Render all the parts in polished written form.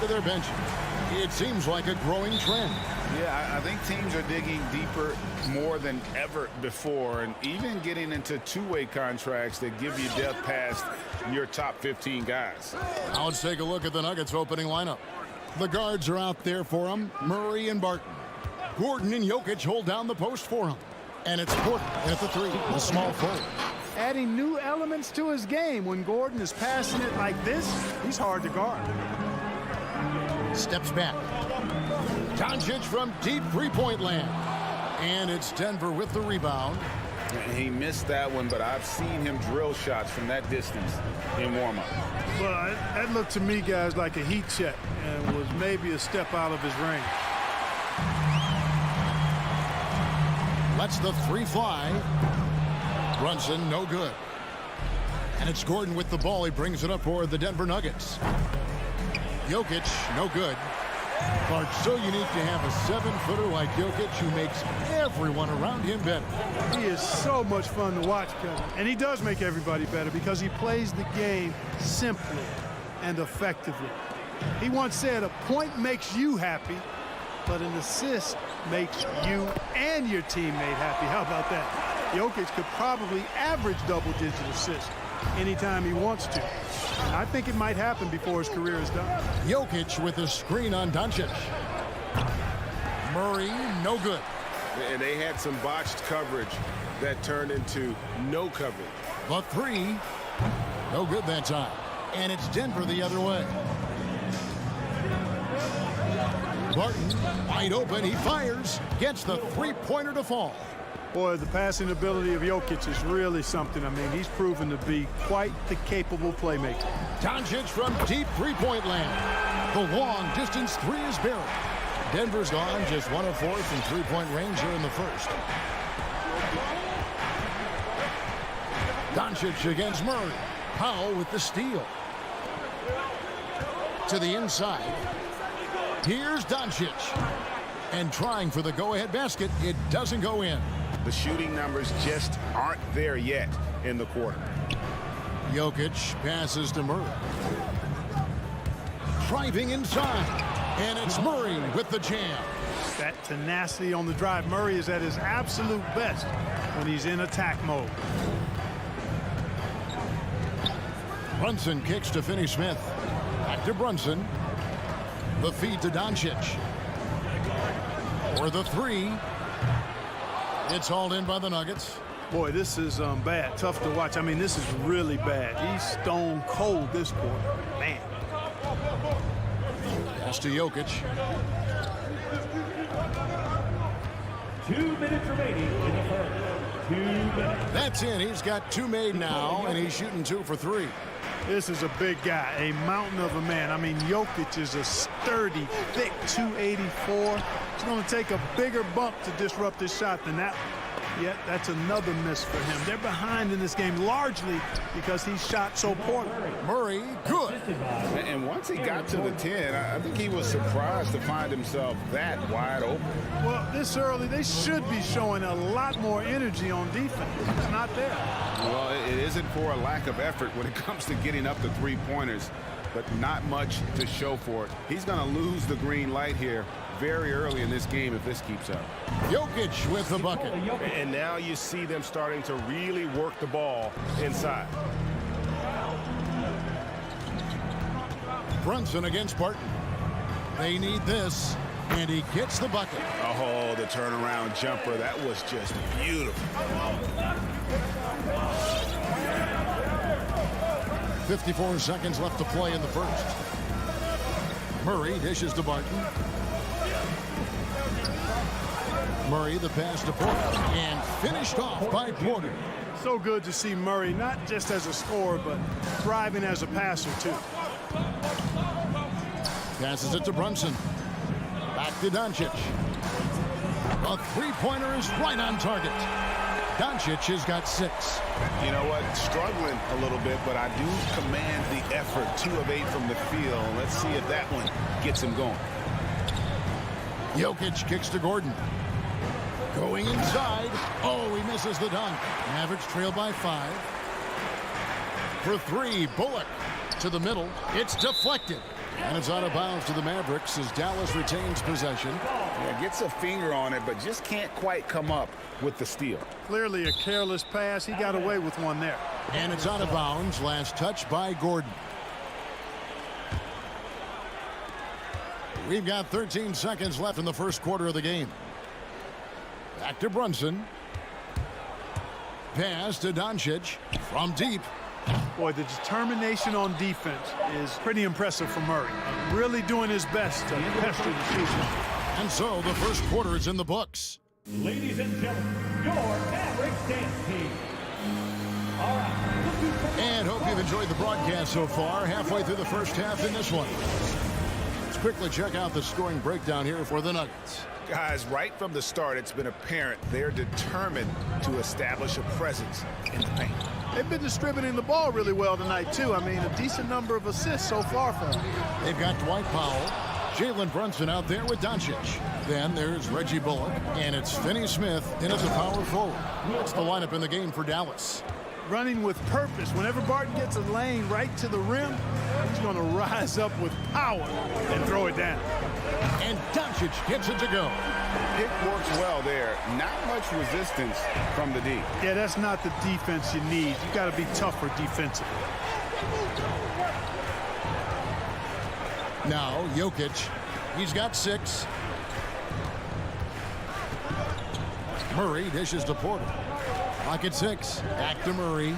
to their benches. It seems like a growing trend. Yeah, I think teams are digging deeper more than ever before, and even getting into two-way contracts that give you depth past your top 15 guys. Now let's take a look at the Nuggets opening lineup. The guards are out there for them, Murray and Barton. Gordon and Jokic hold down the post for him. And it's Gordon at the three, the small forward. Adding new elements to his game. When Gordon is passing it like this, he's hard to guard. Steps back. Doncic from deep three-point land. And it's Denver with the rebound. He missed that one, but I've seen him drill shots from that distance in warm-up. Well, that looked to me, guys, like a heat check and was maybe a step out of his range. Lets the three fly. Brunson, no good. And it's Gordon with the ball. He brings it up for the Denver Nuggets. Jokic, no good. But so unique to have a 7-footer like Jokic who makes everyone around him better. He is so much fun to watch, Kevin. And he does make everybody better because he plays the game simply and effectively. He once said, a point makes you happy, but an assist makes you and your teammate happy. How about that? Jokic could probably average double-digit assists anytime he wants to. And I think it might happen before his career is done. Jokic with a screen on Doncic. Murray, no good. And they had some botched coverage that turned into no coverage. The three, no good that time. And it's Denver the other way. Barton, wide open, he fires, gets the three-pointer to fall. Boy, the passing ability of Jokic is really something. I mean, he's proven to be quite the capable playmaker. Doncic from deep three-point land. The long-distance three is buried. Denver's gone just 1 of 4 from three-point range here in the first. Doncic against Murray. Powell with the steal. To the inside. Here's Doncic. And trying for the go-ahead basket. It doesn't go in. The shooting numbers just aren't there yet in the quarter. Jokic passes to Murray. Driving inside. And it's Murray with the jam. That tenacity on the drive. Murray is at his absolute best when he's in attack mode. Brunson kicks to Finney-Smith. Back to Brunson. The feed to Doncic. For the three. It's hauled in by the Nuggets. Boy, this is bad. Tough to watch. I mean, this is really bad. He's stone cold this quarter. Man. Pass to Jokic. 2 minutes remaining in the first. 2 minutes. That's in. He's got 2 made now, and he's shooting 2 for 3. This is a big guy, a mountain of a man. I mean, Jokic is a sturdy, thick 284. It's going to take a bigger bump to disrupt his shot than that one. Yet that's another miss for him. They're behind in this game largely because he shot so poorly. Murray, good. And once he got to the 10, I think he was surprised to find himself that wide open. Well, this early, they should be showing a lot more energy on defense. It's not there. Well, it isn't for a lack of effort when it comes to getting up the three-pointers, but not much to show for it. He's going to lose the green light here very early in this game if this keeps up. Jokic with the bucket. And now you see them starting to really work the ball inside. Brunson against Barton. They need this, and he gets the bucket. Oh, the turnaround jumper. That was just beautiful. 54 seconds left to play in the first. Murray dishes to Barton. Murray the pass to Porter, and finished off by Porter. So good to see Murray, not just as a scorer, but thriving as a passer, too. Passes it to Brunson. Back to Doncic. A three-pointer is right on target. Doncic has got 6. You know what? Struggling a little bit, but I do command the effort. 2 of 8 from the field. Let's see if that one gets him going. Jokic kicks to Gordon. Going inside. Oh, he misses the dunk. Mavericks trail by 5. For 3, Bullock to the middle. It's deflected. And it's out of bounds to the Mavericks as Dallas retains possession. Yeah, gets a finger on it, but just can't quite come up with the steal. Clearly a careless pass. He got away with one there. And it's out of bounds. Last touch by Gordon. We've got 13 seconds left in the first quarter of the game. Back to Brunson. Pass to Doncic from deep. Boy, the determination on defense is pretty impressive from Murray. Really doing his best to pester the shooter. And so the first quarter is in the books. Ladies and gentlemen, your Mavericks dance team. All right. And hope you've enjoyed the broadcast so far. Halfway through the first half in this one. Let's quickly check out the scoring breakdown here for the Nuggets. Guys, right from the start, it's been apparent they're determined to establish a presence in the paint. They've been distributing the ball really well tonight, too. I mean, a decent number of assists so far for them. They've got Dwight Powell, Jalen Brunson out there with Doncic. Then there's Reggie Bullock, and it's Finney Smith in as a power forward. That's the lineup in the game for Dallas. Running with purpose. Whenever Barton gets a lane right to the rim, he's going to rise up with power and throw it down. And Doncic gets it to go. It works well there. Not much resistance from the D. Yeah, that's not the defense you need. You got to be tougher defensively. Now Jokic, he's got 6. Murray dishes to Porter. Clock at 6. Back to Murray.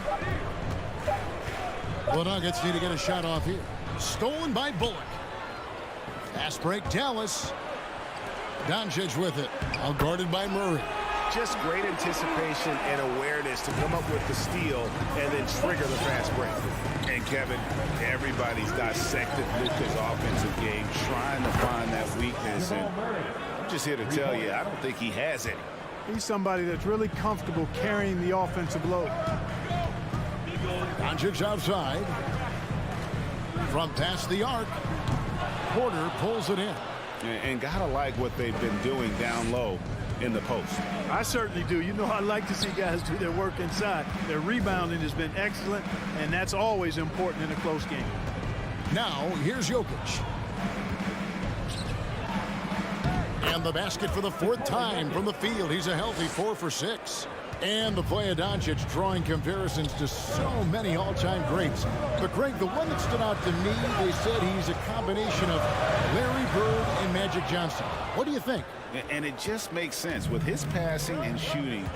The Nuggets need to get a shot off here. Stolen by Bullock. Fast break, Dallas. Doncic with it. All guarded by Murray. Just great anticipation and awareness to come up with the steal and then trigger the fast break. And Kevin, everybody's dissected Luka's offensive game, trying to find that weakness. And I'm just here to tell you, I don't think he has any. He's somebody that's really comfortable carrying the offensive load. Doncic outside. From past the arc. Porter pulls it in. And gotta like what they've been doing down low in the post. I certainly do. You know, I like to see guys do their work inside. Their rebounding has been excellent, and that's always important in a close game. Now, here's Jokic. And the basket for the 4th time from the field. He's a healthy 4 for 6. And the play of Doncic drawing comparisons to so many all-time greats. But, Greg, the one that stood out to me, they said he's a combination of Larry Bird and Magic Johnson. What do you think? And it just makes sense. With his passing and shooting,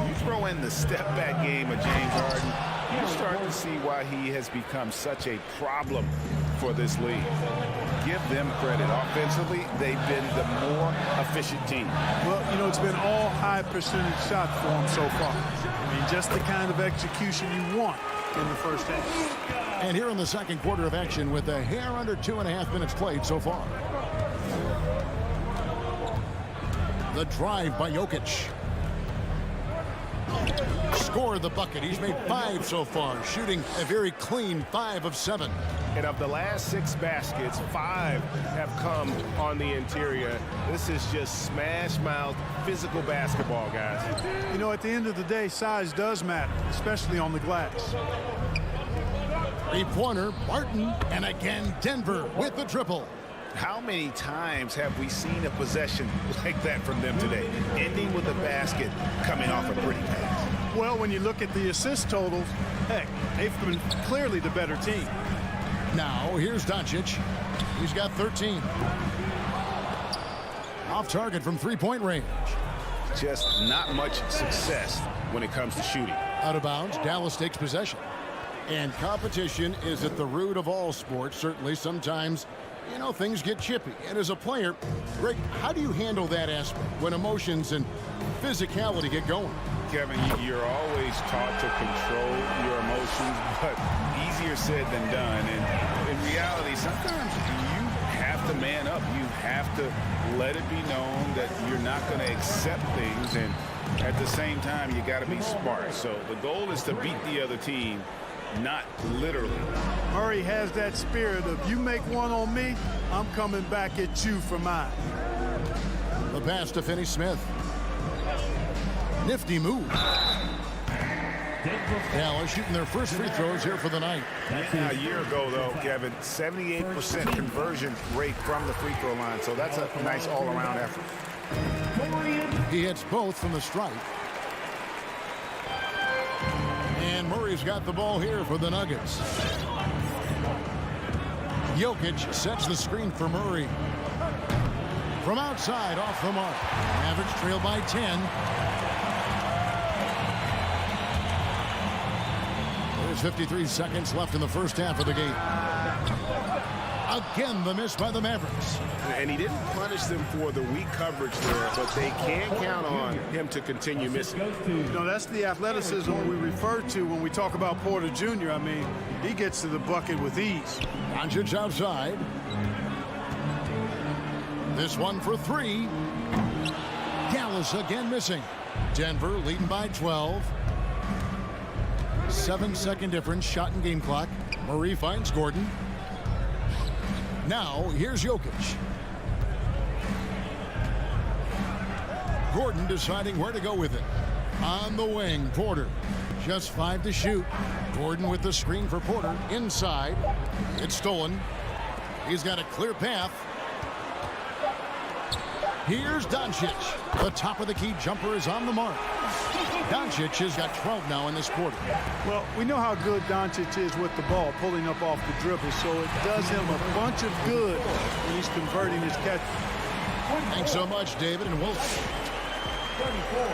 you throw in the step-back game of James Harden, you start to see why he has become such a problem for this league. Give them credit. Offensively, they've been the more efficient team. Well, you know, it's been all high percentage shots for them so far. I mean, just the kind of execution you want in the first half. And here in the second quarter of action with a hair under 2.5 minutes played so far. The drive by Jokic. Scored the bucket. He's made 5 so far, shooting a very clean 5 of 7. And of the last 6 baskets, 5 have come on the interior. This is just smash-mouth physical basketball, guys. You know, at the end of the day, size does matter, especially on the glass. 3-pointer, Barton, and again Denver with the triple. How many times have we seen a possession like that from them today, ending with a basket coming off a pretty pass? Well, when you look at the assist totals, heck, they've been clearly the better team. Now, here's Doncic. He's got 13. Off target from 3-point range. Just not much success when it comes to shooting. Out of bounds, Dallas takes possession. And competition is at the root of all sports. Certainly, sometimes, you know, things get chippy. And as a player, Greg, how do you handle that aspect when emotions and physicality get going? Kevin, you're always taught to control your emotions, but easier said than done. And in reality, sometimes you have to man up. You have to let it be known that you're not going to accept things. And at the same time, you got to be smart. So the goal is to beat the other team, not literally. Murray has that spirit of you make one on me, I'm coming back at you for mine. The pass to Finney Smith. Nifty move. Dallas shooting their first free throws here for the night. Yeah, a year ago, though, Kevin, 78% conversion rate from the free throw line. So that's a nice all-around effort. He hits both from the stripe. And Murray's got the ball here for the Nuggets. Jokic sets the screen for Murray. From outside, off the mark. Mavericks trail by 10. There's 53 seconds left in the first half of the game. Again, the miss by the Mavericks. And he didn't punish them for the weak coverage there, but they can count on him to continue missing. No, that's the athleticism we refer to when we talk about Porter Jr. I mean, he gets to the bucket with ease. Doncic outside. This one for three. Dallas again missing. Denver leading by 12. 7-second difference, shot and game clock. Murray finds Gordon. Now, here's Jokic. Gordon deciding where to go with it. On the wing, Porter. Just 5 to shoot. Gordon with the screen for Porter. Inside. It's stolen. He's got a clear path. Here's Doncic. The top of the key jumper is on the mark. Doncic has got 12 now in this quarter. Well, we know how good Doncic is with the ball, pulling up off the dribble, so it does him a bunch of good when he's converting his catch. Thanks so much, David, and we'll... 34.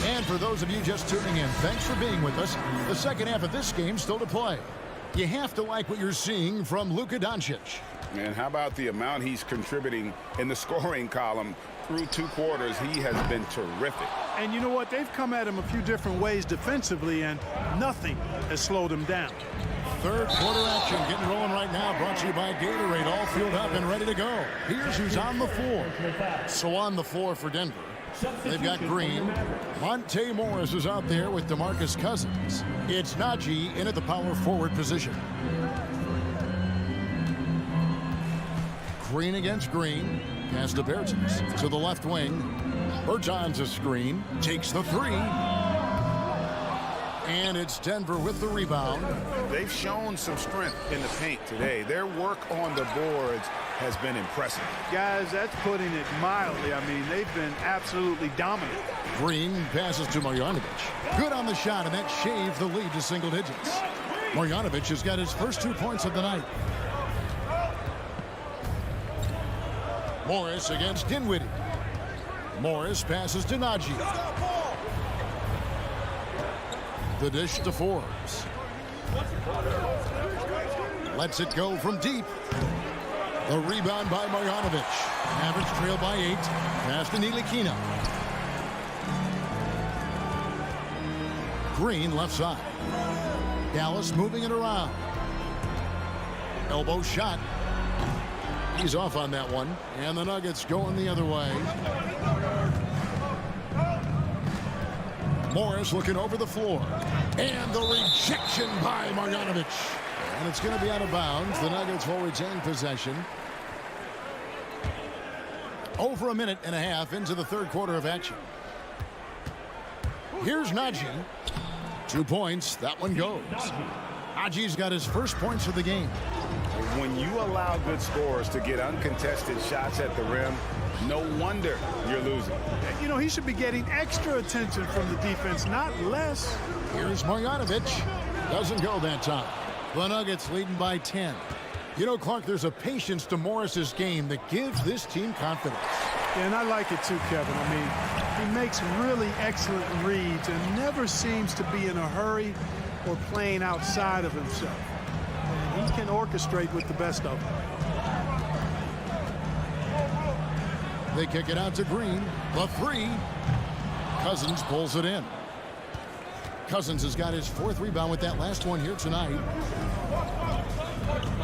And for those of you just tuning in, thanks for being with us. The second half of this game still to play. You have to like what you're seeing from Luka Doncic. And how about the amount he's contributing in the scoring column through 2 quarters? He has been terrific. And you know what? They've come at him a few different ways defensively, and nothing has slowed him down. Third quarter action getting rolling right now, brought to you by Gatorade, all fueled up and ready to go. Here's who's on the floor. So on the floor for Denver, they've got Green. Monte Morris is out there with DeMarcus Cousins. It's Najee in at the power forward position. Green against Green. Pass to Bertans to the left wing. Bertans a screen. Takes the three. And it's Denver with the rebound. They've shown some strength in the paint today. Their work on the boards has been impressive. Guys, that's putting it mildly. I mean, they've been absolutely dominant. Green passes to Marjanovic. Good on the shot, and that shaved the lead to single digits. Marjanovic has got his first 2 points of the night. Morris against Dinwiddie. Morris passes to Najee. The dish to Forbes. Lets it go from deep. The rebound by Marjanovic. Mavericks trail by 8. Pass to Ntilikina. Green left side. Dallas moving it around. Elbow shot. He's off on that one. And the Nuggets going the other way. Morris looking over the floor. And the rejection by Marjanovic. And it's going to be out of bounds. The Nuggets will retain possession. Over a minute and a half into the third quarter of action. Here's Najee. 2 points. That one goes. Najee's got his first points of the game. When you allow good scorers to get uncontested shots at the rim, no wonder you're losing. You know, he should be getting extra attention from the defense, not less. Here's Marjanovic. Doesn't go that time. The Nuggets leading by 10. You know, Clark, there's a patience to Morris's game that gives this team confidence. Yeah, and I like it too, Kevin. I mean, he makes really excellent reads and never seems to be in a hurry or playing outside of himself. And he can orchestrate with the best of them. They kick it out to Green. The three. Cousins pulls it in. Cousins has got his 4th rebound with that last one here tonight.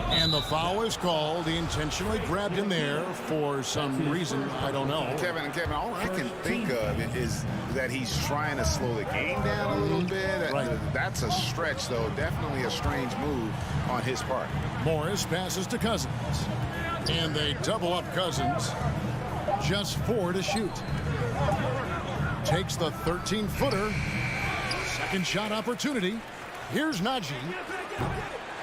And the foul is called. He intentionally grabbed him there for some reason. I don't know. Kevin, all I can think of is that he's trying to slow the game down a little bit. Right. That's a stretch, though. Definitely a strange move on his part. Morris passes to Cousins. And they double up Cousins. Just 4 to shoot. Takes the 13-footer. Second shot opportunity. Here's Najee.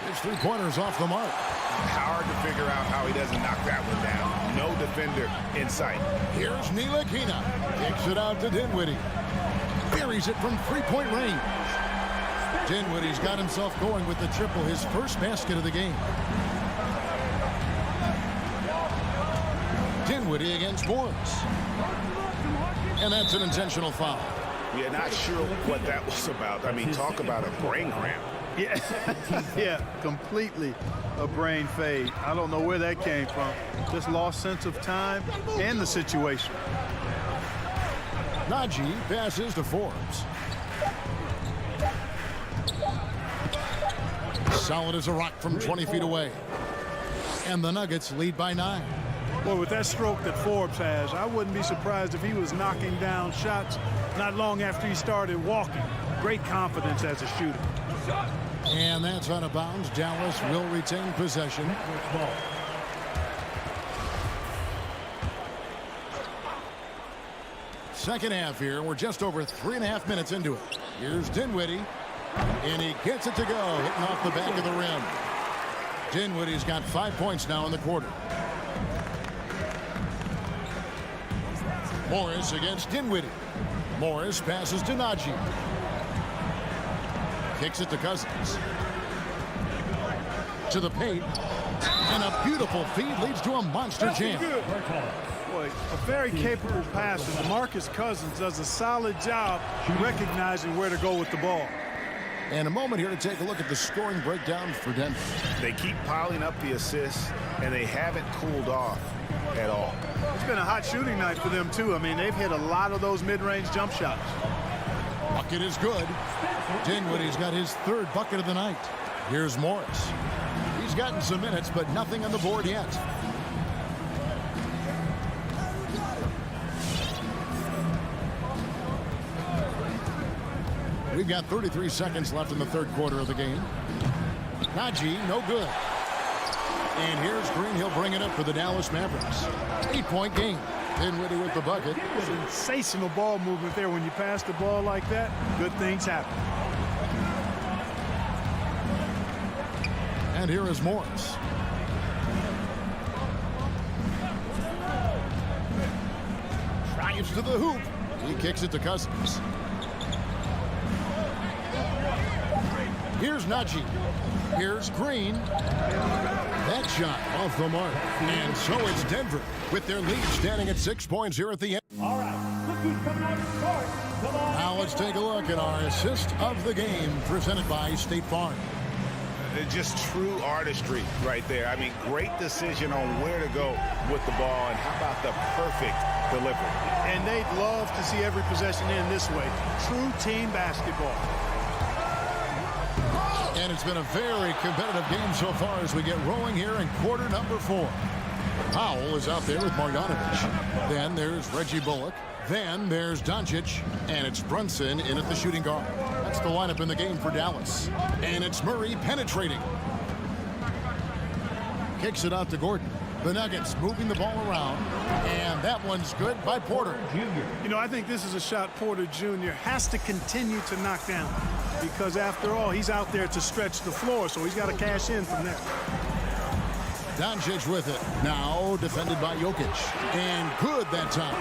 His 3-pointers off the mark. Hard to figure out how he doesn't knock that one down. No defender in sight. Here's Ntilikina. Takes it out to Dinwiddie. Buries it from 3-point range. Dinwiddie's got himself going with the triple, his first basket of the game. Dinwiddie against Morris. And that's an intentional foul. Yeah, not sure what that was about. I mean, talk about a brain cramp. Yeah, yeah, completely a brain fade. I don't know where that came from. Just lost sense of time and the situation. Najee passes to Forbes. Solid as a rock from 20 feet away. And the Nuggets lead by 9. Well, with that stroke that Forbes has, I wouldn't be surprised if he was knocking down shots not long after he started walking. Great confidence as a shooter. And that's out of bounds. Dallas will retain possession. Second half here. We're just over 3.5 minutes into it. Here's Dinwiddie. And he gets it to go, hitting off the back of the rim. Dinwiddie's got 5 points now in the quarter. Morris against Dinwiddie. Morris passes to Najee. Kicks it to Cousins. To the paint. And a beautiful feed leads to a monster jam. Boy, a very capable passer. DeMarcus Cousins does a solid job recognizing where to go with the ball. And a moment here to take a look at the scoring breakdown for Denver. They keep piling up the assists, and they haven't cooled off at all. It's been a hot shooting night for them, too. I mean, they've hit a lot of those mid-range jump shots. Bucket is good. Dinwiddie's got his 3rd bucket of the night. Here's Morris. He's gotten some minutes, but nothing on the board yet. We've got 33 seconds left in the 3rd quarter of the game. Najee, no good. And here's Green. He'll bring it up for the Dallas Mavericks. 8-point game. Dinwiddie with the bucket. Sensational ball movement there. When you pass the ball like that, good things happen. And here is Morris. Drives to the hoop. He kicks it to Cousins. Here's Najee. Here's Green. That shot off the mark. And so it's Denver with their lead standing at 6 points here at the end. All right, look who's coming on to start. Come on. Now let's take a look at our assist of the game presented by State Farm. Just true artistry right there. I mean, great decision on where to go with the ball, and how about the perfect delivery. And they'd love to see every possession in this way. True team basketball. And it's been a very competitive game so far as we get rolling here in quarter number 4. Powell is out there with Marjanovic. Then there's Reggie Bullock. Then there's Doncic. And it's Brunson in at the shooting guard. That's the lineup in the game for Dallas. And it's Murray penetrating. Kicks it out to Gordon. The Nuggets moving the ball around. And that one's good by Porter. You know, I think this is a shot Porter Jr. has to continue to knock down. Because after all, he's out there to stretch the floor, so he's got to cash in from there. Doncic with it. Now defended by Jokic. And good that time.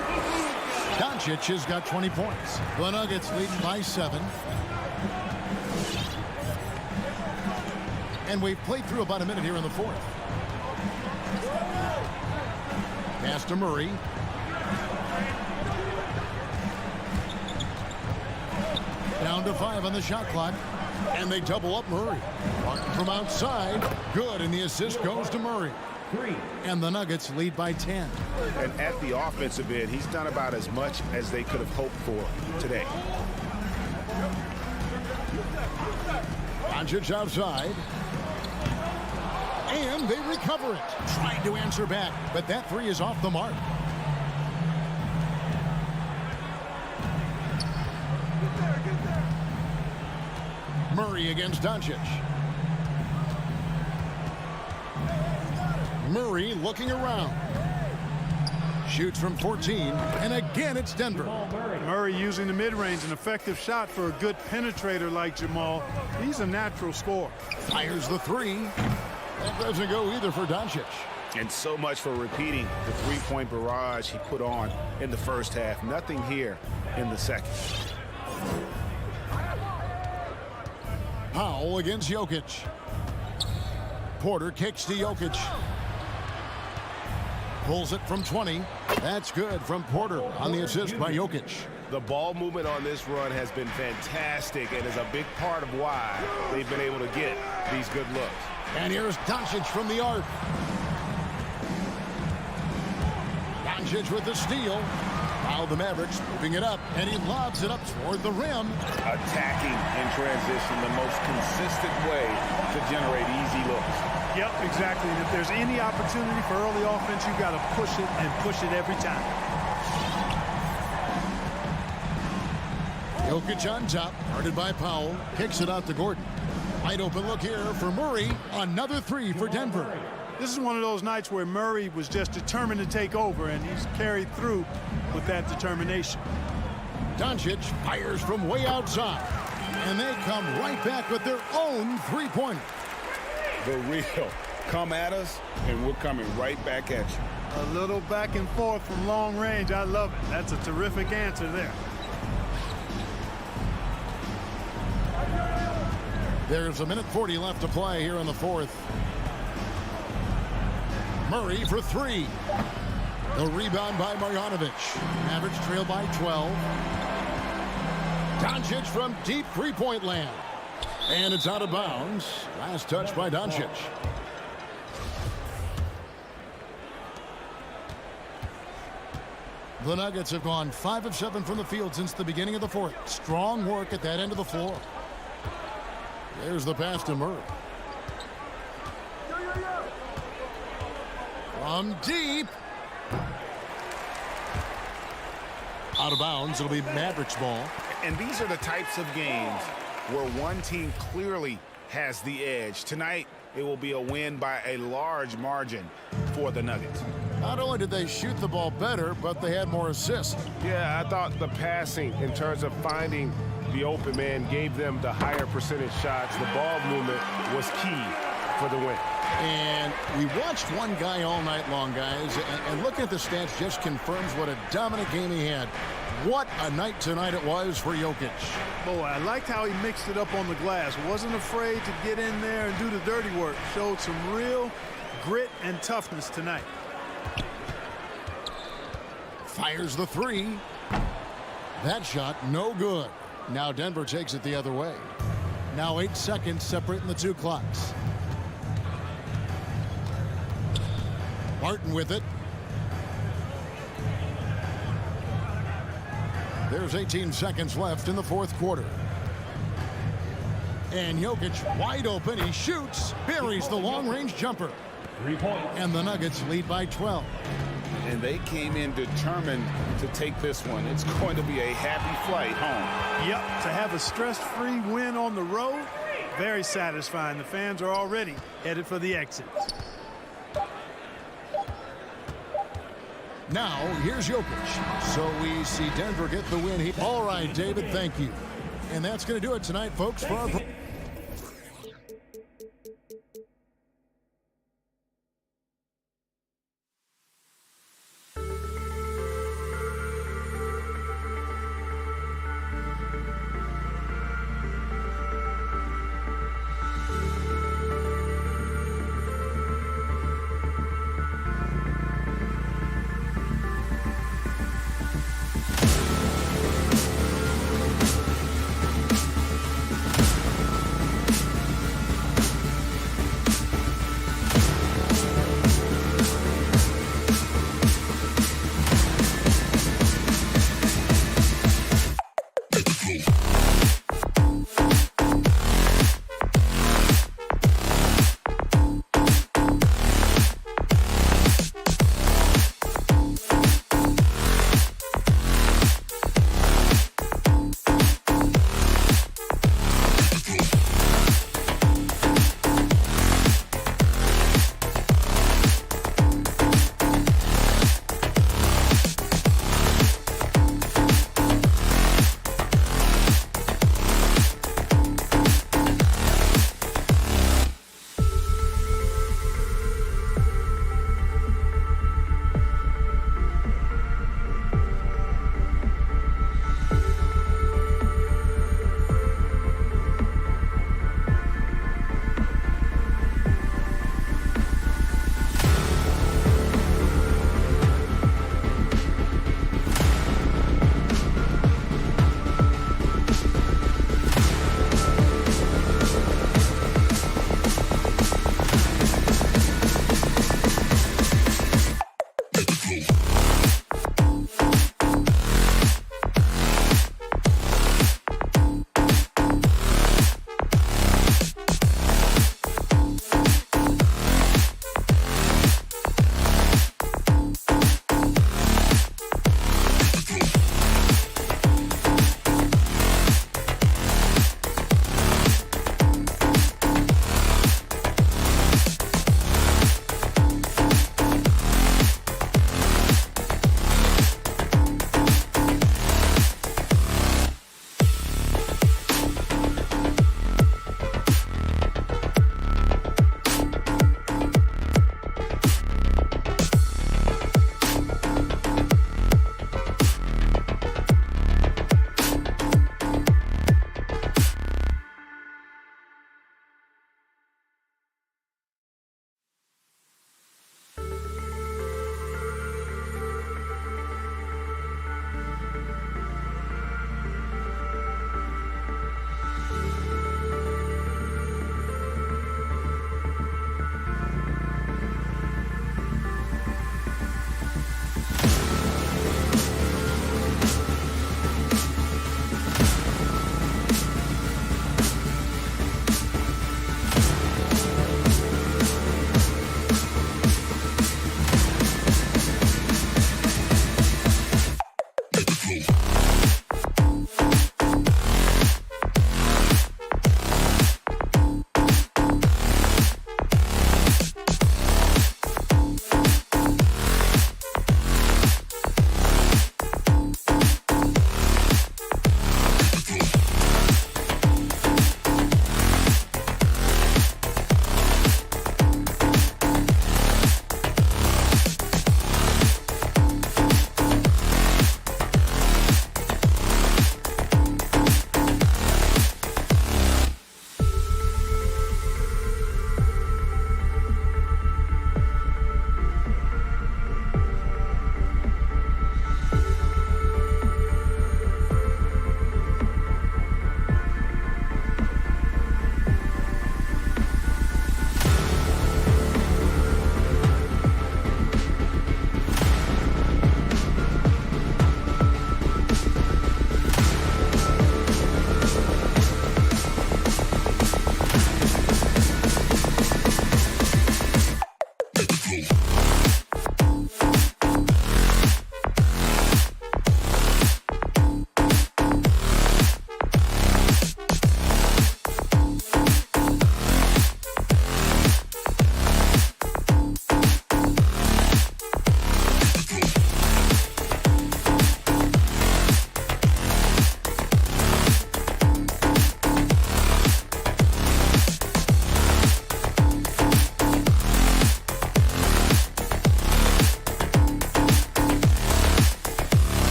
Doncic has got 20 points. The Nuggets lead by 7. And we've played through about a minute here in the 4th. Pass to Murray. Down to 5 on the shot clock. And they double up Murray. From outside. Good, and the assist goes to Murray. 3. And the Nuggets lead by 10. And at the offensive end, he's done about as much as they could have hoped for today. Doncic outside. And they recover it. Trying to answer back, but that three is off the mark. Murray against Doncic. Murray looking around. Shoots from 14, and again it's Denver. Murray using the mid-range, an effective shot for a good penetrator like Jamal. He's a natural scorer. Fires the three. That doesn't go either for Doncic. And so much for repeating the three-point barrage he put on in the first half. Nothing here in the second. Powell against Jokic. Porter kicks to Jokic. Pulls it from 20. That's good from Porter on the assist by Jokic. The ball movement on this run has been fantastic and is a big part of why they've been able to get these good looks. And here's Doncic from the arc. Doncic with the steal. Now the Mavericks moving it up, and he lobs it up toward the rim. Attacking in transition, the most consistent way to generate easy looks. Yep, exactly. And if there's any opportunity for early offense, you got to push it and push it every time. Jokic on top, guarded by Powell. Kicks it out to Gordon. Wide open look here for Murray. Another three for Denver. This is one of those nights where Murray was just determined to take over, and he's carried through with that determination. Doncic fires from way outside, and they come right back with their own three-pointer. The real come at us, and we're coming right back at you. A little back and forth from long range. I love it. That's a terrific answer there. There's a minute 40 left to play here in the fourth. Murray for three. The rebound by Marjanovic. Mavericks trail by 12. Doncic from deep three-point land. And it's out of bounds. Last touch by Doncic. The Nuggets have gone 5 of 7 from the field since the beginning of the fourth. Strong work at that end of the floor. There's the pass to Murray. From deep. Out of bounds. It'll be Mavericks ball. And these are the types of games where one team clearly has the edge. Tonight, it will be a win by a large margin for the Nuggets. Not only did they shoot the ball better, but they had more assists. Yeah, I thought the passing in terms of finding the open man gave them the higher percentage shots. The ball movement was key for the win. And we watched one guy all night long, guys, and looking at the stats just confirms what a dominant game he had. What a night tonight it was for Jokic. Boy, I liked how he mixed it up on the glass. Wasn't afraid to get in there and do the dirty work. Showed some real grit and toughness tonight. Fires the three. That shot, no good. Now Denver takes it the other way. Now 8 seconds separating the two clocks. Martin with it. There's 18 seconds left in the fourth quarter. And Jokic wide open. He shoots, buries the long-range jumper. 3 points. And the Nuggets lead by 12. And they came in determined to take this one. It's going to be a happy flight home. Yep, to have a stress-free win on the road, very satisfying. The fans are already headed for the exit. Now, here's Jokic. So we see Denver get the win. All right, David, thank you. And that's going to do it tonight, folks, for our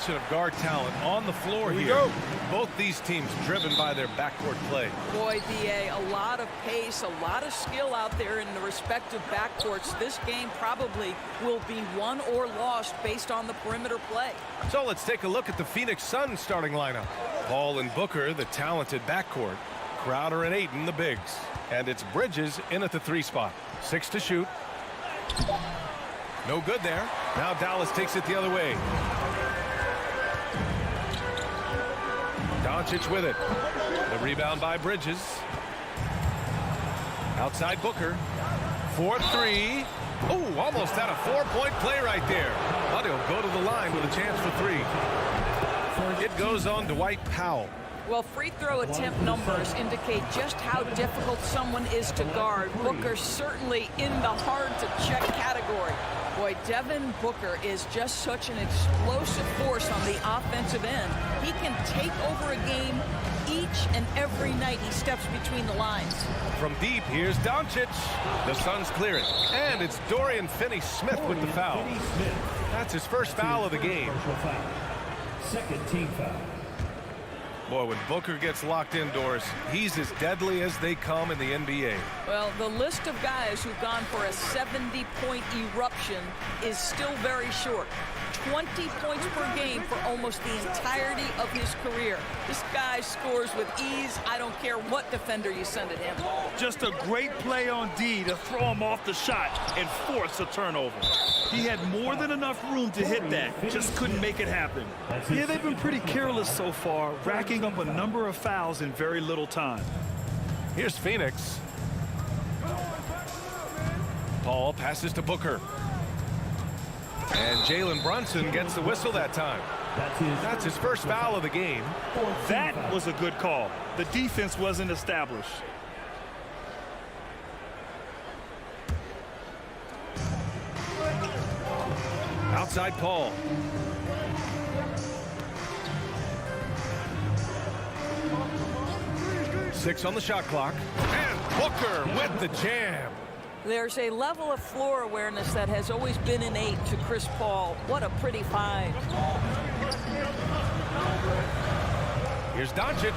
selection of guard talent on the floor here. Both these teams driven by their backcourt play. Boy, B.A., a lot of pace, a lot of skill out there in the respective backcourts. This game probably will be won or lost based on the perimeter play. So let's take a look at the Phoenix Suns starting lineup. Paul and Booker, the talented backcourt. Crowder and Ayton, the bigs. And it's Bridges in at the 3 spot. 6 to shoot. No good there. Now Dallas takes it the other way. Doncic with it. The rebound by Bridges. Outside Booker. 4-3. Oh, almost had a 4-point play right there. But he'll go to the line with a chance for 3. It goes on Dwight Powell. Well, free throw attempt numbers indicate just how difficult someone is to guard. Booker certainly in the hard-to-check category. Boy, Devin Booker is just such an explosive force on the offensive end. He can take over a game each and every night he steps between the lines. From deep, here's Doncic. The Suns clear it. And it's Dorian Finney-Smith with the foul. That's his first foul of the game. Second team foul. Boy, when Booker gets locked indoors, he's as deadly as they come in the NBA. Well, the list of guys who've gone for a 70-point eruption is still very short. 20 points per game for almost the entirety of his career. This guy scores with ease. I don't care what defender you send at him. Just a great play on D to throw him off the shot and force a turnover. He had more than enough room to hit that, just couldn't make it happen. Yeah, they've been pretty careless so far, racking up a number of fouls in very little time. Here's Phoenix. Paul passes to Booker. And Jalen Brunson gets the whistle that time. That's his first foul of the game. That was a good call. The defense wasn't established. Outside Paul. Six on the shot clock. And Booker with the jam. There's a level of floor awareness that has always been innate to Chris Paul. What a pretty find. Here's Doncic.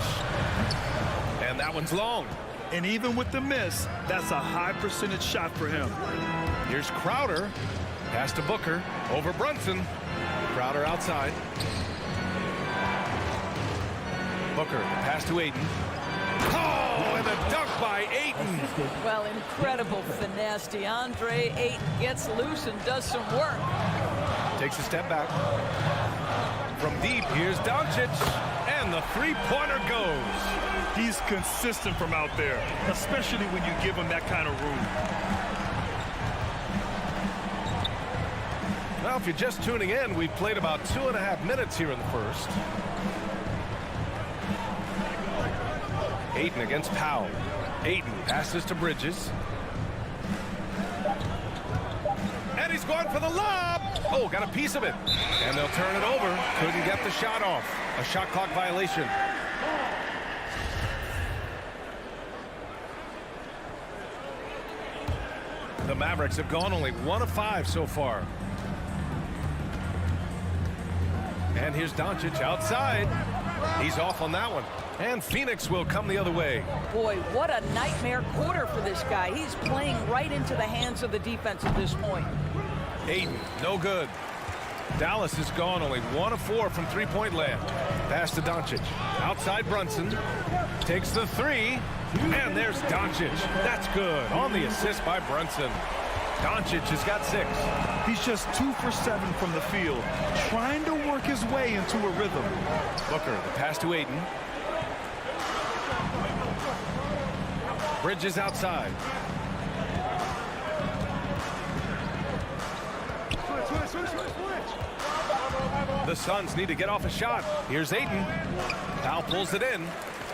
And that one's long. And even with the miss, that's a high percentage shot for him. Here's Crowder. Pass to Booker. Over Brunson. Crowder outside. Booker. Pass to Ayton. Oh, and a dunk by Ayton. Well, incredible finesse. DeAndre Ayton gets loose and does some work. Takes a step back. From deep, here's Doncic. And the three-pointer goes. He's consistent from out there, especially when you give him that kind of room. Well, if you're just tuning in, we've played about 2.5 minutes here in the first. Ayton against Powell. Ayton passes to Bridges. And he's going for the lob. Oh, got a piece of it. And they'll turn it over. Couldn't get the shot off. A shot clock violation. The Mavericks have gone only 1 of 5 so far. And here's Doncic outside. He's off on that one. And Phoenix will come the other way. Boy, what a nightmare quarter for this guy. He's playing right into the hands of the defense at this point. Ayton, no good. Dallas has gone only 1 of 4 from three-point land. Pass to Doncic. Outside Brunson. Takes the 3. And there's Doncic. That's good. On the assist by Brunson. Doncic has got 6. He's just 2 for 7 from the field, trying to work his way into a rhythm. Booker, the pass to Ayton. Bridges outside. The Suns need to get off a shot. Here's Ayton. Powell pulls it in.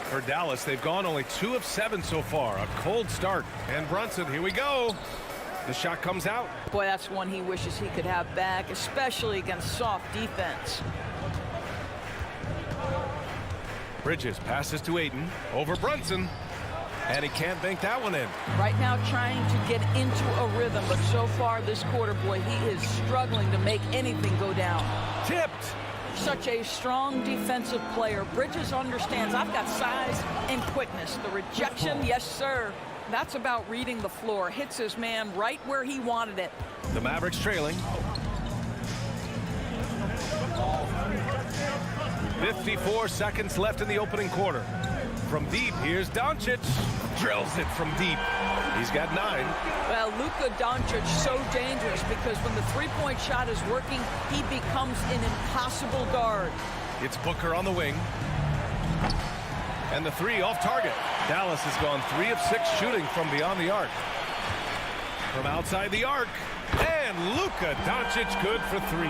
For Dallas, they've gone only 2 of 7 so far. A cold start. And Brunson, here we go. The shot comes out. Boy, that's one he wishes he could have back, especially against soft defense. Bridges passes to Ayton. Over Brunson. And he can't bank that one in. Right now trying to get into a rhythm, but so far this quarter, boy, he is struggling to make anything go down. Tipped. such a strong defensive player. Bridges understands I've got size and quickness. The rejection, yes, sir. That's about reading the floor. Hits his man right where he wanted it. The Mavericks trailing. 54 seconds left in the opening quarter. From deep, here's Doncic. Drills it from deep. He's got 9. Well, Luka Doncic so dangerous because when the three-point shot is working, he becomes an impossible guard. It's Booker on the wing. And the 3 off target. Dallas has gone 3 of 6 shooting from beyond the arc. From outside the arc. And Luka Doncic good for 3.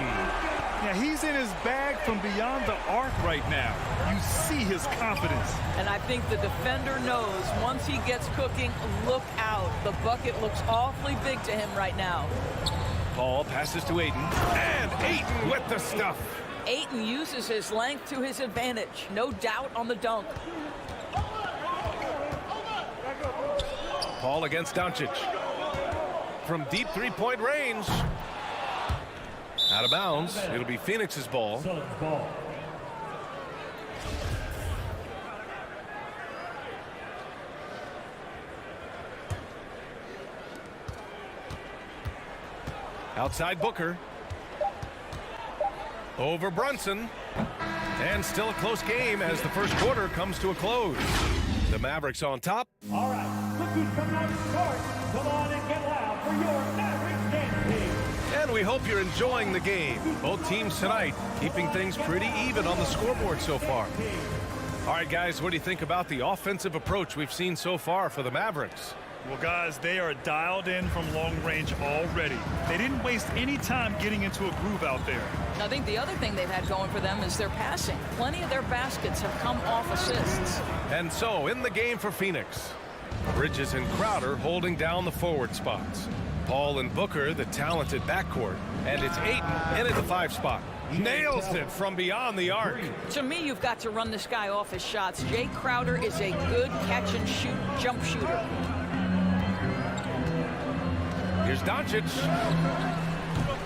Yeah, he's in his bag from beyond the arc right now. You see his confidence. And I think the defender knows once he gets cooking, look out. The bucket looks awfully big to him right now. Paul passes to Ayton. And Ayton with the stuff. Ayton uses his length to his advantage. No doubt on the dunk. Paul against Doncic. From deep three-point range. Out of bounds. It'll be Phoenix's ball. Suns ball. Outside Booker. Over Brunson. And still a close game as the first quarter comes to a close. The Mavericks on top. All right, look who's coming out to start. Come on and get loud for your Mavericks dance team. And we hope you're enjoying the game. Both teams tonight keeping things pretty even on the scoreboard so far. All right, guys, what do you think about the offensive approach we've seen so far for the Mavericks? Well, guys, they are dialed in from long range already. They didn't waste any time getting into a groove out there. I think the other thing they've had going for them is their passing. Plenty of their baskets have come off assists. And so, in the game for Phoenix, Bridges and Crowder holding down the forward spots. Paul and Booker, the talented backcourt. And it's Ayton in at the 5 spot. Nails it from beyond the arc. To me, you've got to run this guy off his shots. Jay Crowder is a good catch-and-shoot jump shooter. Here's Doncic.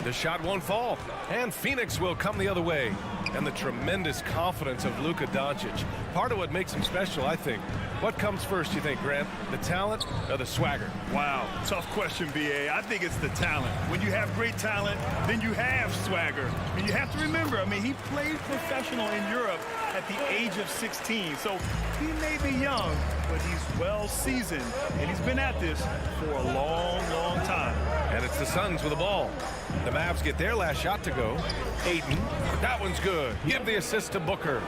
The shot won't fall. And Phoenix will come the other way. And the tremendous confidence of Luka Doncic. Part of what makes him special, I think. What comes first, you think, Grant? The talent or the swagger? Wow, tough question, B.A. I think it's the talent. When you have great talent, then you have swagger. And you have to remember, he played professional in Europe at the age of 16. So he may be young, but he's well seasoned. And he's been at this for a long, long time. And it's the Suns with the ball. The Mavs get their last shot to go. Ayton. That one's good. Give the assist to Booker.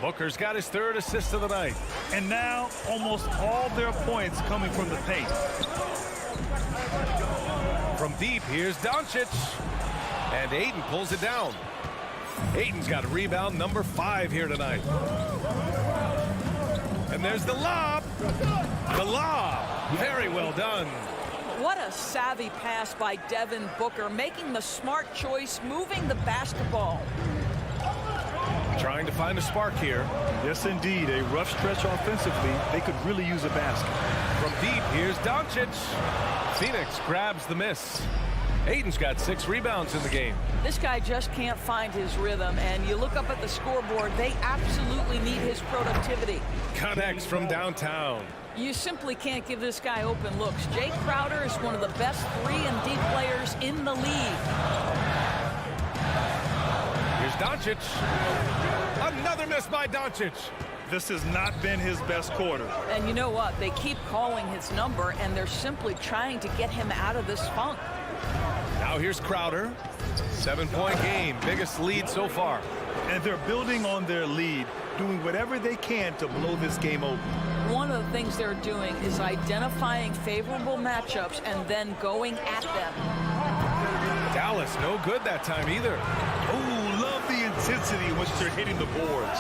Booker's got his 3rd assist of the night. And now almost all their points coming from the paint. From deep, here's Doncic. And Ayton pulls it down. Ayton's got rebound number 5 here tonight. And there's the lob. The lob. Very well done. What a savvy pass by Devin Booker, making the smart choice, moving the basketball. Trying to find a spark here. Yes, indeed. A rough stretch offensively. They could really use a basket. From deep, here's Doncic. Phoenix grabs the miss. Ayton's got 6 rebounds in the game. This guy just can't find his rhythm, and you look up at the scoreboard, they absolutely need his productivity. Connects from downtown. You simply can't give this guy open looks. Jay Crowder is one of the best 3-and-D players in the league. Here's Doncic. Another miss by Doncic. This has not been his best quarter. And you know what? They keep calling his number, and they're simply trying to get him out of this funk. Now here's Crowder. 7-point game. Biggest lead so far. And they're building on their lead, doing whatever they can to blow this game open. One of the things they're doing is identifying favorable matchups and then going at them. Dallas no good that time either. Oh, love the intensity in which they're hitting the boards.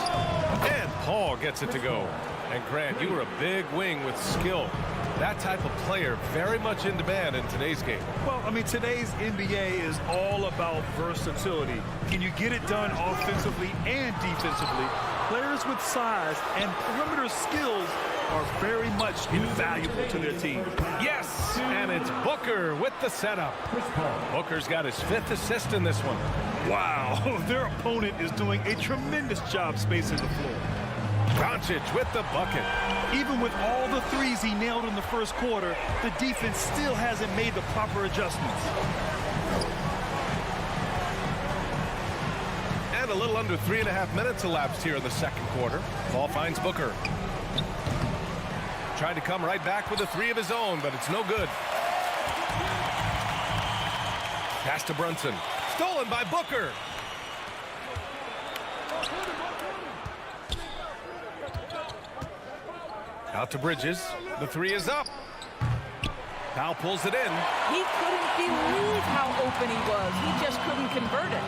And Paul gets it to go. And Grant, you were a big wing with skill. That type of player very much in demand in today's game. Well, today's NBA is all about versatility. Can you get it done offensively and defensively? Players with size and perimeter skills are very much invaluable to their team. Yes, and it's Booker with the setup. Booker's got his 5th assist in this one. Wow, their opponent is doing a tremendous job spacing the floor. Doncic with the bucket. Even with all the threes he nailed in the first quarter, the defense still hasn't made the proper adjustments. And a little under 3.5 minutes elapsed here in the second quarter. Ball finds Booker. Tried to come right back with a 3 of his own, but it's no good. Pass to Brunson. Stolen by Booker. Out to Bridges. The 3 is up. Powell pulls it in. He couldn't believe how open he was. He just couldn't convert it.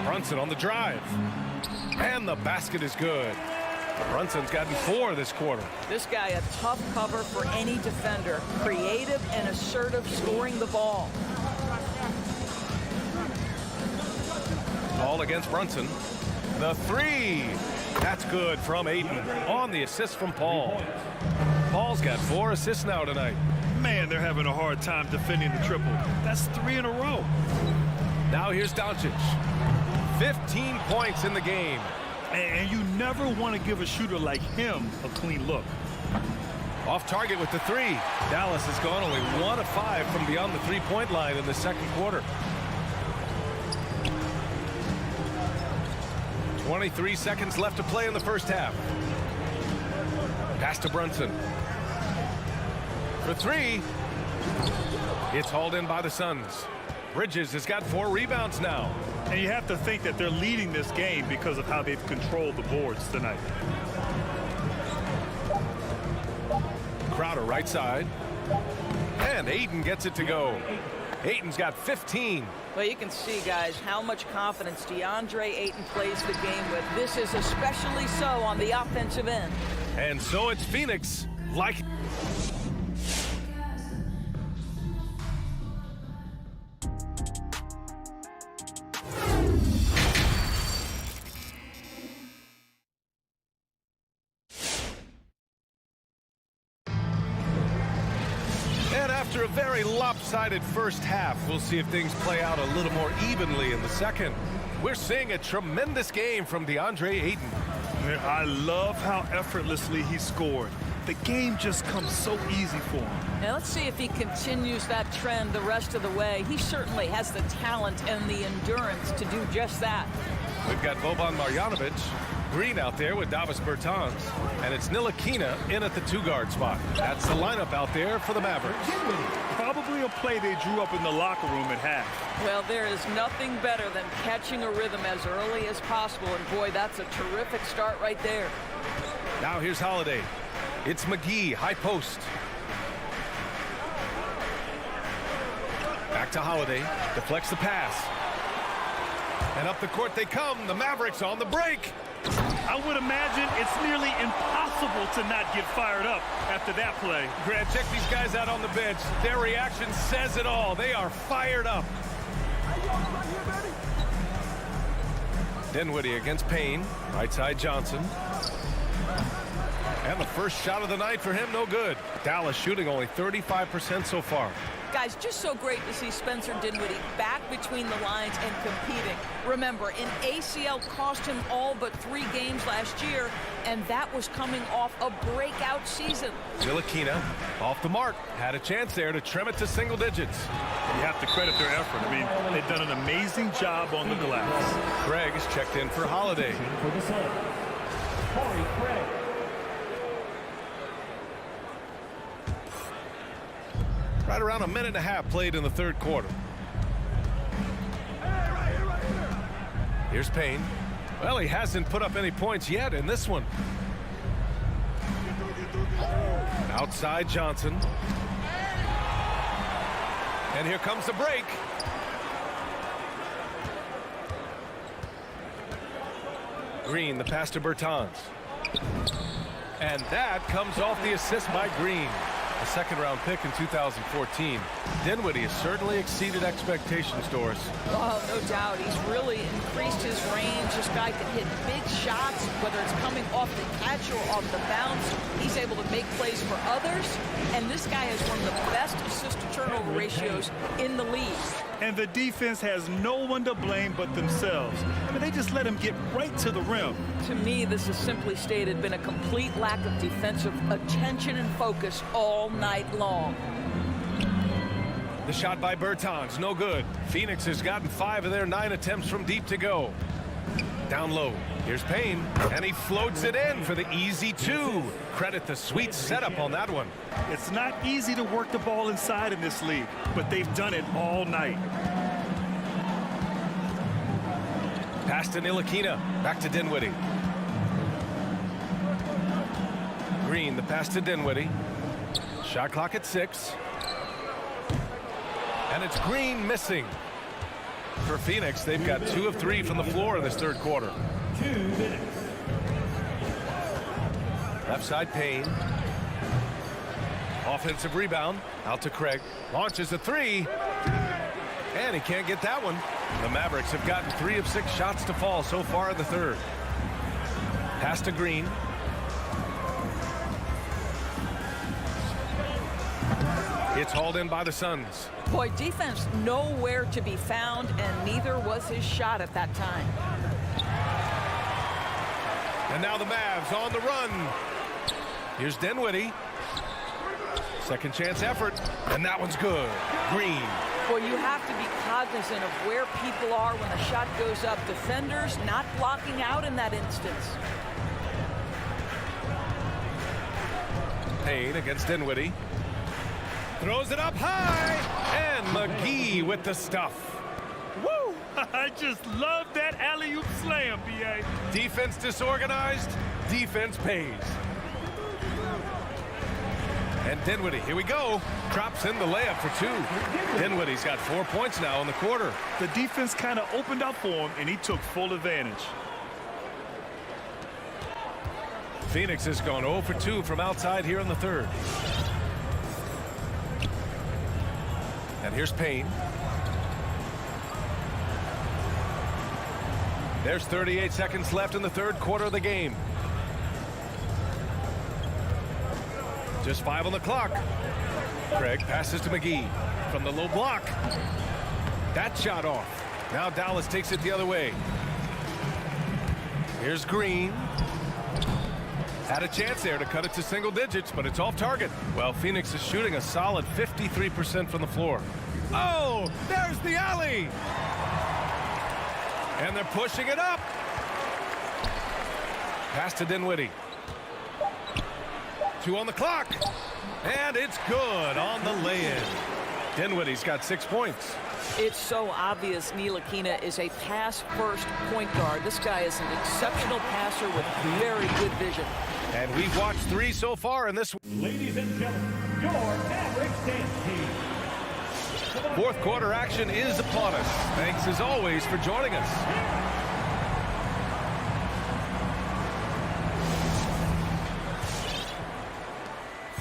Brunson on the drive. And the basket is good. Brunson's gotten 4 this quarter. This guy a tough cover for any defender. Creative and assertive scoring the ball. Ball against Brunson. The 3. That's good from Ayton on the assist from Paul. Paul's got 4 assists now tonight. Man, they're having a hard time defending the triple. That's 3 in a row. Now here's Doncic. 15 points in the game. And you never want to give a shooter like him a clean look. Off target with the 3. Dallas has gone only 1 of 5 from beyond the 3-point line in the second quarter. 23 seconds left to play in the first half. Pass to Brunson. For 3. It's hauled in by the Suns. Bridges has got 4 rebounds now. And you have to think that they're leading this game because of how they've controlled the boards tonight. Crowder right side. And Ayton gets it to go. Ayton's got 15. Well, you can see, guys, how much confidence DeAndre Ayton plays the game with. This is especially so on the offensive end. And so it's Phoenix like... After a very lopsided first half, we'll see if things play out a little more evenly in the second. We're seeing a tremendous game from DeAndre Ayton. I love how effortlessly he scored. The game just comes so easy for him. Now let's see if he continues that trend the rest of the way. He certainly has the talent and the endurance to do just that. We've got Boban Marjanovic, Green out there with Davis Bertans, and it's Ntilikina in at the 2-guard spot. That's the lineup out there for the Mavericks. Probably a play they drew up in the locker room at half. Well, there is nothing better than catching a rhythm as early as possible, and boy, that's a terrific start right there. Now here's Holiday. It's McGee, high post. Back to Holiday, deflects the pass. And up the court they come, the Mavericks on the break. I would imagine it's nearly impossible to not get fired up after that play. Grant, check these guys out on the bench. Their reaction says it all. They are fired up. Dinwiddie against Payne. Right side Johnson. And the first shot of the night for him, no good. Dallas shooting only 35% so far. Guys, just so great to see Spencer Dinwiddie back between the lines and competing. Remember, an ACL cost him all but 3 games last year, and that was coming off a breakout season. Ntilikina off the mark. Had a chance there to trim it to single digits. You have to credit their effort. I mean, they've done an amazing job on the glass. Craig is checked in for Holiday. For the Suns, Torrey Craig. Right around a minute and a half played in the third quarter. Here's Payne. Well, he hasn't put up any points yet in this one. Outside Johnson. And here comes the break. Green, the pass to Bertans. And that comes off the assist by Green. a second-round pick in 2014. Dinwiddie has certainly exceeded expectations, Doris. Oh, no doubt. He's really increased his range. This guy can hit big shots, whether it's coming off the catch or off the bounce. He's able to make plays for others. And this guy has one of the best assist-to-turnover ratios in the league. And the defense has no one to blame but themselves. I mean, they just let him get right to the rim. To me, this has simply stated been a complete lack of defensive attention and focus all night long. The shot by Bertans, no good. Phoenix has gotten 5 of their 9 attempts from deep to go. Down low, here's Payne, and he floats it in for the easy 2. Credit the sweet setup on that one. It's not easy to work the ball inside in this league, but they've done it all night. Pass to Ntilikina, back to Dinwiddie. Green, the pass to Dinwiddie. Shot clock at 6. And it's Green missing. For Phoenix, they've got 2 of 3 from the floor in this third quarter. 2 minutes. Left side, Payne. Offensive rebound, out to Craig. Launches a 3. And he can't get that one. The Mavericks have gotten 3 of 6 shots to fall so far in the third. Pass to Green. It's hauled in by the Suns. Boy, defense nowhere to be found, and neither was his shot at that time. And now the Mavs on the run. Here's Dinwiddie. Second chance effort, and that one's good. Green. Well, you have to be cognizant of where people are when the shot goes up. Defenders not blocking out in that instance. Payne against Dinwiddie. Throws it up high, and McGee with the stuff. Woo! I just love that alley-oop slam, B.A. Defense disorganized, defense pays. And Dinwiddie, here we go, drops in the layup for 2. Dinwiddie's got 4 points now in the quarter. The defense kind of opened up for him, and he took full advantage. Phoenix has gone 0 for 2 from outside here in the third. And here's Payne. There's 38 seconds left in the third quarter of the game. Just 5 on the clock. Craig passes to McGee from the low block. That shot off. Now Dallas takes it the other way. Here's Green. Had a chance there to cut it to single digits, but it's off target. Well, Phoenix is shooting a solid 53% from the floor. Oh, there's the alley. And they're pushing it up. Pass to Dinwiddie. 2 on the clock. And it's good on the lay-in. Dinwiddie's got 6 points. It's so obvious Ntilikina is a pass-first point guard. This guy is an exceptional passer with very good vision. And we've watched 3 so far in this. Ladies and gentlemen, your Mavericks dance team. Fourth quarter action is upon us. Thanks as always for joining us.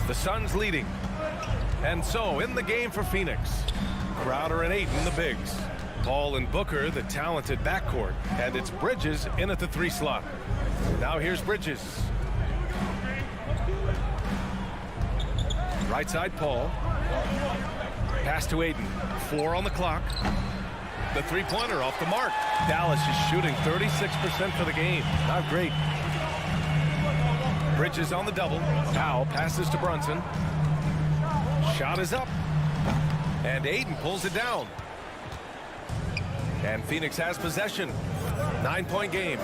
The Suns leading. And so in the game for Phoenix, Crowder and Ayton, the bigs. Paul and Booker, the talented backcourt. And it's Bridges in at the 3 slot. Now here's Bridges. Right side, Paul. Pass to Ayton. 4 on the clock. The 3-pointer off the mark. Dallas is shooting 36% for the game. Not great. Bridges on the double. Powell passes to Brunson. Shot is up. And Ayton pulls it down. And Phoenix has possession. 9-point game.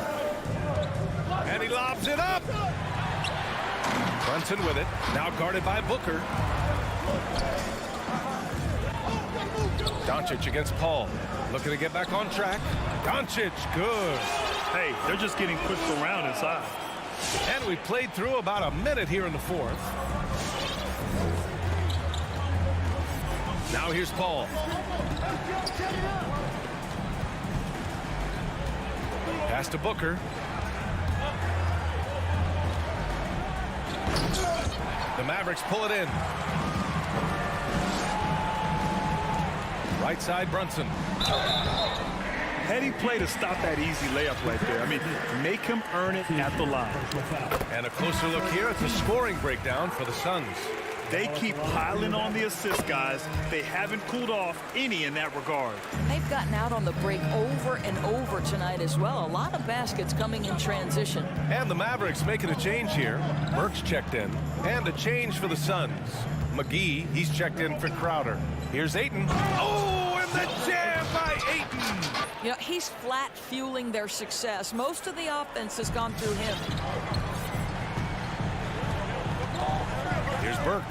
And he lobs it up. Brunson with it. Now guarded by Booker. Doncic against Paul. Looking to get back on track. Doncic, good. Hey, they're just getting pushed around inside. And we played through about a minute here in the fourth. Now here's Paul. Pass to Booker. The Mavericks pull it in. Right side, Brunson. Heady play to stop that easy layup right there. I mean, make him earn it at the line. And a closer look here at the scoring breakdown for the Suns. They keep piling on the assists, guys. They haven't cooled off any in that regard. They've gotten out on the break over and over tonight as well. A lot of baskets coming in transition. And the Mavericks making a change here. Burks checked in. And a change for the Suns. McGee, he's checked in for Crowder. Here's Ayton. Oh, and the jam by Ayton. You know, he's flat fueling their success. Most of the offense has gone through him. Here's Burke.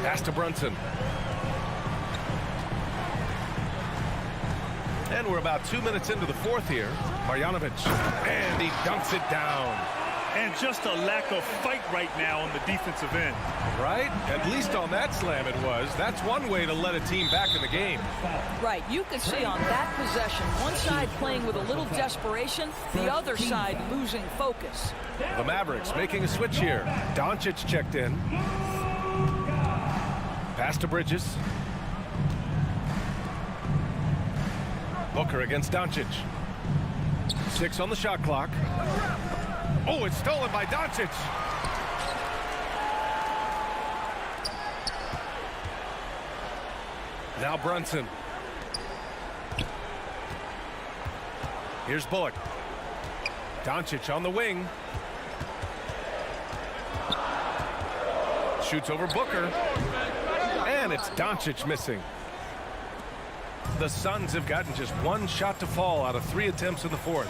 Pass to Brunson. And we're about 2 minutes into the fourth here. Marjanovic. And he dunks it down. And just a lack of fight right now on the defensive end. Right? At least on that slam it was. That's one way to let a team back in the game. Right. You could see on that possession, one side playing with a little desperation, the other side losing focus. The Mavericks making a switch here. Doncic checked in. Pass to Bridges. Booker against Doncic. 6 on the shot clock. Oh, it's stolen by Doncic. Now Brunson. Here's Bullock. Doncic on the wing. Shoots over Booker. And it's Doncic missing. The Suns have gotten just one shot to fall out of 3 attempts in the fourth.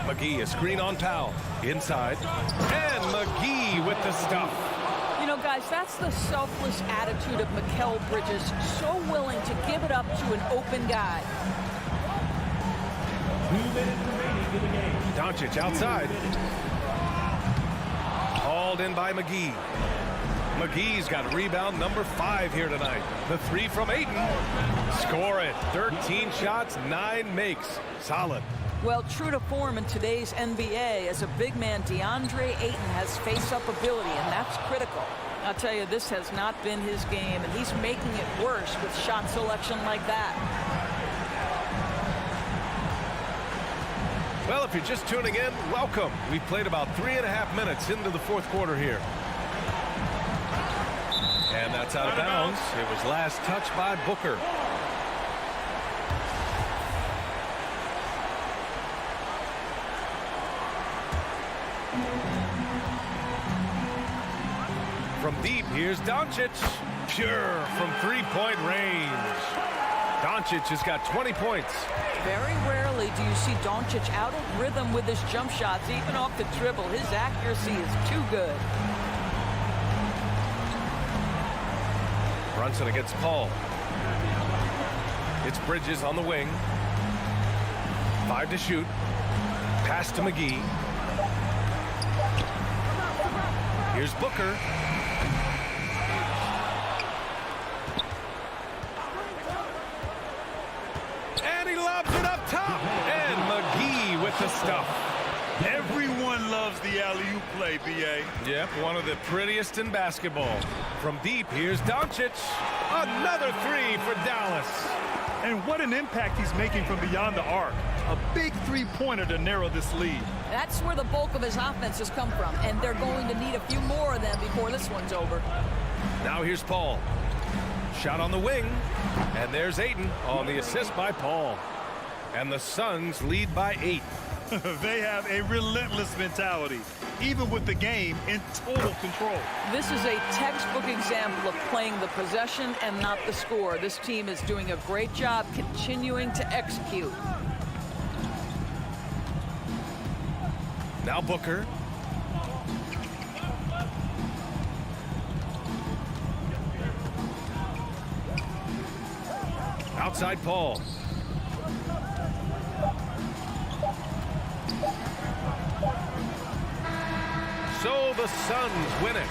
McGee, a screen on Powell. Inside. And McGee with the stuff. You know, guys, that's the selfless attitude of Mikal Bridges. So willing to give it up to an open guy. 2 minutes remaining in the game. Doncic outside. Hauled in by McGee. McGee's got rebound number 5 here tonight. The 3 from Ayton. Score it. 13 shots, 9 makes. Solid. Well, true to form in today's NBA, as a big man, DeAndre Ayton has face-up ability, and that's critical. I'll tell you, this has not been his game, and he's making it worse with shot selection like that. Well, if you're just tuning in, welcome. We've played about 3.5 minutes into the fourth quarter here. And that's out of bounds. It was last touched by Booker. From deep, here's Doncic. Pure from three-point range. Doncic has got 20 points. Very rarely do you see Doncic out of rhythm with his jump shots, even off the dribble. His accuracy is too good. Brunson against Paul. It's Bridges on the wing. 5 to shoot. Pass to McGee. Here's Booker. And he lobs it up top. And McGee with the stuff. Everyone loves the alley-oop play, B.A. Yep, one of the prettiest in basketball. From deep, here's Doncic. Another 3 for Dallas. And what an impact he's making from beyond the arc. A big three-pointer to narrow this lead. That's where the bulk of his offense has come from, and they're going to need a few more of them before this one's over. Now here's Paul. Shot on the wing. And there's Ayton on the assist by Paul. And the Suns lead by 8. They have a relentless mentality, even with the game in total control. This is a textbook example of playing the possession and not the score. This team is doing a great job continuing to execute. Now Booker. Outside Paul. So the Suns win it.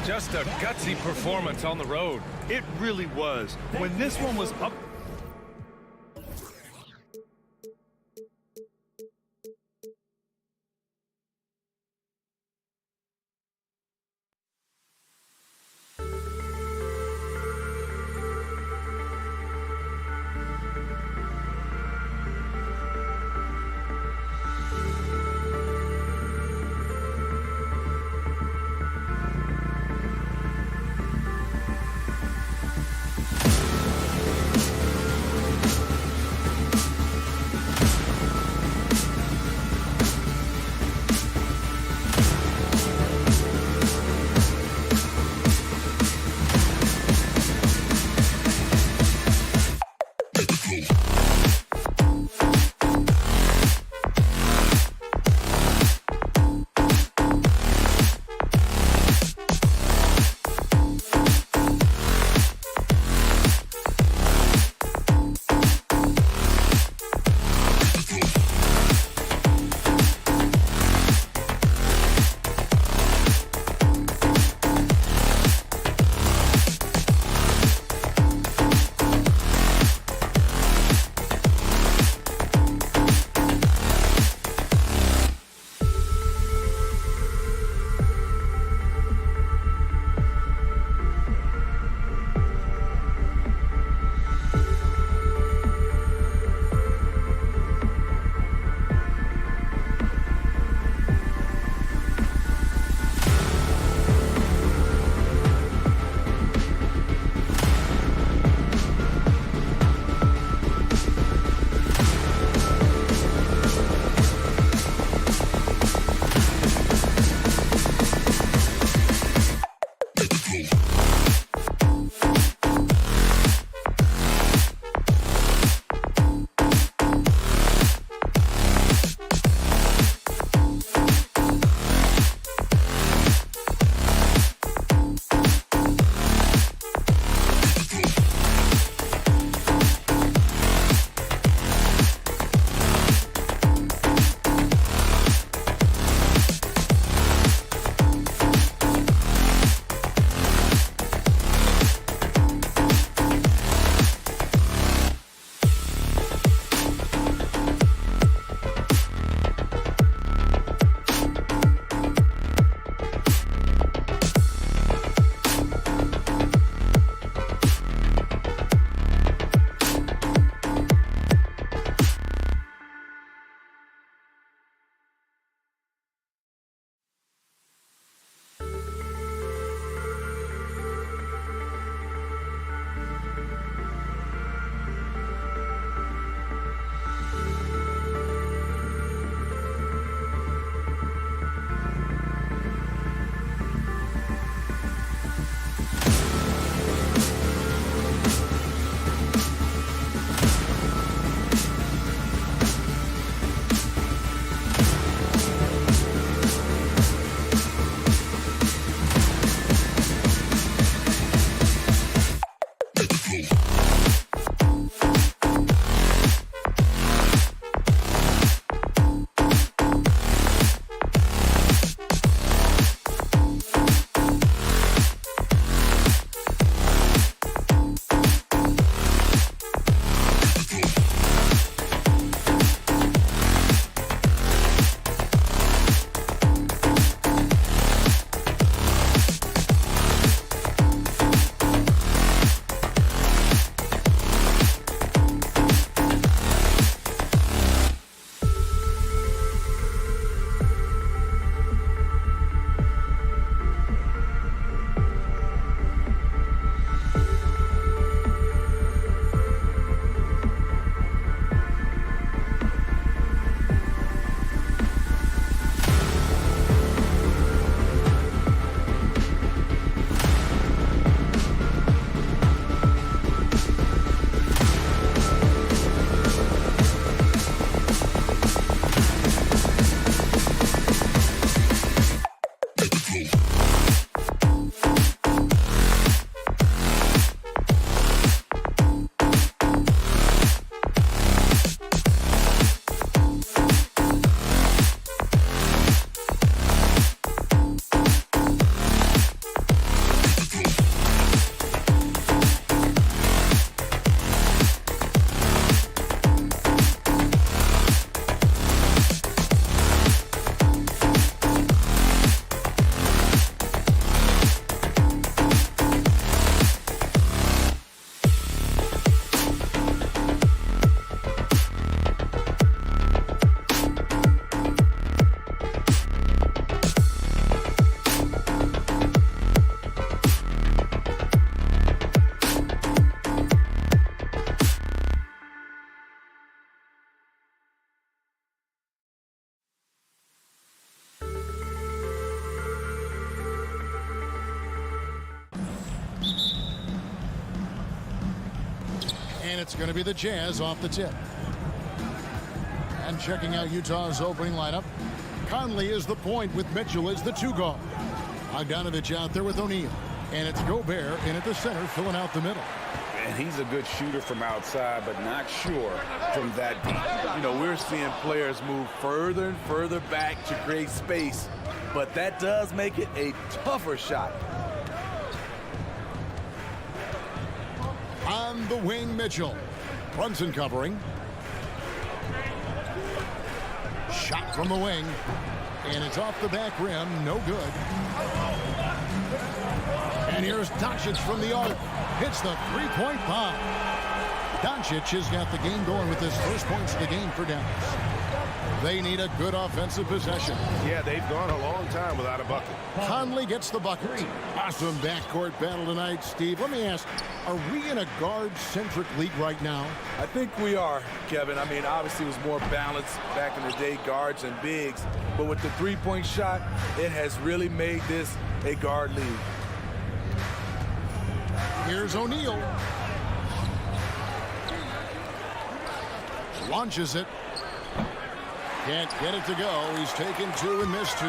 Just a gutsy performance on the road. It really was. When this one was up And it's going to be the Jazz off the tip. And checking out Utah's opening lineup, Conley is the point with Mitchell as the 2 guard. Bogdanovich out there with O'Neal. And it's Gobert in at the center, filling out the middle. And he's a good shooter from outside, but not sure from that deep. You know, we're seeing players move further and further back to create space, but that does make it a tougher shot. On the wing, Mitchell. Brunson covering. Shot from the wing. And it's off the back rim. No good. And here's Doncic from the arc. Hits the three-point bomb. Doncic has got the game going with his first points of the game for Dallas. They need a good offensive possession. Yeah, they've gone a long time without a bucket. Conley gets the bucket. Awesome backcourt battle tonight, Steve. Let me ask, are we in a guard-centric league right now? I think we are, Kevin. I mean, obviously it was more balanced back in the day, guards and bigs. But with the three-point shot, it has really made this a guard league. Here's O'Neal. Launches it. Can't get it to go. He's taken 2 and missed 2.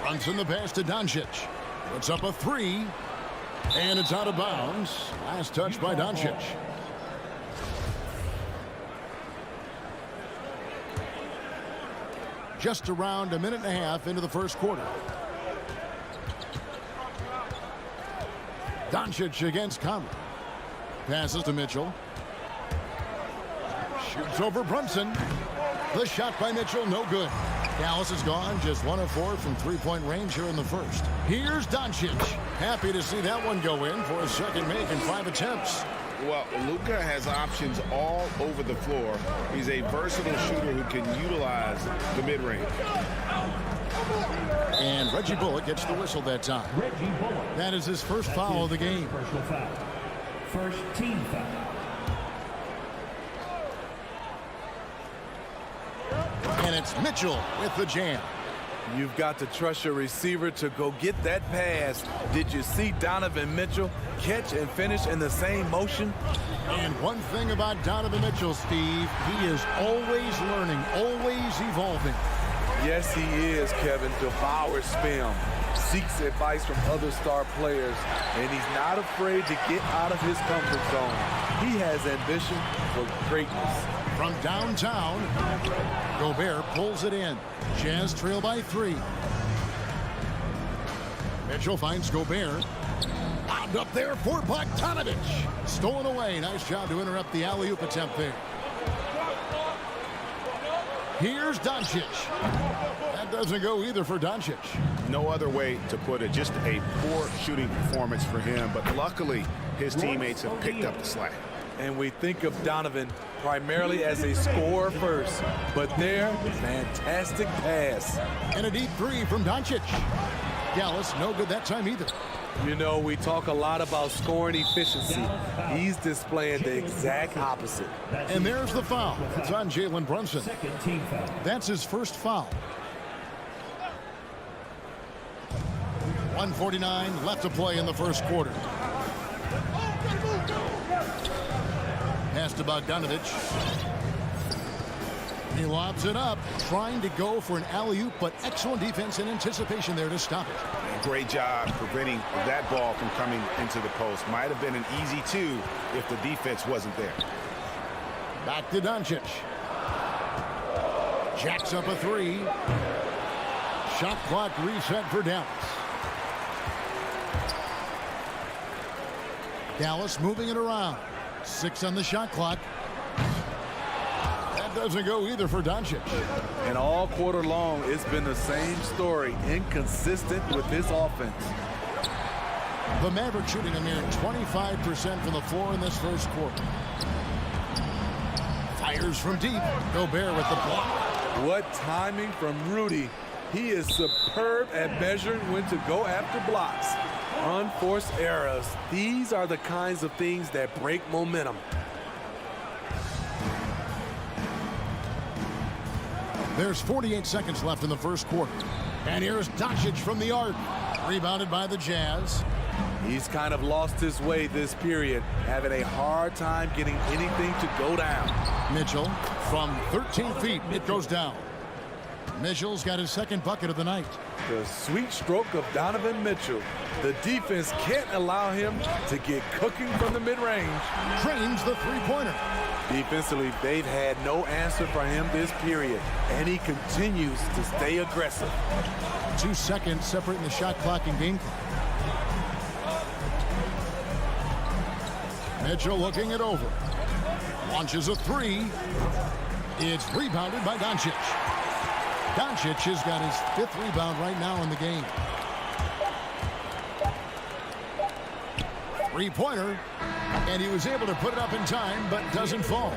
Brunson the pass to Doncic. Puts up a 3. And it's out of bounds. Last touch by Doncic. Just around a minute and a half into the first quarter. Doncic against Conley. Passes to Mitchell. Shoots over Brunson. The shot by Mitchell, no good. Dallas is gone, just 1 of 4 from three-point range here in the first. Here's Doncic. Happy to see that one go in for a second make in 5 attempts. Well, Luka has options all over the floor. He's a versatile shooter who can utilize the mid-range. And Reggie Bullock gets the whistle that time. Reggie Bullock. That is his first foul of the game. Personal foul. First team foul. And it's Mitchell with the jam. You've got to trust your receiver to go get that pass. Did you see Donovan Mitchell catch and finish in the same motion? And one thing about Donovan Mitchell, Steve, he is always learning, always evolving. Yes, he is, Kevin. Devours film, seeks advice from other star players, and he's not afraid to get out of his comfort zone. He has ambition for greatness. From downtown, Gobert pulls it in. Jazz trail by 3. Mitchell finds Gobert. Bombed up there for Bogdanovich. Stolen away. Nice job to interrupt the alley-oop attempt there. Here's Doncic. That doesn't go either for Doncic. No other way to put it. Just a poor shooting performance for him. But luckily, his teammates have picked up the slack. And we think of Donovan primarily as a scorer first. But there, fantastic pass. And a deep 3 from Doncic. Dallas, no good that time either. You know, we talk a lot about scoring efficiency. He's displaying the exact opposite. And there's the foul. It's on Jalen Brunson. Second team foul. That's his first foul. 1:49 left to play in the first quarter. Pass to Bogdanovich. He lobs it up, trying to go for an alley-oop, but excellent defense and anticipation there to stop it. Great job preventing that ball from coming into the post. Might have been an easy 2 if the defense wasn't there. Back to Doncic. Jacks up a 3. Shot clock reset for Dallas. Dallas moving it around. 6 on the shot clock. That doesn't go either for Doncic. And all quarter long, it's been the same story. Inconsistent with his offense. The Mavericks shooting a mere 25% from the floor in this first quarter. Fires from deep. Gobert with the block. What timing from Rudy. He is superb at measuring when to go after blocks. Unforced errors. These are the kinds of things that break momentum. There's 48 seconds left in the first quarter. And here's Doncic from the arc. Rebounded by the Jazz. Doncic. 1 And here's Doncic from the arc. Rebounded by the Jazz. He's kind of lost his way this period, having a hard time getting anything to go down. Mitchell from 13 feet, it goes down. Mitchell's got his second bucket of the night. The sweet stroke of Donovan Mitchell. The defense can't allow him to get cooking from the mid-range. Drains the three-pointer. Defensively, they've had no answer for him this period, and he continues to stay aggressive. 2 seconds separating the shot clock and game clock. Mitchell looking it over. Launches a three. It's rebounded by Doncic. Doncic has got his 5th rebound right now in the game. Three-pointer, and he was able to put it up in time, but doesn't fall.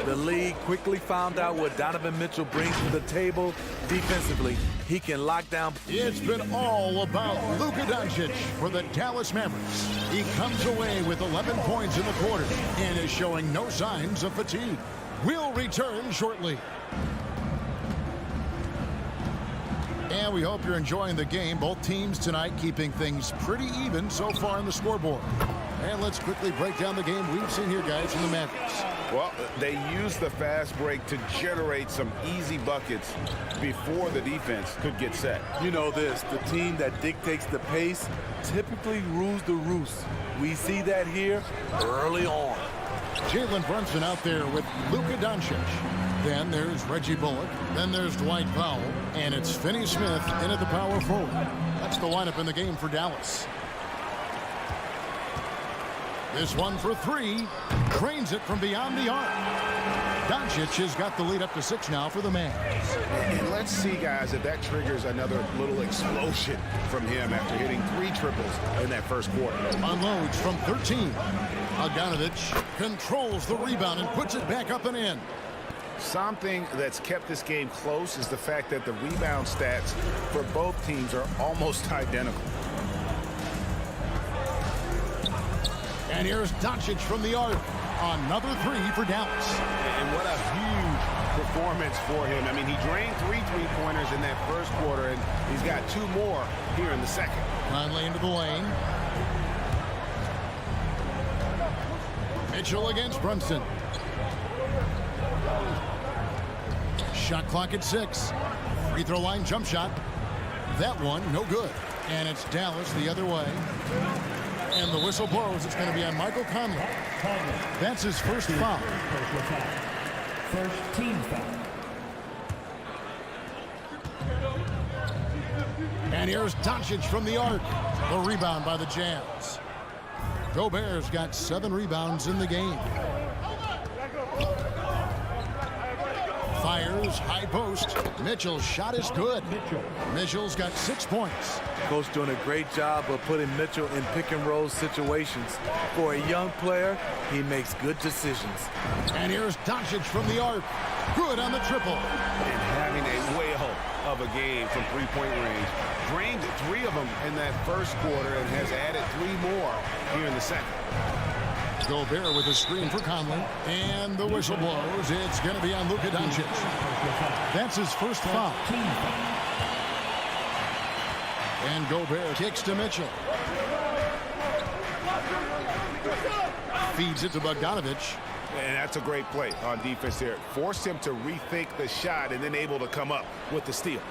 The league quickly found out what Donovan Mitchell brings to the table defensively. He can lock down. It's been all about Luka Doncic for the Dallas Mavericks. He comes away with 11 points in the quarter and is showing no signs of fatigue. We'll return shortly. And we hope you're enjoying the game. Both teams tonight keeping things pretty even so far on the scoreboard. And let's quickly break down the game we've seen here, guys, from the Mavericks. Well, they used the fast break to generate some easy buckets before the defense could get set. You know this, the team that dictates the pace typically rules the roost. We see that here early on. Jalen Brunson out there with Luka Doncic. Then there's Reggie Bullock. Then there's Dwight Powell. And it's Finney Smith in at the power forward. That's the lineup in the game for Dallas. This one for three. Drains it from beyond the arc. Doncic has got the lead up to 6 now for the Mavs. And let's see, guys, if that triggers another little explosion from him after hitting 3 triples in that first quarter. Unloads from 13. Bogdanovic controls the rebound and puts it back up and in. Something that's kept this game close is the fact that the rebound stats for both teams are almost identical. And here's Doncic from the arc. Another 3 for Dallas. And what a huge performance for him. I mean, he drained 3 three-pointers in that first quarter, and he's got 2 more here in the second. Conley into the lane. Mitchell against Brunson. Shot clock at 6. Free throw line jump shot. That one, no good. And it's Dallas the other way. And the whistle blows. It's going to be on Michael Conley. That's his first foul. First team foul. And here's Doncic from the arc. The rebound by the Jazz. Gobert's got 7 rebounds in the game. Fires, high post. Mitchell's shot is good. Mitchell's got 6 points. Coach doing a great job of putting Mitchell in pick and roll situations. For a young player, he makes good decisions. And here's Doncic from the arc. Good on the triple. And having a whale of a game from three-point range. Drained 3 of them in that first quarter and has added 3 more here in the second. Gobert with a screen for Conley. And the whistle blows. It's going to be on Luka Doncic. That's his first foul. And Gobert kicks to Mitchell. Feeds it to Bogdanovic. And that's a great play on defense there. Forced him to rethink the shot and then able to come up with the steal.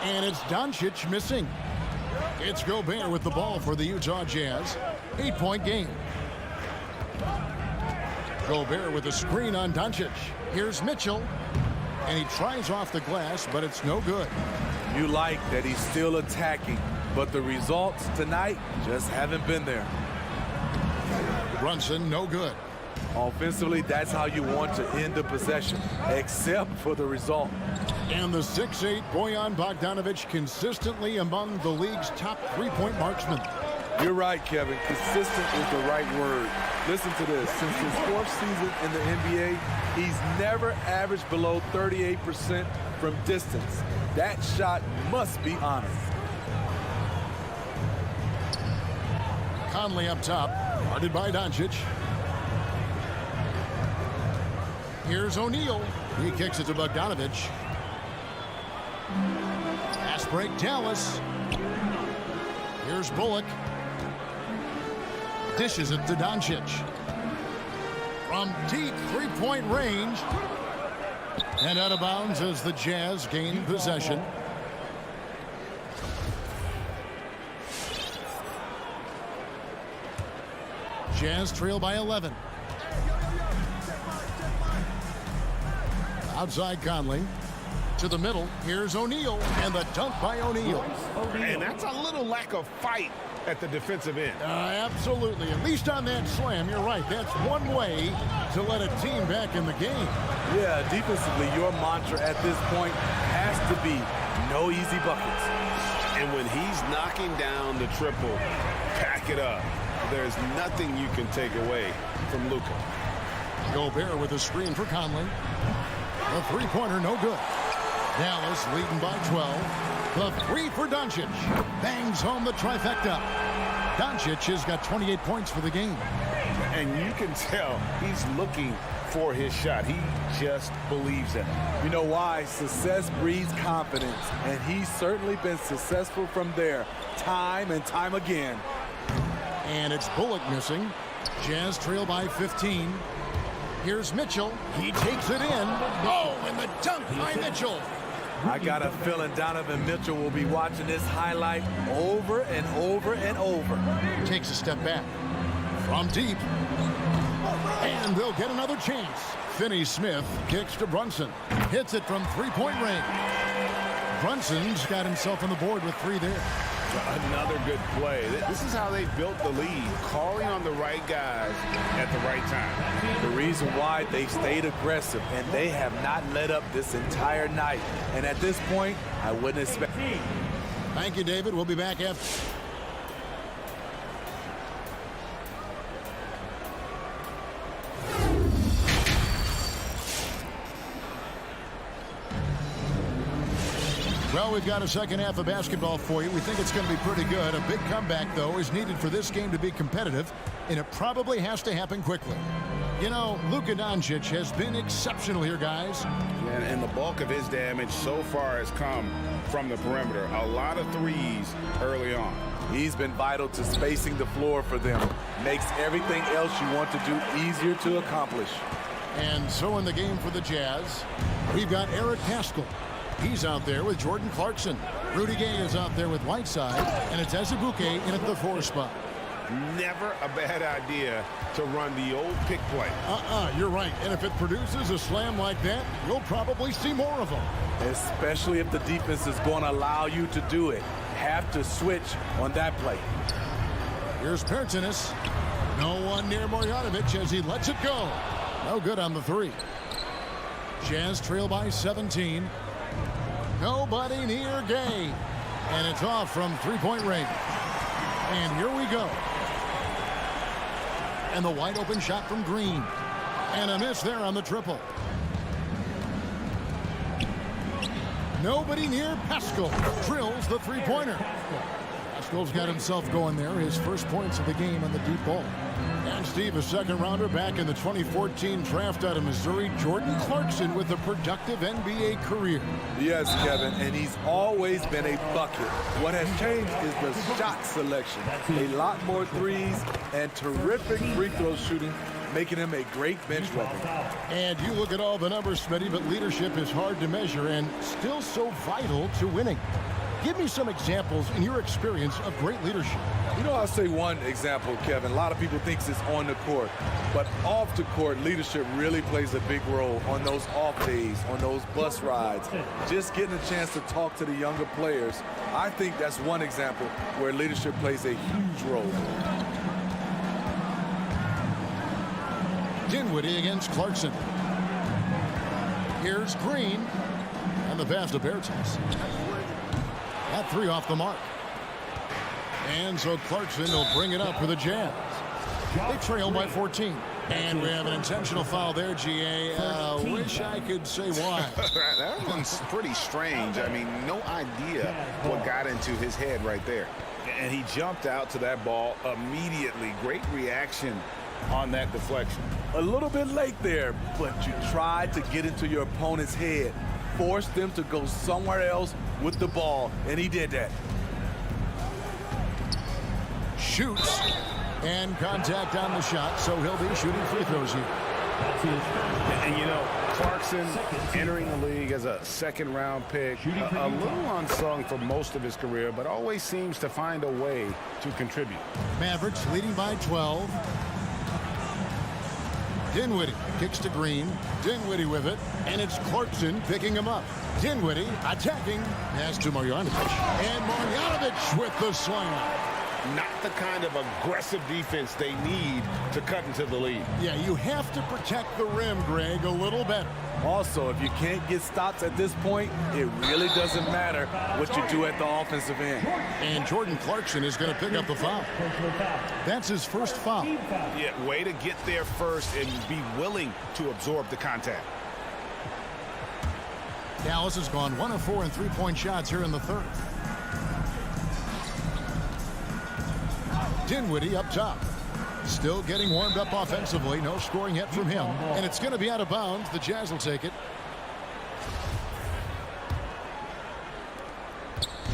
And it's Doncic missing. It's Gobert with the ball for the Utah Jazz. 8-point game. Gobert with a screen on Doncic. Here's Mitchell. And he tries off the glass, but it's no good. You like that he's still attacking, but the results tonight just haven't been there. Brunson, no good. Offensively, that's how you want to end the possession, except for the result. And the 6'8" Bojan Bogdanovic consistently among the league's top three-point marksmen. You're right, Kevin. Consistent is the right word. Listen to this. Since his 4th season in the NBA, he's never averaged below 38% from distance. That shot must be honest. Conley up top, guarded by Doncic. Here's O'Neal. He kicks it to Bogdanovic. Fast break, Dallas. Here's Bullock. Dishes it to Doncic. From deep three-point range. And out of bounds as the Jazz gain possession. Jazz trail by 11. Outside Conley. To the middle. Here's O'Neal. And the dunk by O'Neal. And that's a little lack of fight at the defensive end. Absolutely. At least on that slam, you're right. That's one way to let a team back in the game. Yeah, defensively, your mantra at this point has to be no easy buckets. And when he's knocking down the triple, pack it up. There's nothing you can take away from Luka. Gobert with a screen for Conley. The three-pointer, no good. Dallas leading by 12. The three for Doncic. Bangs home the trifecta. Doncic has got 28 points for the game. And you can tell he's looking for his shot. He just believes in it. You know why? Success breeds confidence, and he's certainly been successful from there time and time again. And it's Bullock missing. Jazz trail by 15. Here's Mitchell. He takes it in. Oh, and the dunk by Mitchell. I got a feeling Donovan Mitchell will be watching this highlight over and over and over. Takes a step back. From deep. And they'll get another chance. Finney-Smith kicks to Brunson. Hits it from three-point range. Brunson's got himself on the board with three there. Another good play. This is how they built the lead, calling on the right guys at the right time. The reason why they've stayed aggressive, and they have not let up this entire night. And at this point, I wouldn't expect. Thank you, David. We'll be back after. Well, we've got a second half of basketball for you. We think it's going to be pretty good. A big comeback, though, is needed for this game to be competitive, and it probably has to happen quickly. You know, Luka Doncic has been exceptional here, guys. And the bulk of his damage so far has come from the perimeter. A lot of threes early on. He's been vital to spacing the floor for them. Makes everything else you want to do easier to accomplish. And so in the game for the Jazz, we've got Eric Paschall. He's out there with Jordan Clarkson. Rudy Gay is out there with Whiteside, and it's Azubuike in at the 4 spot. Never a bad idea to run the old pick play. You're right. And if it produces a slam like that, you'll probably see more of them. Especially if the defense is going to allow you to do it. Have to switch on that play. Here's Pertinis. No one near Marjanovic as he lets it go. No good on the three. Jazz trail by 17. Nobody near Gay. And it's off from three-point range. And here we go. And the wide open shot from Green. And a miss there on the triple. Nobody near Paschall. Drills the three-pointer. Paschall's got himself going there. His first points of the game on the deep ball. And Steve, a second-rounder back in the 2014 draft out of Missouri, Jordan Clarkson with a productive NBA career. Yes, Kevin, and he's always been a bucket. What has changed is the shot selection. A lot more threes and terrific free throw shooting, making him a great bench weapon. And you look at all the numbers, Smitty, but leadership is hard to measure and still so vital to winning. Give me some examples in your experience of great leadership. You know, I'll say one example, Kevin. A lot of people think it's on the court, but off the court, leadership really plays a big role on those off days, on those bus rides. Just getting a chance to talk to the younger players. I think that's one example where leadership plays a huge role. Dinwiddie against Clarkson. Here's Green. And the pass to Bertans. That three off the mark. And so Clarkson will bring it up for the Jazz. They trail by 14. And we have an intentional foul there, GA. Wish I could say why. That one's pretty strange. I mean, no idea what got into his head right there. And he jumped out to that ball immediately. Great reaction on that deflection. A little bit late there, but you tried to get into your opponent's head. Forced them to go somewhere else with the ball, and he did that. Shoots. And contact on the shot, so he'll be shooting free throws here. And, you know, Clarkson entering the league as a second-round pick, a little unsung for most of his career, but always seems to find a way to contribute. Mavericks leading by 12. Dinwiddie kicks to Green. Dinwiddie with it, and it's Clarkson picking him up. Dinwiddie attacking. Pass to Marjanovic. And Marjanovic with the slam. Not the kind of aggressive defense they need to cut into the lead. Yeah, you have to protect the rim, Greg, a little better. Also, if you can't get stops at this point, it really doesn't matter what you do at the offensive end. And Jordan Clarkson is going to pick up the foul. That's his first foul. Yeah, way to get there first and be willing to absorb the contact. Dallas has gone 1 of 4 in three-point shots here in the third. Dinwiddie up top. Still getting warmed up offensively. No scoring yet from him. And it's going to be out of bounds. The Jazz will take it.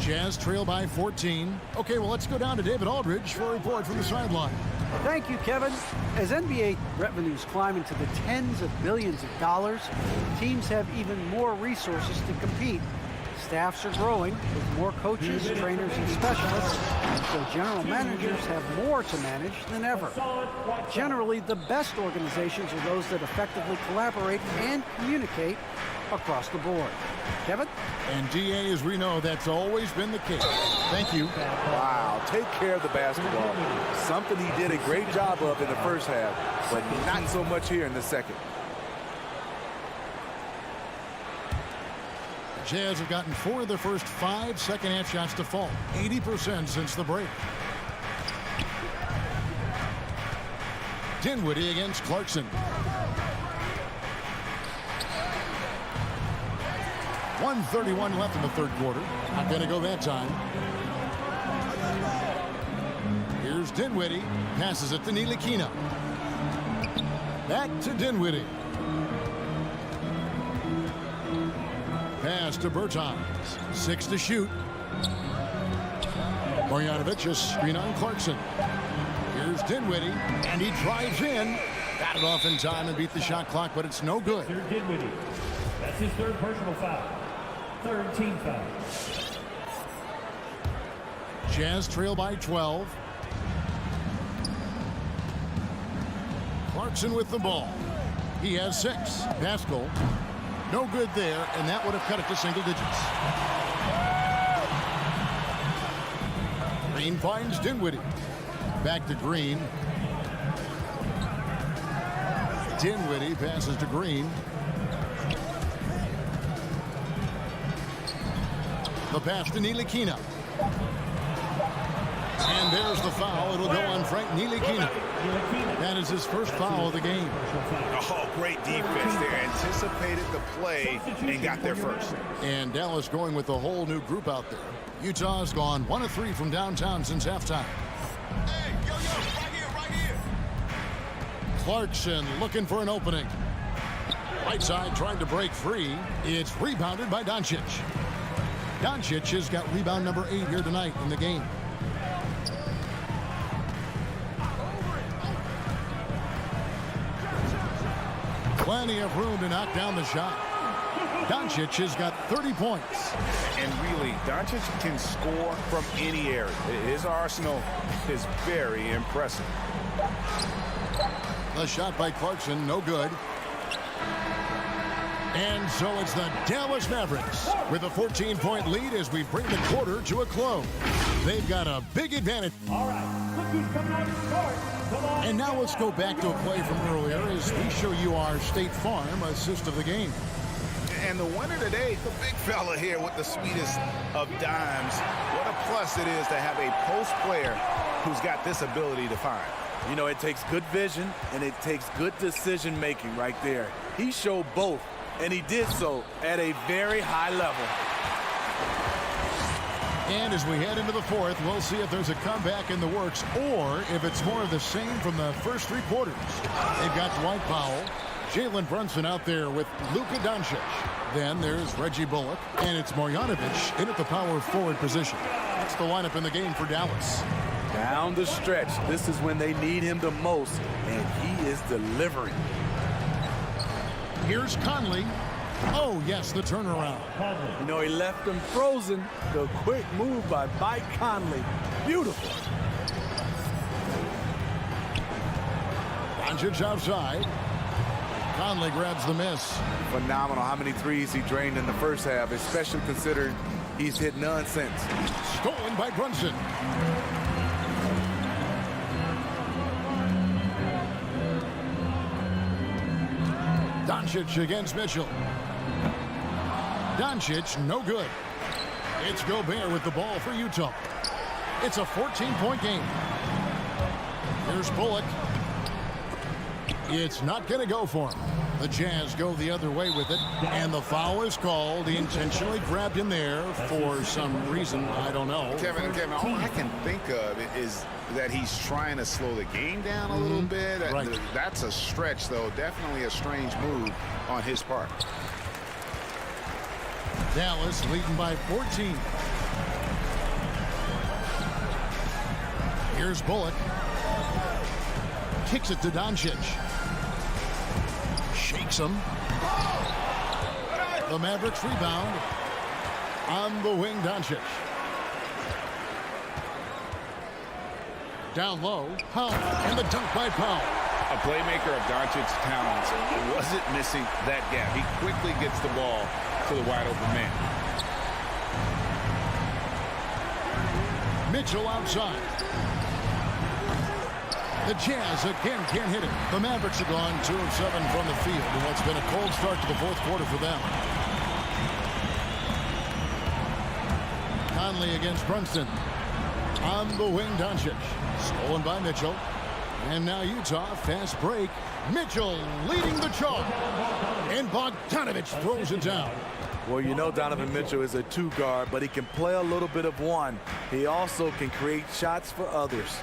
Jazz trail by 14. Okay, well, let's go down to David Aldridge for a report from the sideline. Thank you, Kevin. As NBA revenues climb into the tens of billions of dollars, teams have even more resources to compete. Staffs are growing with more coaches, trainers, and specialists, so general managers have more to manage than ever. Generally, the best organizations are those that effectively collaborate and communicate across the board. Kevin? And DA, as we know, that's always been the case. Thank you. Wow, take care of the basketball. Something he did a great job of in the first half, but not so much here in the second. Jazz have gotten 4 of their first 5 second-half shots to fall. 80% since the break. Dinwiddie against Clarkson. 1:31 left in the third quarter. Not going to go that time. Here's Dinwiddie. Passes it to Ntilikina. Back to Dinwiddie. Pass to Bertans. 6 to shoot. Marjanovic just screen on Clarkson. Here's Dinwiddie, and he drives in. Got it off in time and beat the shot clock, but it's no good. Dinwiddie. That's his third personal foul. Third team foul. Jazz trail by 12. Clarkson with the ball. He has 6. Pascal. No good there, and that would have cut it to single digits. Green finds Dinwiddie. Back to Green. Dinwiddie passes to Green. The pass to Ntilikina. And there's the foul. It'll go on Frank Ntilikina. That is his first foul of the game. Oh, great defense there. Anticipated the play and got there first. And Dallas going with a whole new group out there. Utah's gone 1 of 3 from downtown since halftime. Hey, right here. Clarkson looking for an opening. Right side trying to break free. It's rebounded by Doncic. Doncic has got rebound number 8 here tonight in the game. Plenty of room to knock down the shot. Doncic has got 30 points. And really, Doncic can score from any area. His arsenal is very impressive. The shot by Clarkson, no good. And so it's the Dallas Mavericks with a 14-point lead as we bring the quarter to a close. They've got a big advantage. All right, look who's coming on the court. And now let's go back to a play from earlier as we show you our State Farm assist of the game. And the winner today, the big fella here with the sweetest of dimes. What a plus it is to have a post player who's got this ability to find. You know, it takes good vision and it takes good decision making right there. He showed both, and he did so at a very high level. And as we head into the fourth, we'll see if there's a comeback in the works or if it's more of the same from the first 3 quarters. They've got Dwight Powell, Jalen Brunson out there with Luka Doncic. Then there's Reggie Bullock, and it's Marjanovic in at the power forward position. That's the lineup in the game for Dallas. Down the stretch, this is when they need him the most, and he is delivering. Here's Conley. Oh, yes, the turnaround. You know, he left him frozen. The quick move by Mike Conley. Beautiful. Doncic outside. Conley grabs the miss. Phenomenal how many threes he drained in the first half, especially considering he's hit none since. Stolen by Brunson. Doncic against Mitchell. Doncic, no good. It's Gobert with the ball for Utah. It's a 14-point game. Here's Bullock. It's not going to go for him. The Jazz go the other way with it, and the foul is called. He intentionally grabbed him there for some reason. I don't know. Kevin, all I can think of is that he's trying to slow the game down a little bit. Right. That's a stretch, though. Definitely a strange move on his part. Dallas leading by 14. Here's Bullock. Kicks it to Doncic. Shakes him. The Mavericks rebound. On the wing, Doncic. Down low. Powell. And the dunk by Powell. A playmaker of Doncic's talents wasn't missing that gap. He quickly gets the ball to the wide open man. Mitchell outside. The Jazz again can't hit it. The Mavericks are gone 2 of 7 from the field in what's been a cold start to the fourth quarter for them. Conley against Brunson. On the wing, Doncic. Stolen by Mitchell. And now Utah, fast break. Mitchell leading the charge. And Bogdanovich throws it down. Well, you know Donovan Mitchell is a 2-guard, but he can play a little bit of one. He also can create shots for others.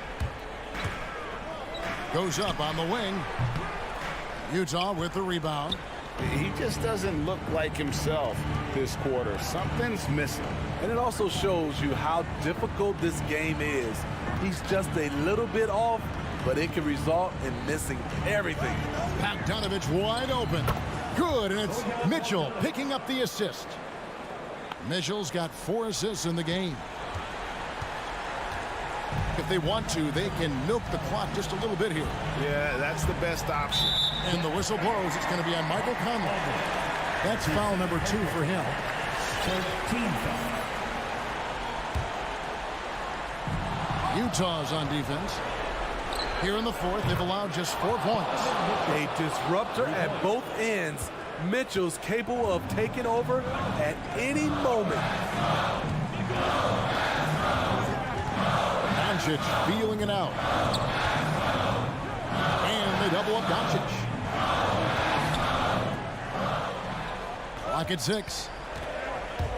Goes up on the wing. Utah with the rebound. He just doesn't look like himself this quarter. Something's missing. And it also shows you how difficult this game is. He's just a little bit off, but it can result in missing everything. Bogdanovich wide open. Good, and it's Mitchell picking up the assist. Mitchell's got 4 assists in the game. If they want to, they can milk the clock just a little bit here. Yeah, that's the best option. And the whistle blows. It's going to be on Michael Conley. That's foul number 2 for him. 13 foul. Utah's on defense. Here in the fourth, they've allowed just 4 points. A disruptor at both ends. Mitchell's capable of taking over at any moment. Doncic feeling it out. And they double up Doncic. Clock at 6.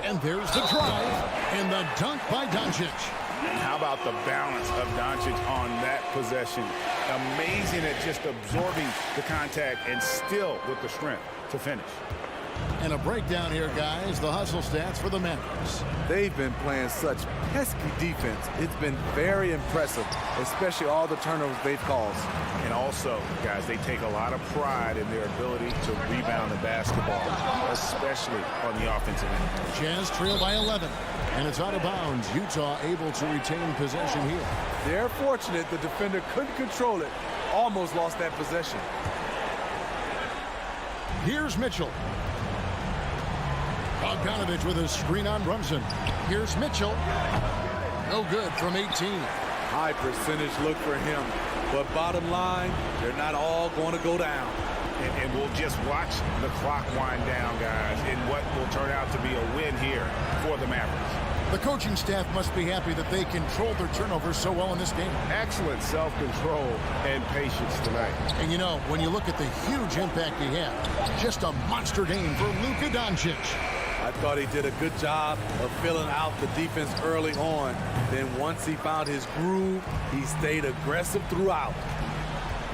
And there's the drive. And the dunk by Doncic. How about the balance of Doncic on that possession? Amazing at just absorbing the contact and still with the strength to finish. And a breakdown here, guys. The hustle stats for the Mavericks. They've been playing such pesky defense. It's been very impressive, especially all the turnovers they've caused. And also, guys, they take a lot of pride in their ability to rebound the basketball, especially on the offensive end. Jazz trail by 11. And it's out of bounds. Utah able to retain possession here. They're fortunate the defender couldn't control it. Almost lost that possession. Here's Mitchell. Bogdanovich with a screen on Brunson. Here's Mitchell. No good from 18. High percentage look for him. But bottom line, they're not all going to go down. And we'll just watch the clock wind down, guys, in what will turn out to be a win here for the Mavericks. The coaching staff must be happy that they controlled their turnovers so well in this game. Excellent self-control and patience tonight. And you know, when you look at the huge impact he had, just a monster game for Luka Doncic. I thought he did a good job of filling out the defense early on. Then once he found his groove, he stayed aggressive throughout.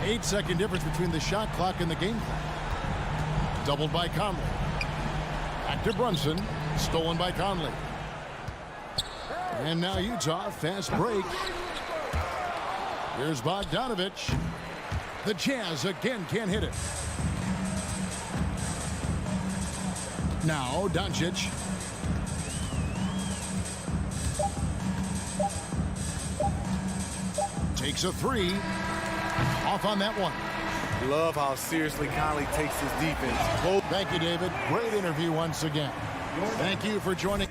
8-second difference between the shot clock and the game clock. Doubled by Conley. Back to Brunson. Stolen by Conley. And now Utah, fast break. Here's Bogdanovich. The Jazz again can't hit it. Now Doncic. Takes a three. Off on that one. Love how seriously Conley takes his defense. Thank you, David. Great interview once again. Thank you for joining.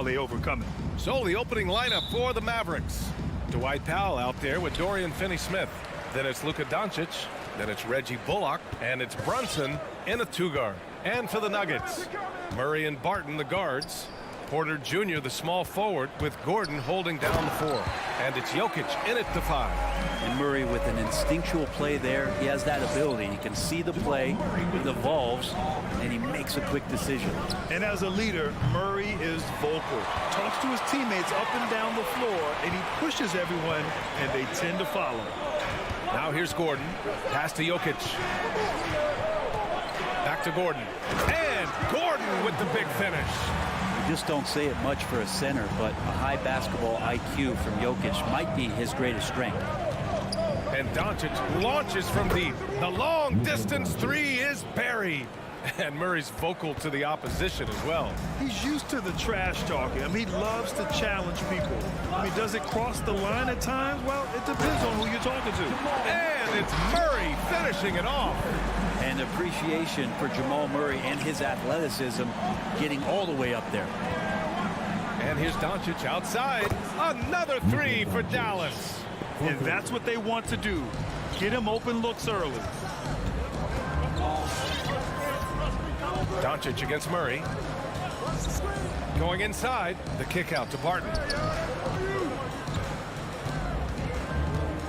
how they overcome it. So the opening lineup for the Mavericks. Dwight Powell out there with Dorian Finney-Smith. Then it's Luka Doncic. Then it's Reggie Bullock. And it's Brunson in a 2-guard. And for the Nuggets, Murray and Barton, the guards. Porter Jr., the small forward, with Gordon holding down the 4. And it's Jokic in at the 5. And Murray with an instinctual play there. He has that ability. He can see the play, it evolves, and he makes a quick decision. And as a leader, Murray is vocal. Talks to his teammates up and down the floor, and he pushes everyone, and they tend to follow. Now here's Gordon. Pass to Jokic. Back to Gordon. And Gordon with the big finish. You just don't say it much for a center, but a high basketball IQ from Jokic might be his greatest strength. And Doncic launches from deep. The long distance 3 is buried. And Murray's vocal to the opposition as well. He's used to the trash talking. I mean, he loves to challenge people. I mean, does it cross the line at times? Well, it depends on who you're talking to. And it's Murray finishing it off. And appreciation for Jamal Murray and his athleticism getting all the way up there. And here's Doncic outside. Another 3 for Dallas. And that's what they want to do. Get him open looks early. Doncic against Murray. Going inside. The kick out to Barton.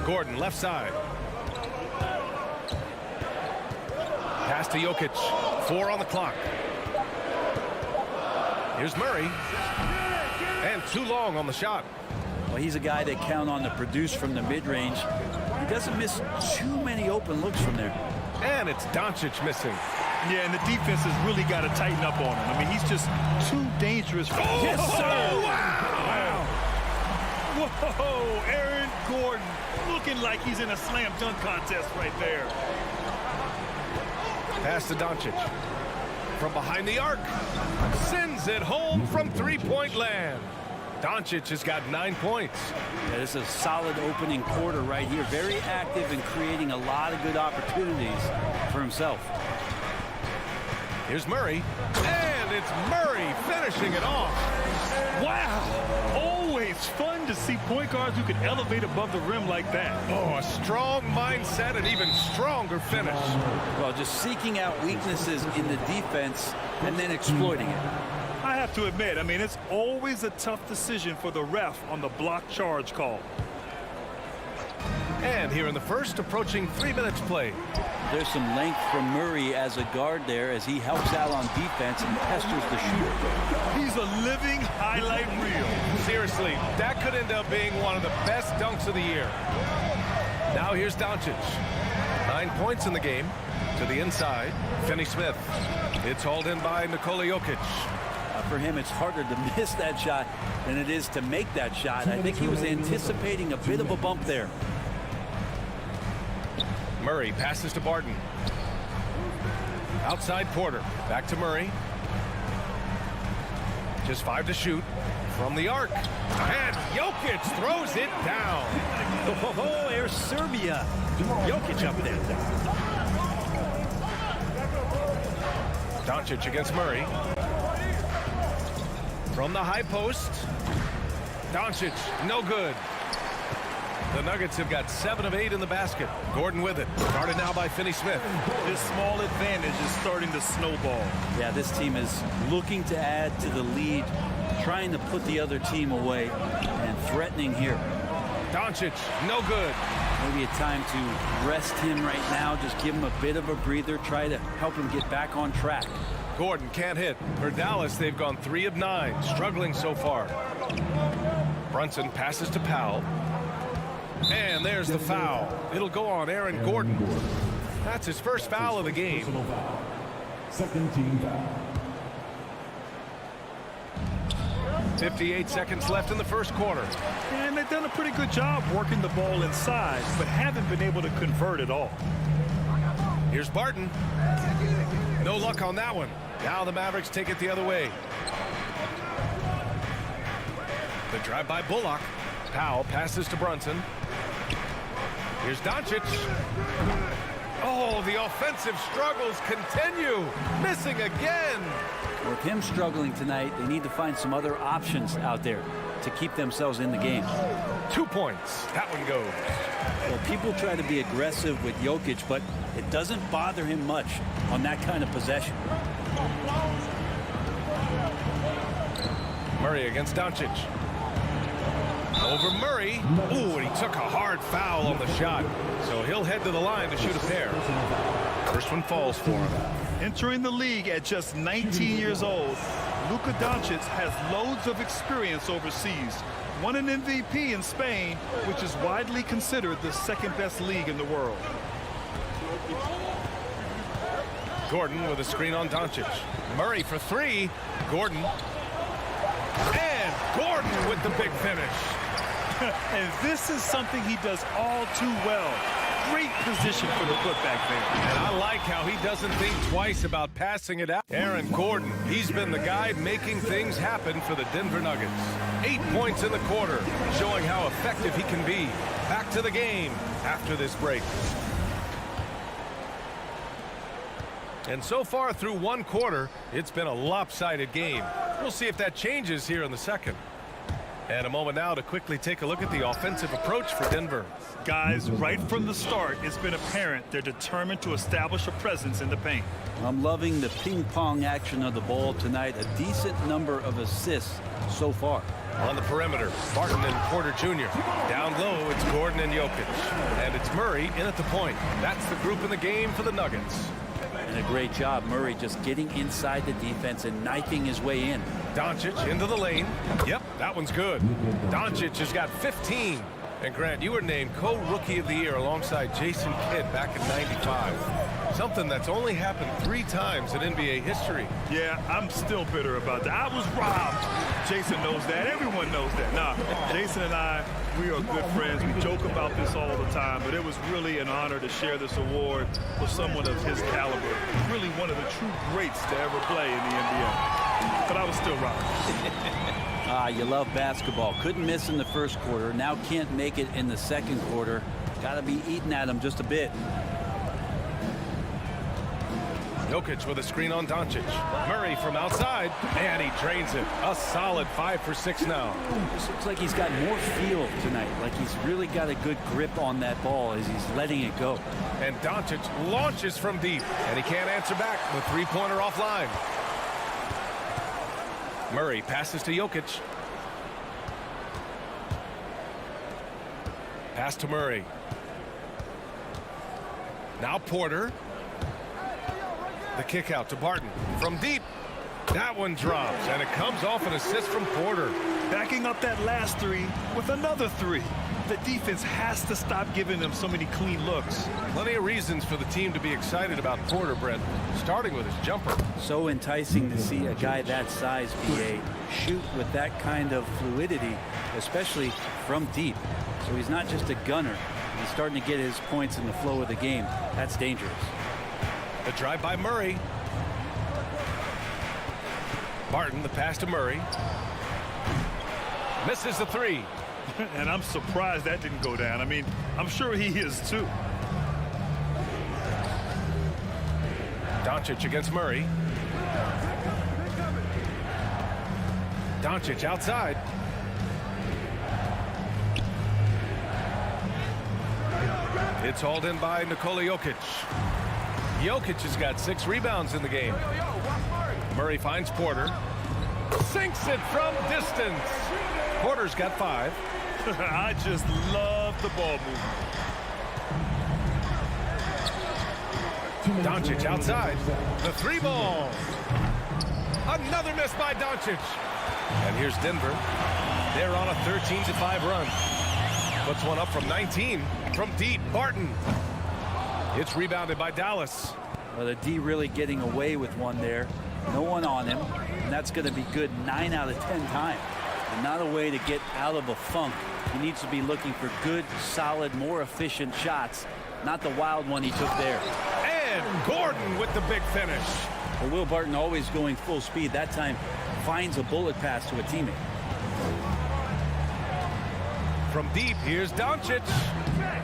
Gordon left side. Pass to Jokic. 4 on the clock. Here's Murray. And too long on the shot. Well, he's a guy they count on to produce from the mid-range. He doesn't miss too many open looks from there. And it's Doncic missing. Yeah, and the defense has really got to tighten up on him. I mean, he's just too dangerous for him. Yes, sir! Wow! Whoa! Aaron Gordon looking like he's in a slam dunk contest right there. Pass to Doncic. From behind the arc. Sends it home from 3-point land. Doncic has got 9 points. Yeah, this is a solid opening quarter right here. Very active and creating a lot of good opportunities for himself. Here's Murray. And it's Murray finishing it off. Wow! Always fun to see point guards who can elevate above the rim like that. Oh, a strong mindset and even stronger finish. Well, just seeking out weaknesses in the defense and then exploiting it. I have to admit, I mean, it's always a tough decision for the ref on the block charge call. And here in the first, approaching 3 minutes played. There's some length from Murray as a guard there as he helps out on defense and pesters the shooter. He's a living highlight reel. Seriously, that could end up being one of the best dunks of the year. Now here's Doncic. 9 points in the game. To the inside, Finney-Smith. It's hauled in by Nikola Jokic. For him, it's harder to miss that shot than it is to make that shot. I think he was anticipating a bit of a bump there. Murray passes to Barton. Outside Porter. Back to Murray. Just 5 to shoot. From the arc. And Jokic throws it down. Oh, there's Serbia. Jokic up there. Doncic against Murray. From the high post. Doncic, no good. The Nuggets have got 7 of 8 in the basket. Gordon with it. Guarded now by Finney-Smith. This small advantage is starting to snowball. Yeah, this team is looking to add to the lead, trying to put the other team away, and threatening here. Doncic, no good. Maybe a time to rest him right now, just give him a bit of a breather, try to help him get back on track. Gordon can't hit. For Dallas, they've gone 3 of 9, struggling so far. Brunson passes to Powell. And there's the foul. It'll go on Aaron Gordon. That's his first foul of the game. Second team foul. 58 seconds left in the first quarter. And they've done a pretty good job working the ball inside, but haven't been able to convert at all. Here's Barton. No luck on that one. Now the Mavericks take it the other way. The drive by Bullock. Powell passes to Brunson. Here's Doncic. Oh, the offensive struggles continue. Missing again. With him struggling tonight, they need to find some other options out there to keep themselves in the game. 2 points. That one goes. Well, people try to be aggressive with Jokic, but it doesn't bother him much on that kind of possession. Murray against Doncic. Over Murray. Ooh, and he took a hard foul on the shot. So he'll head to the line to shoot a pair. First one falls for him. Entering the league at just 19 years old, Luka Doncic has loads of experience overseas. Won an MVP in Spain, which is widely considered the second-best league in the world. Gordon with a screen on Doncic. Murray for three. Gordon. And Gordon with the big finish. And this is something he does all too well. Great position for the putback there. And I like how he doesn't think twice about passing it out. Aaron Gordon, he's been the guy making things happen for the Denver Nuggets. 8 points in the quarter, showing how effective he can be. Back to the game after this break. And so far through one quarter, it's been a lopsided game. We'll see if that changes here in the second. And a moment now to quickly take a look at the offensive approach for Denver. Guys, right from the start, it's been apparent they're determined to establish a presence in the paint. I'm loving the ping-pong action of the ball tonight. A decent number of assists so far. On the perimeter, Barton and Porter Jr. Down low, it's Gordon and Jokic. And it's Murray in at the point. That's the group in the game for the Nuggets. And a great job, Murray, just getting inside the defense and knifing his way in. Doncic into the lane. Yep, that one's good. Doncic has got 15. And Grant, you were named co-rookie of the year alongside Jason Kidd back in '95. Something that's only happened 3 times in NBA history. Yeah, I'm still bitter about that. I was robbed. Jason knows that. Everyone knows that. Nah, Jason and I, we are good friends. We joke about this all the time, but it was really an honor to share this award with someone of his caliber. Really one of the true greats to ever play in the NBA. But I was still robbed. You love basketball. Couldn't miss in the first quarter. Now can't make it in the second quarter. Got to be eating at him just a bit. Jokic with a screen on Doncic. Murray from outside, and he drains it. A solid 5 for 6 now. This looks like he's got more feel tonight. Like he's really got a good grip on that ball as he's letting it go. And Doncic launches from deep, and he can't answer back. The three-pointer offline. Murray passes to Jokic. Pass to Murray. Now Porter. The kick out to Barton from deep. That one drops, and it comes off an assist from Porter. Backing up that last three with another three. The defense has to stop giving them so many clean looks. Plenty of reasons for the team to be excited about Porter, Brent, starting with his jumper. So enticing to see a guy that size, BA, shoot with that kind of fluidity, especially from deep. So he's not just a gunner. He's starting to get his points in the flow of the game. That's dangerous. The drive by Murray. Barton, the pass to Murray. Misses the three. And I'm surprised that didn't go down. I mean, I'm sure he is too. Doncic against Murray. Doncic outside. It's hauled in by Nikola Jokic. Jokic has got 6 rebounds in the game. Murray finds Porter. Sinks it from distance. Porter's got 5. I just love the ball movement. Doncic outside. The 3 ball. Another miss by Doncic. And here's Denver. They're on a 13-5 run. Puts one up from 19. From deep, Barton. It's rebounded by Dallas. Well, the D really getting away with one there. No one on him. And that's going to be good 9 out of 10 times. And not a way to get out of a funk. He needs to be looking for good, solid, more efficient shots. Not the wild one he took there. And Gordon with the big finish. Well, Will Barton always going full speed. That time finds a bullet pass to a teammate. From deep, here's Doncic.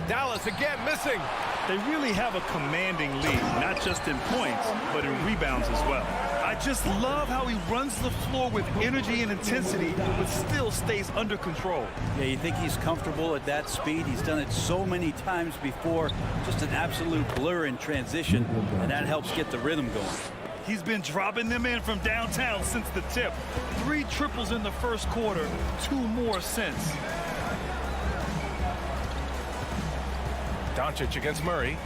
Dallas again missing. They really have a commanding lead, not just in points, but in rebounds as well. I just love how he runs the floor with energy and intensity, but still stays under control. Yeah, you think he's comfortable at that speed? He's done it so many times before. Just an absolute blur in transition, and that helps get the rhythm going. He's been dropping them in from downtown since the tip. 3 triples in the first quarter, 2 more since. Doncic against Murray.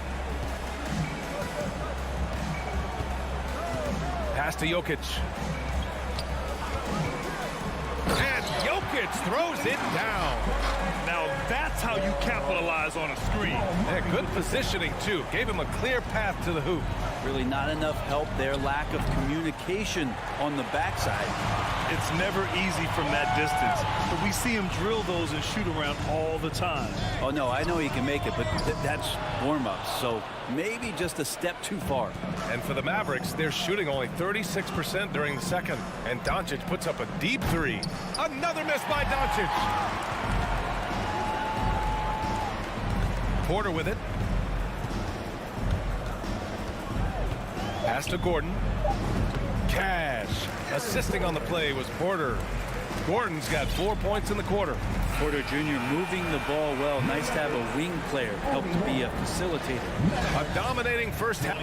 Pass to Jokic. And Jokic throws it down. Now that's how you capitalize on a screen. Yeah, good positioning, too. Gave him a clear path to the hoop. Really not enough help there. Lack of communication on the backside. It's never easy from that distance, but we see him drill those and shoot around all the time. Oh, no, I know he can make it, but that's warm-ups, so maybe just a step too far. And for the Mavericks, they're shooting only 36% during the second, and Doncic puts up a deep 3. Another miss by Doncic. Porter with it. Pass to Gordon. Cash. Assisting on the play was Porter. Gordon's got 4 points in the quarter. Porter Jr. moving the ball well. Nice to have a wing player help to be a facilitator. A dominating first half.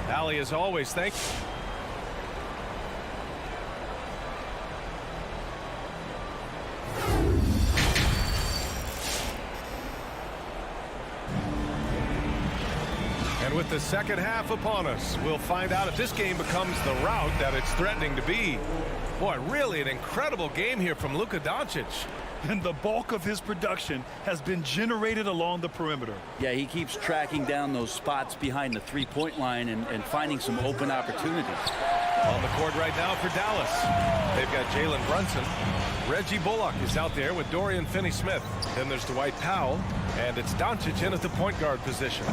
Allie, as always, thank you. And with the second half upon us, we'll find out if this game becomes the rout that it's threatening to be. Boy, really an incredible game here from Luka Doncic. And the bulk of his production has been generated along the perimeter. Yeah, he keeps tracking down those spots behind the three-point line and finding some open opportunities. On the court right now for Dallas. They've got Jalen Brunson. Reggie Bullock is out there with Dorian Finney-Smith. Then there's Dwight Powell, and it's Doncic in at the point guard position.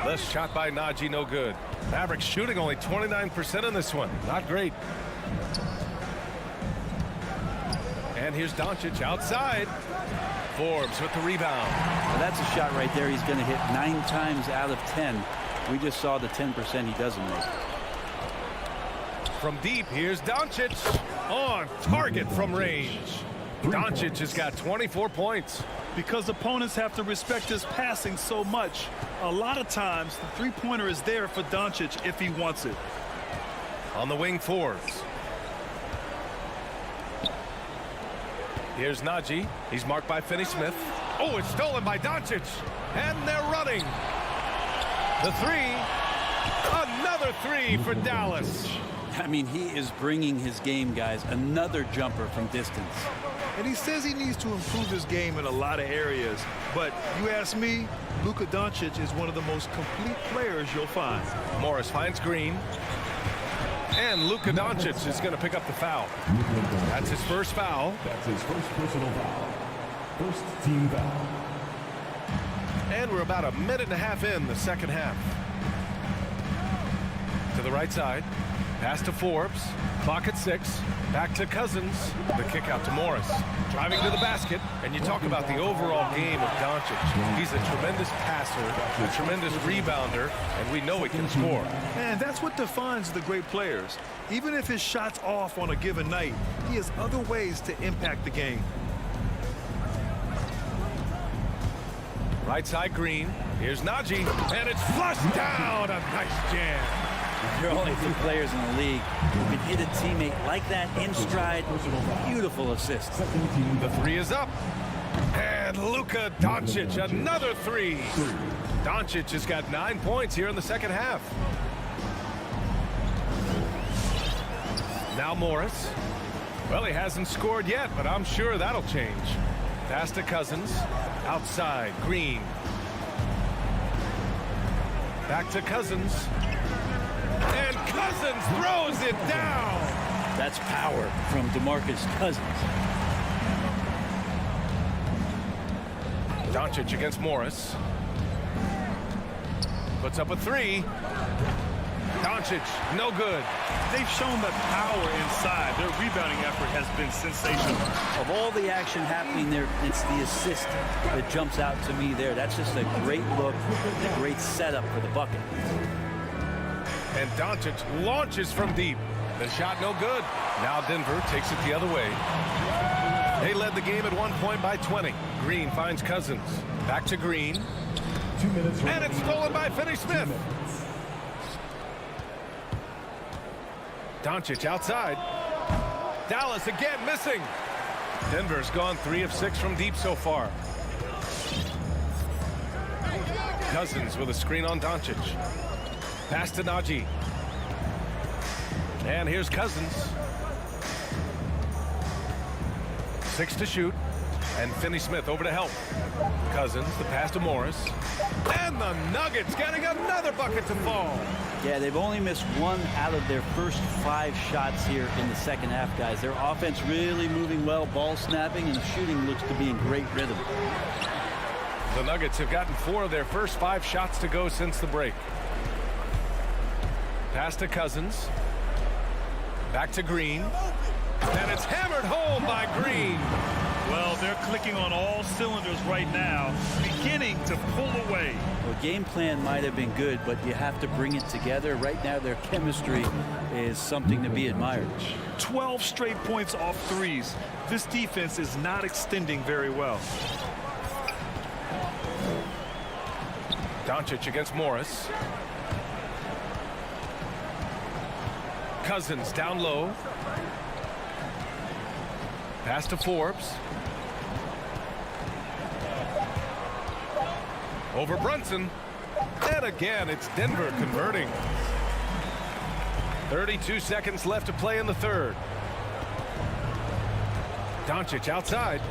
The shot by Najee, no good. Mavericks shooting only 29% in this one. Not great. And here's Doncic outside. Forbes with the rebound. Well, that's a shot right there he's going to hit 9 times out of 10. We just saw the 10% he doesn't make. From deep, here's Doncic. On target from range. Doncic has got 24 points. Because opponents have to respect his passing so much, a lot of times the three-pointer is there for Doncic if he wants it. On the wing, Forbes. Here's Najee. He's marked by Finney-Smith. Oh, it's stolen by Doncic. And they're running. The 3. Another 3 for Dallas. I mean, he is bringing his game, guys. Another jumper from distance. And he says he needs to improve his game in a lot of areas. But you ask me, Luka Doncic is one of the most complete players you'll find. Morris finds Green. And Luka Doncic is going to pick up the foul. That's his first foul. That's his first personal foul. First team foul. And we're about a minute and a half in the second half. To the right side. Pass to Forbes. Clock at 6. Back to Cousins. The kick out to Morris. Driving to the basket. And you talk about the overall game of Doncic. He's a tremendous passer, a tremendous rebounder, and we know he can score. And that's what defines the great players. Even if his shot's off on a given night, he has other ways to impact the game. Right side, Green. Here's Najee. And it's flushed down. A nice jam. There are only 2 players in the league who can hit a teammate like that in stride. Beautiful assist. The 3 is up. And Luka Doncic, another 3. Doncic has got 9 points here in the second half. Now Morris. Well, he hasn't scored yet, but I'm sure that'll change. Pass to Cousins. Outside, Green. Back to Cousins. And Cousins throws it down. That's power from DeMarcus Cousins. Doncic against Morris. Puts up a 3. Doncic, no good. They've shown the power inside. Their rebounding effort has been sensational. Of all the action happening there, it's the assist that jumps out to me there. That's just a great look, a great setup for the bucket. And Doncic launches from deep. The shot no good. Now Denver takes it the other way. They led the game at one point by 20. Green finds Cousins. Back to Green. 2 minutes. And it's stolen by Finney-Smith. Doncic outside. Dallas again missing. Denver's gone 3 of 6 from deep so far. Cousins with a screen on Doncic. Pass to Najee. And here's Cousins. 6 to shoot. And Finney-Smith over to help. Cousins, the pass to Morris. And the Nuggets getting another bucket to fall. Yeah, they've only missed 1 out of their first 5 shots here in the second half, guys. Their offense really moving well, ball snapping, and the shooting looks to be in great rhythm. The Nuggets have gotten 4 of their first 5 shots to go since the break. Pass to Cousins. Back to Green. And it's hammered home by Green. Well, they're clicking on all cylinders right now, beginning to pull away. Well, game plan might have been good, but you have to bring it together. Right now, their chemistry is something to be admired. 12 straight points off threes. This defense is not extending very well. Doncic against Morris. Cousins down low. Pass to Forbes. Over Brunson. And again, it's Denver converting. 32 seconds left to play in the third. Doncic outside.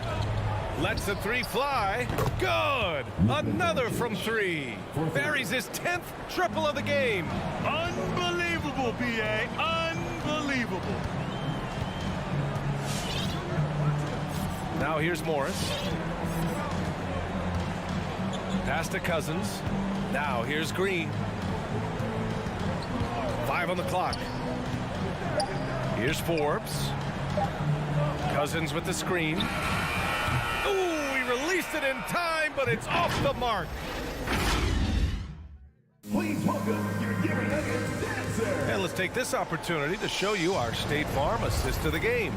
Lets the 3 fly. Good. Another from 3. Buries his 10th triple of the game. Unbelievable, B.A. Unbelievable. Now here's Morris. Pass to Cousins. Now here's Green. 5 on the clock. Here's Forbes. Cousins with the screen. Ooh, he released it in time, but it's off the mark. Please welcome your Gary Nuggets dancer. And let's take this opportunity to show you our State Farm assist of the game.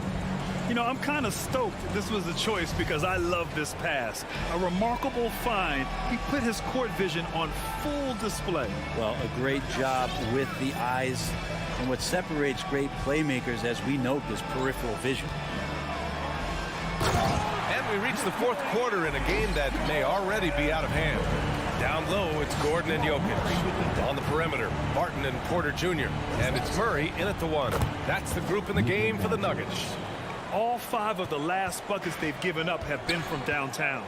You know, I'm kind of stoked this was the choice because I love this pass. A remarkable find. He put his court vision on full display. Well, a great job with the eyes. And what separates great playmakers, as we note, is peripheral vision. And we reach the fourth quarter in a game that may already be out of hand. Down low, it's Gordon and Jokic. On the perimeter, Barton and Porter Jr. And it's Murray in at the 1. That's the group in the game for the Nuggets. All 5 of the last buckets they've given up have been from downtown.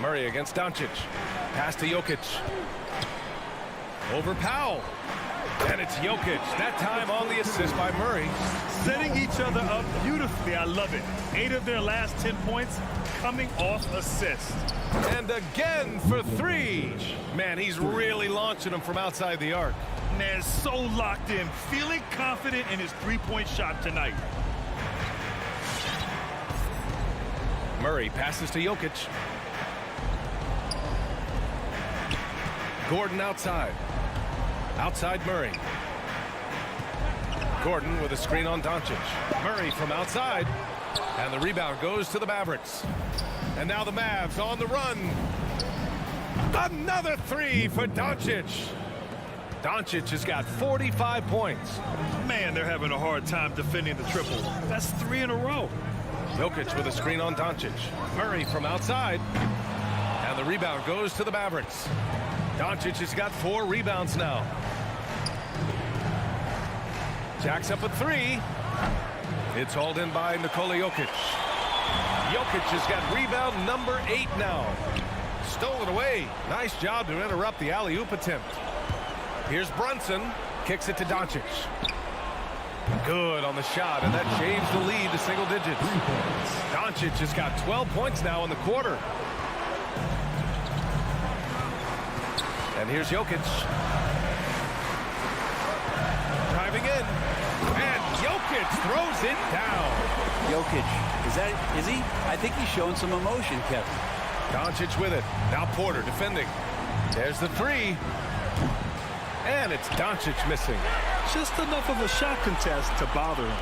Murray against Doncic. Pass to Jokic. Over Powell. And it's Jokic. That time on the assist by Murray. Setting each other up beautifully. I love it. 8 of their last 10 points coming off assist. And again for 3. Man, he's really launching them from outside the arc. Man, so locked in, feeling confident in his 3-point shot tonight. Murray passes to Jokic. Gordon outside. Outside Murray. Gordon with a screen on Doncic. Murray from outside. And the rebound goes to the Mavericks. And now the Mavs on the run. Another 3 for Doncic. Doncic has got 45 points. Man, they're having a hard time defending the triple. That's 3 in a row. Jokic with a screen on Doncic. Murray from outside. And the rebound goes to the Mavericks. Doncic has got 4 rebounds now. Jacks up a 3. It's hauled in by Nikola Jokic. Jokic has got rebound number 8 now. Stolen away. Nice job to interrupt the alley-oop attempt. Here's Brunson. Kicks it to Doncic. Good on the shot, and that shaves the lead to single digits. Doncic has got 12 points now in the quarter. And here's Jokic. Driving in. And Jokic throws it down. Jokic, is he? I think he's showing some emotion, Kevin. Doncic with it. Now Porter defending. There's the three. And it's Doncic missing. Just enough of a shot contest to bother him.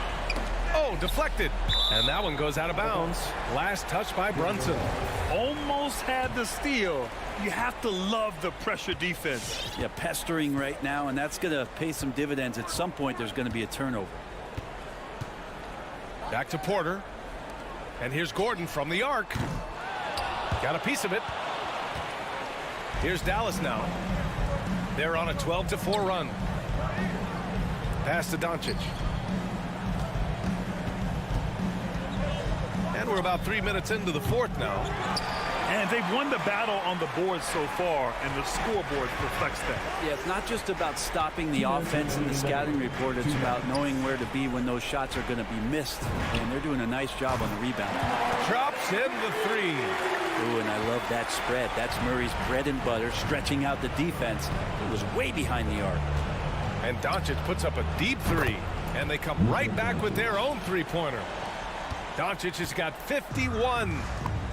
Oh, deflected. And that one goes out of bounds. Last touch by Brunson. Almost had the steal. You have to love the pressure defense. Yeah, pestering right now, and that's going to pay some dividends. At some point, there's going to be a turnover. Back to Porter. And here's Gordon from the arc. Got a piece of it. Here's Dallas now. They're on a 12-4 run. Pass to Doncic. And we're about 3 minutes into the fourth now. And they've won the battle on the board so far, and the scoreboard reflects that. Yeah, it's not just about stopping the offense in the scouting report. It's about knowing where to be when those shots are going to be missed. And they're doing a nice job on the rebound. Drops in the three. Ooh, and I love that spread. That's Murray's bread and butter, stretching out the defense. It was way behind the arc. And Doncic puts up a deep three. And they come right back with their own three-pointer. Doncic has got 51.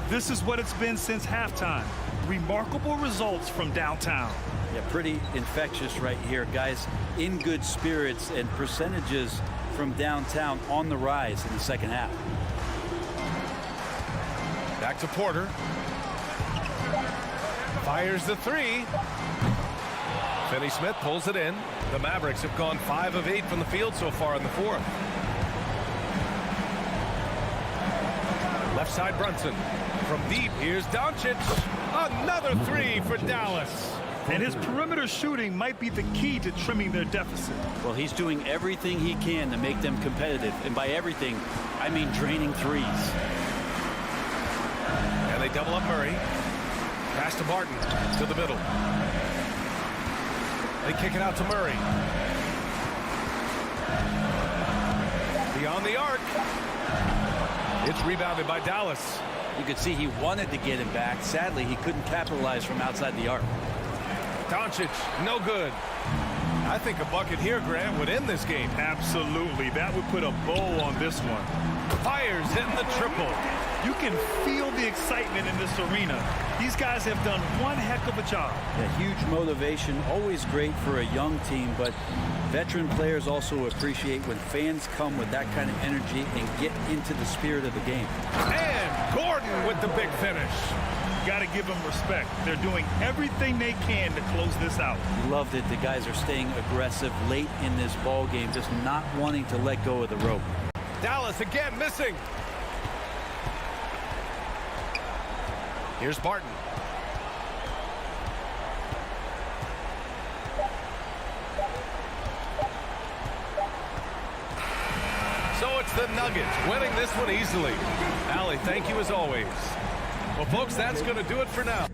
This is what it's been since halftime. Remarkable results from downtown. Yeah, pretty infectious right here. Guys in good spirits, and percentages from downtown on the rise in the second half. Back to Porter. Fires the three. Finney-Smith pulls it in. The Mavericks have gone 5 of 8 from the field so far in the fourth. Left side Brunson. From deep, here's Doncic. Another three for Dallas. And his perimeter shooting might be the key to trimming their deficit. Well, he's doing everything he can to make them competitive. And by everything, I mean draining threes. And they double up Murray. Pass to Barton. To the middle. They kick it out to Murray. Beyond the arc. It's rebounded by Dallas. You could see he wanted to get him back. Sadly, he couldn't capitalize from outside the arc. Doncic, no good. I think a bucket here, Grant, would end this game. Absolutely. That would put a bow on this one. Fires hitting the triple. You can feel the excitement in this arena. These guys have done one heck of a job. Yeah, huge motivation. Always great for a young team, but veteran players also appreciate when fans come with that kind of energy and get into the spirit of the game. And Gordon with the big finish. Got to give them respect. They're doing everything they can to close this out. Love that the guys are staying aggressive late in this ball game, just not wanting to let go of the rope. Dallas again missing. Here's Barton. So it's the Nuggets winning this one easily. Allie, thank you as always. Well, folks, that's going to do it for now.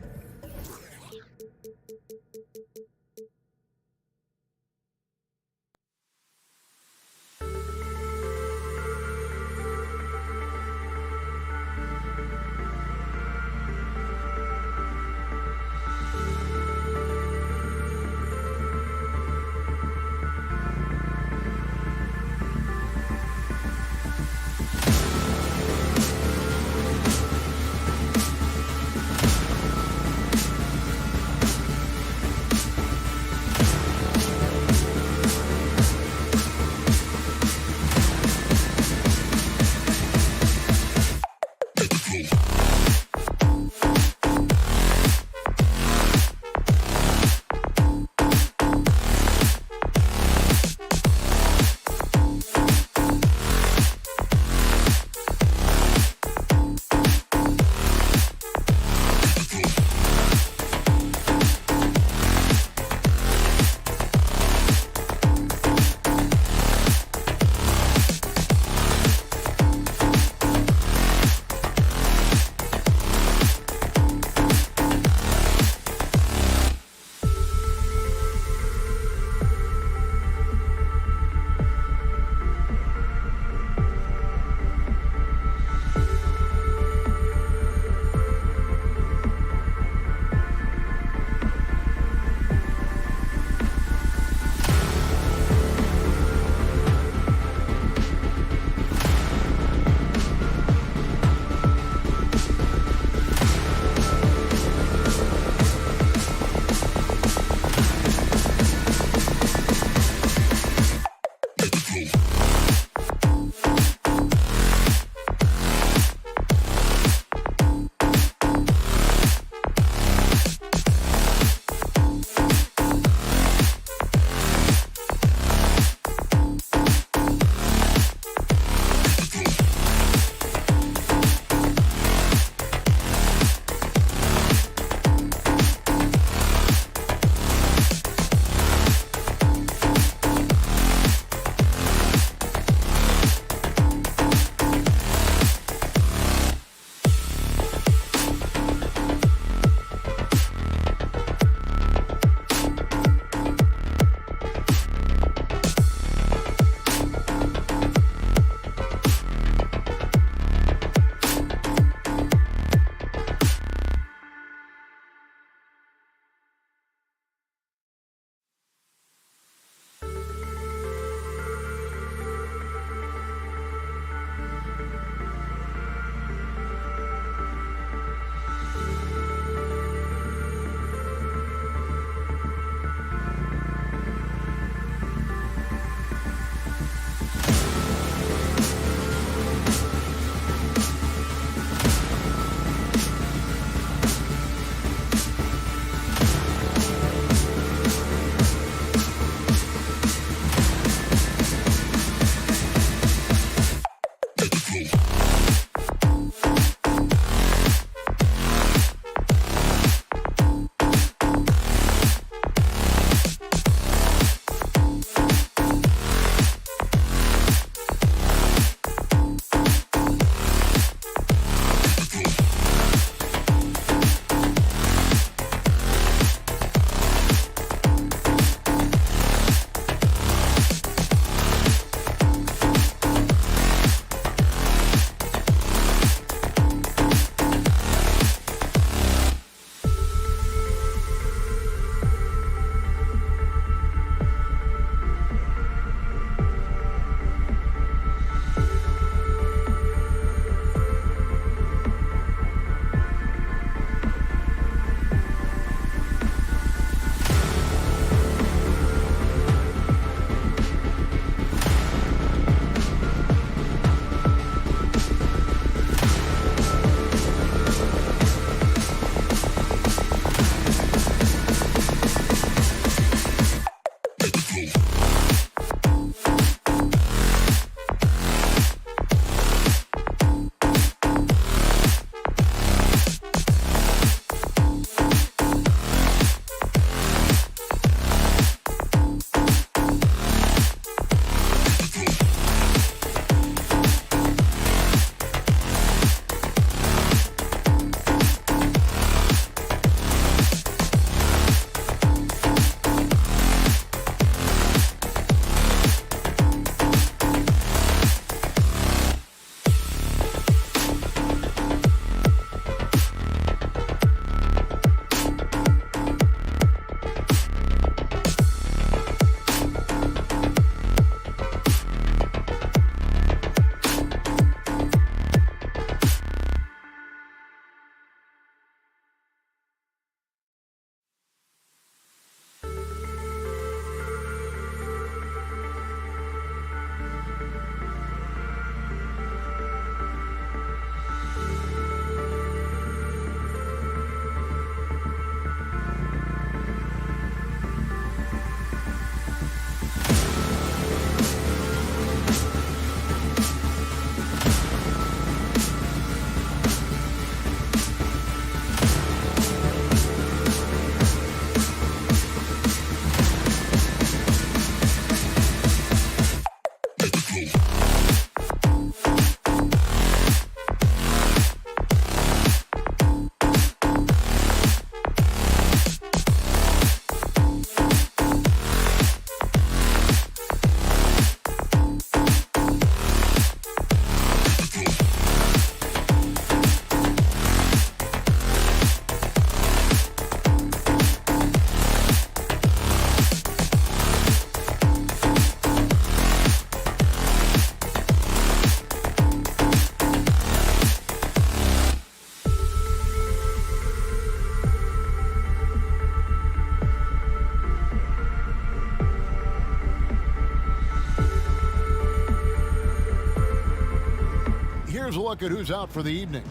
look at who's out for the evening.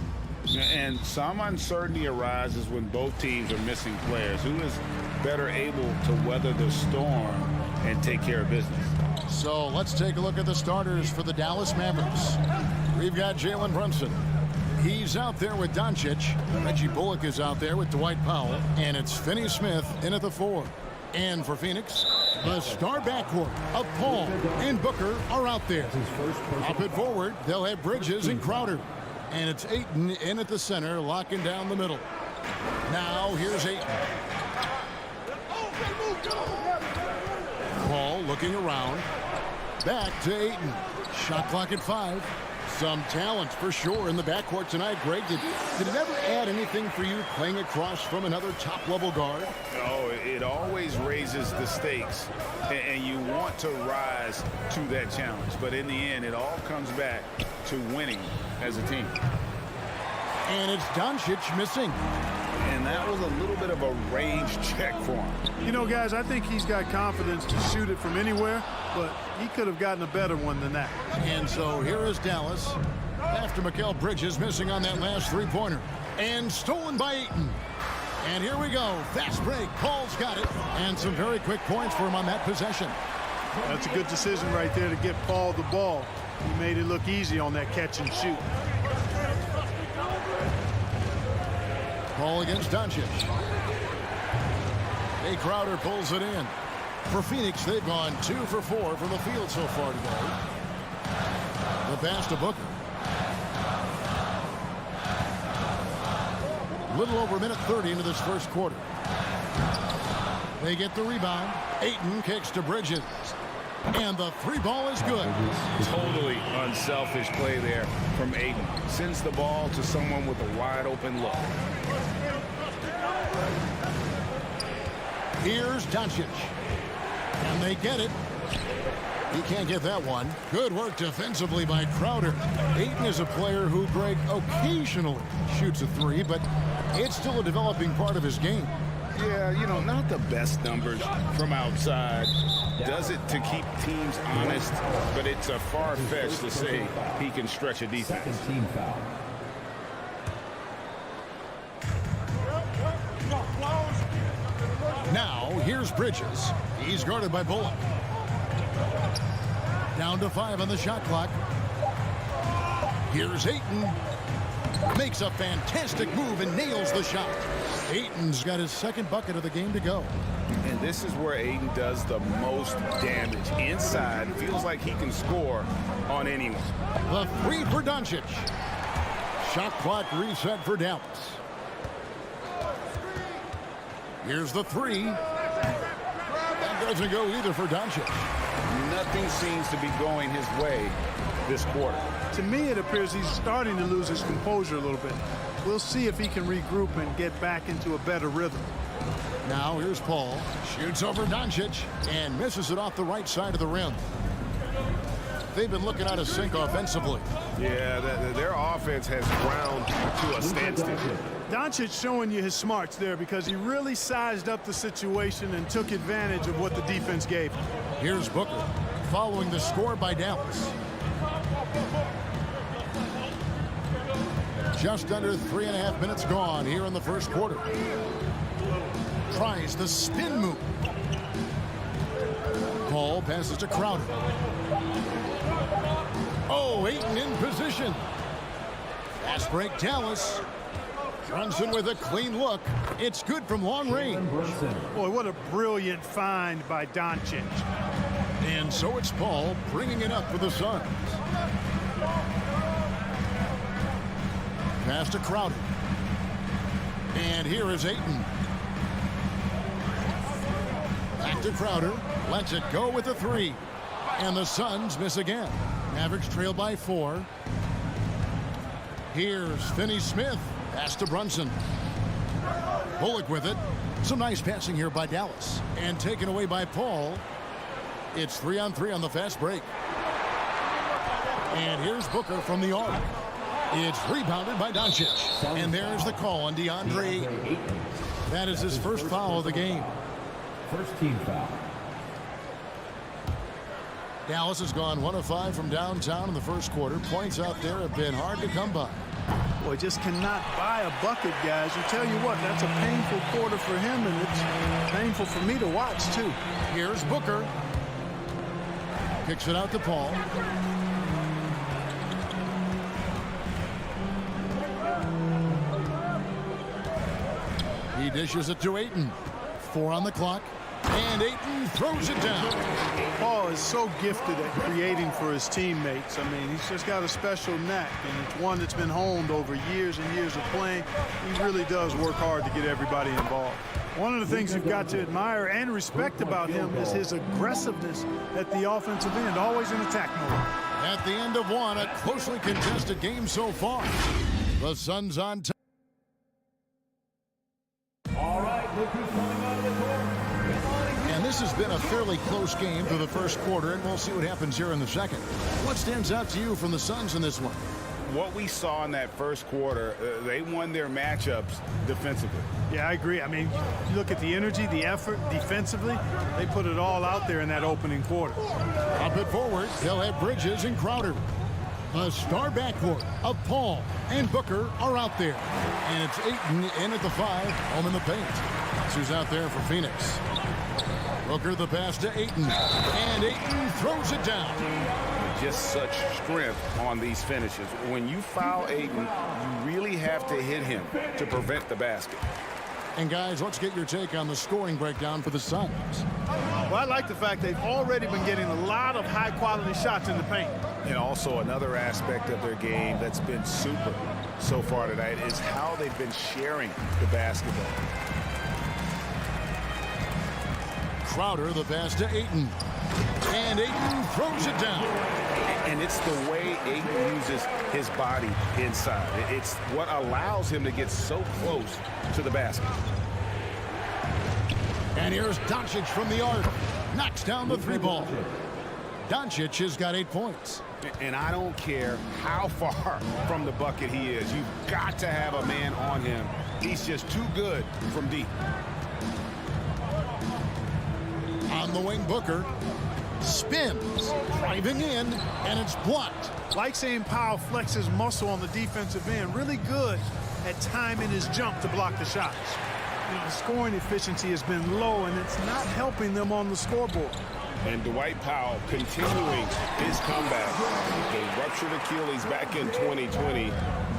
And some uncertainty arises when both teams are missing players. Who is better able to weather the storm and take care of business? So let's take a look at the starters for the Dallas Mavericks. We've got Jalen Brunson. He's out there with Doncic. Reggie Bullock is out there with Dwight Powell. And it's Finney-Smith in at the 4. And for Phoenix, the star backcourt of Paul and Booker are out there. Up and forward, they'll have Bridges and Crowder. And it's Ayton in at the center, locking down the middle. Now here's Ayton. Paul looking around. Back to Ayton. Shot clock at 5. Some talent for sure in the backcourt tonight. Greg, did it ever add anything for you playing across from another top-level guard? Oh, it always raises the stakes, and you want to rise to that challenge. But in the end, it all comes back to winning as a team. And it's Doncic missing. And that was a little bit of a range check for him. You know, guys, I think he's got confidence to shoot it from anywhere, but he could have gotten a better one than that. And so here is Dallas after Mikal Bridges missing on that last three-pointer. And stolen by Ayton. And here we go. Fast break. Paul's got it. And some very quick points for him on that possession. That's a good decision right there to get Paul the ball. He made it look easy on that catch and shoot. Paul against Doncic. Jay Crowder pulls it in. For Phoenix, they've gone 2 for 4 from the field so far today. The pass to Booker. Little over a minute 30 into this first quarter. They get the rebound. Ayton kicks to Bridges. And the 3-ball is good. Totally unselfish play there from Ayton. Sends the ball to someone with a wide open look. Here's Doncic. And they get it. He can't get that one. Good work defensively by Crowder. Ayton is a player who, Greg, occasionally shoots a 3, but it's still a developing part of his game. Yeah, you know, not the best numbers from outside. Does it to keep teams honest, but it's a far-fetched to say he can stretch a defense. Team foul. Now, here's Bridges. He's guarded by Bullock. Down to 5 on the shot clock. Here's Ayton. Makes a fantastic move and nails the shot. Ayton's got his second bucket of the game to go. And this is where Ayton does the most damage. Inside, feels like he can score on anyone. The 3 for Doncic. Shot clock reset for Dallas. Here's the 3. That doesn't go either for Doncic. Nothing seems to be going his way this quarter. To me, it appears he's starting to lose his composure a little bit. We'll see if he can regroup and get back into a better rhythm. Now here's Paul. Shoots over Doncic and misses it off the right side of the rim. They've been looking out of sync offensively. Yeah, their offense has ground to a standstill. Doncic showing you his smarts there because he really sized up the situation and took advantage of what the defense gave him. Here's Booker following the score by Dallas. Just under 3.5 minutes gone here in the first quarter. Tries the spin move. Paul passes to Crowder. Oh, Ayton in position. Fast break Dallas. Brunson with a clean look. It's good from long range. Boy, what a brilliant find by Doncic. And so it's Paul bringing it up for the Suns. Pass to Crowder. And here is Ayton. Back to Crowder. Lets it go with the 3. And the Suns miss again. Mavericks trail by 4. Here's Finney-Smith. Pass to Brunson. Bullock with it. Some nice passing here by Dallas. And taken away by Paul. It's 3-on-3 on the fast break. And here's Booker from the arc. It's rebounded by Doncic. And there's the call on DeAndre Ayton. That is his first foul of the game. First team foul. Dallas has gone 1 of 5 from downtown in the first quarter. Points out there have been hard to come by. Boy, just cannot buy a bucket, guys. I tell you what, that's a painful quarter for him, and it's painful for me to watch, too. Here's Booker. Kicks it out to Paul. He dishes it to Ayton. 4 on the clock. And Ayton throws it down. Paul is so gifted at creating for his teammates. I mean, he's just got a special knack, and it's one that's been honed over years and years of playing. He really does work hard to get everybody involved. One of the things you've got to admire and respect about him is his aggressiveness at the offensive end, always in attack mode. At the end of one, a closely contested game so far. The Suns on top. All right, look who's coming out of the court. And this has been a fairly close game through the first quarter, and we'll see what happens here in the second. What stands out to you from the Suns in this one? What we saw in that first quarter, they won their matchups defensively. Yeah, I agree. I mean, you look at the energy, the effort defensively, they put it all out there in that opening quarter. Up it forward, they'll have Bridges and Crowder. A star backcourt of Paul and Booker are out there. And it's Ayton in at the 5, home in the paint. That's who's out there for Phoenix. Booker the pass to Ayton. And Ayton throws it down. Just such strength on these finishes. When you foul Ayton, you really have to hit him to prevent the basket. And guys, let's get your take on the scoring breakdown for the Suns. Well, I like the fact they've already been getting a lot of high-quality shots in the paint. And also another aspect of their game that's been super so far tonight is how they've been sharing the basketball. Crowder the pass to Ayton. And Ayton throws it down. And it's the way Ayton uses his body inside. It's what allows him to get so close to the basket. And here's Doncic from the arc. Knocks down the 3-ball. Doncic has got 8 points. And I don't care how far from the bucket he is. You've got to have a man on him. He's just too good from deep. On the wing, Booker spins, driving in, and it's blocked. Like seeing Powell flex his muscle on the defensive end. Really good at timing his jump to block the shots. You know, the scoring efficiency has been low, and it's not helping them on the scoreboard. And Dwight Powell continuing his comeback. A ruptured Achilles back in 2020.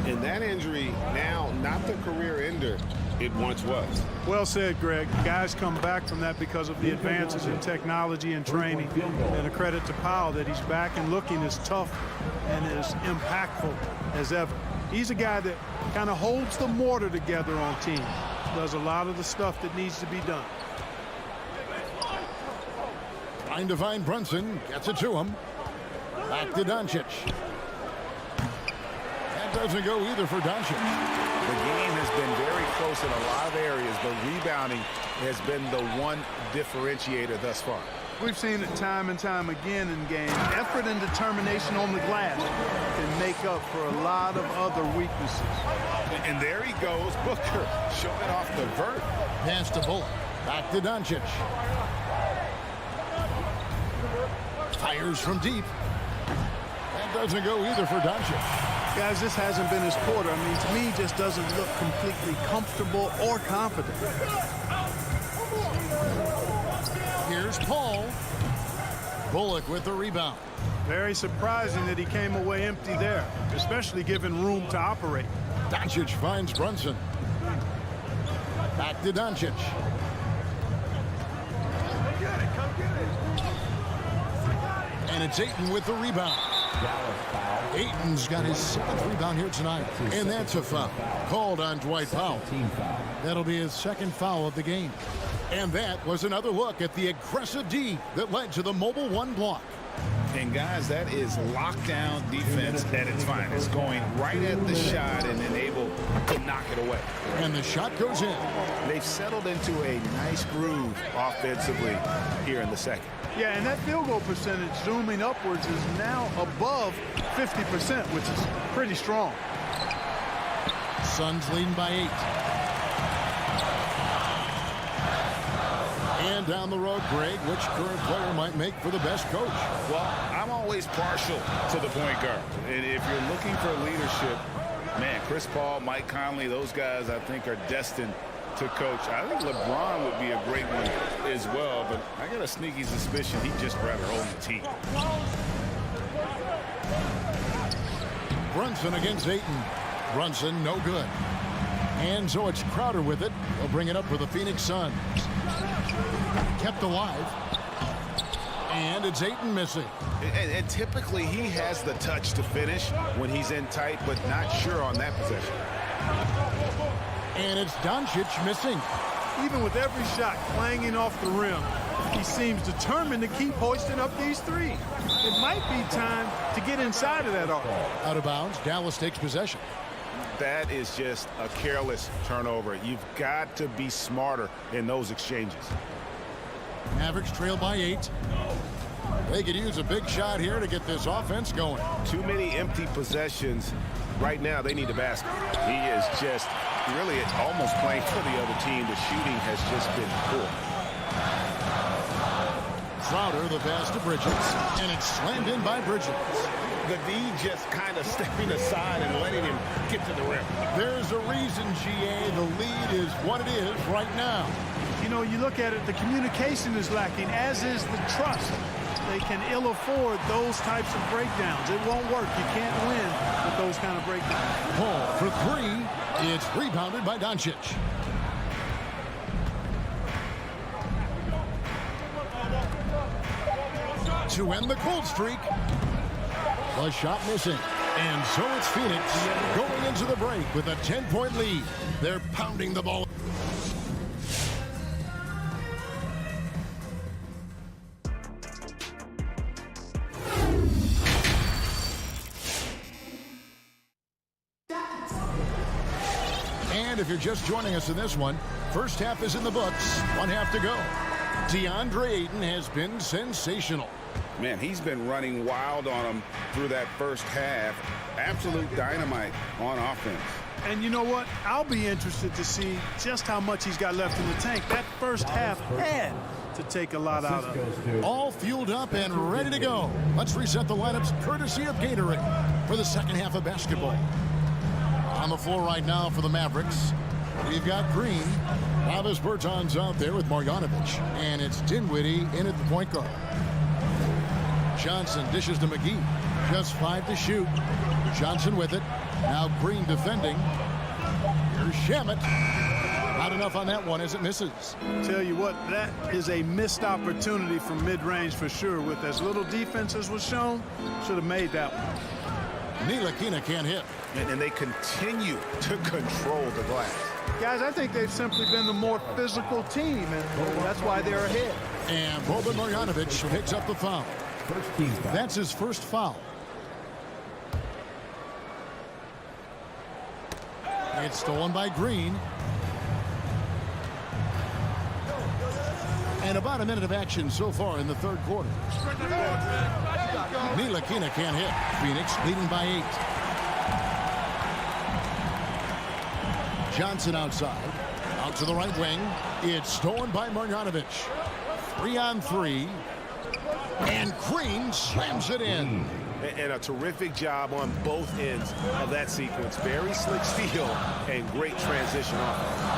And that injury now not the career ender it once was. Well said, Greg. Guys come back from that because of the advances in technology and training. And a credit to Powell that he's back and looking as tough and as impactful as ever. He's a guy that kind of holds the mortar together on teams. Does a lot of the stuff that needs to be done. Trying to find Brunson. Gets it to him. Back to Doncic. That doesn't go either for Doncic. The game has been very close in a lot of areas, but rebounding has been the one differentiator thus far. We've seen it time and time again in games. Effort and determination on the glass can make up for a lot of other weaknesses. And there he goes, Booker, showing off the vert. Pass to Bullock. Back to Doncic. Fires from deep. That doesn't go either for Doncic. Guys, this hasn't been his quarter. I mean, to me, he just doesn't look completely comfortable or confident. Here's Paul. Bullock with the rebound. Very surprising that he came away empty there, especially given room to operate. Doncic finds Brunson. Back to Doncic. And it's Ayton with the rebound. Ayton's got his 7th rebound here tonight. And that's a foul called on Dwight Powell. That'll be his 2nd foul of the game. And that was another look at the aggressive D that led to the Mobile One block. And guys, that is lockdown defense at its finest, going right at the shot and then able to knock it away. And the shot goes in. They've settled into a nice groove offensively here in the second. Yeah, and that field goal percentage zooming upwards is now above 50%, which is pretty strong. Suns leading by 8. And down the road, Greg, which current player might make for the best coach? Well, I'm always partial to the point guard. And if you're looking for leadership, man, Chris Paul, Mike Conley, those guys I think are destined to coach. I think LeBron would be a great one as well, but I got a sneaky suspicion he'd just rather own the team. Brunson against Ayton. Brunson, no good. And so it's Crowder with it. They'll bring it up for the Phoenix Suns. Kept alive. And it's Ayton missing. And typically he has the touch to finish when he's in tight, but not sure on that possession. And it's Doncic missing. Even with every shot clanging off the rim, he seems determined to keep hoisting up these threes. It might be time to get inside of that arc. Out of bounds, Dallas takes possession. That is just a careless turnover. You've got to be smarter in those exchanges. Mavericks trail by 8. They could use a big shot here to get this offense going. Too many empty possessions. Right now, they need a basket. He is just really almost playing for the other team. The shooting has just been poor. Crowder, the pass to Bridges, and it's slammed in by Bridges. The D just kind of stepping aside and letting him get to the rim. There's a reason, GA, the lead is what it is right now. You know, you look at it, the communication is lacking, as is the trust. They can ill afford those types of breakdowns. It won't work. You can't win with those kind of breakdowns. Paul for 3. It's rebounded by Doncic. To end the cold streak. The shot missing. And so it's Phoenix going into the break with a 10-point lead. They're pounding the ball. And if you're just joining us in this one, first half is in the books. 1 half to go. DeAndre Ayton has been sensational. Man, he's been running wild on him through that first half. Absolute dynamite on offense. And you know what? I'll be interested to see just how much he's got left in the tank. That first half had to take a lot out of it. All fueled up and ready to go. Let's reset the lineups courtesy of Gatorade for the second half of basketball. On the floor right now for the Mavericks, we've got Green. Travis Bertans out there with Marjanovic. And it's Dinwiddie in at the point guard. Johnson dishes to McGee. Just 5 to shoot. Johnson with it. Now Green defending. Here's Shamet. Not enough on that one as it misses. Tell you what, that is a missed opportunity from mid-range for sure. With as little defense as was shown, should have made that one. Ntilikina can't hit. And they continue to control the glass. Guys, I think they've simply been the more physical team, and that's why they're ahead. And Boban Marjanovic picks up the foul. That's his first foul. It's stolen by Green. And about a minute of action so far in the third quarter. Ntilikina can't hit. Phoenix leading by 8. Johnson outside. Out to the right wing. It's stolen by Marjanovic. 3-on-3. And Green slams it in. And a terrific job on both ends of that sequence. Very slick steal and great transition offense.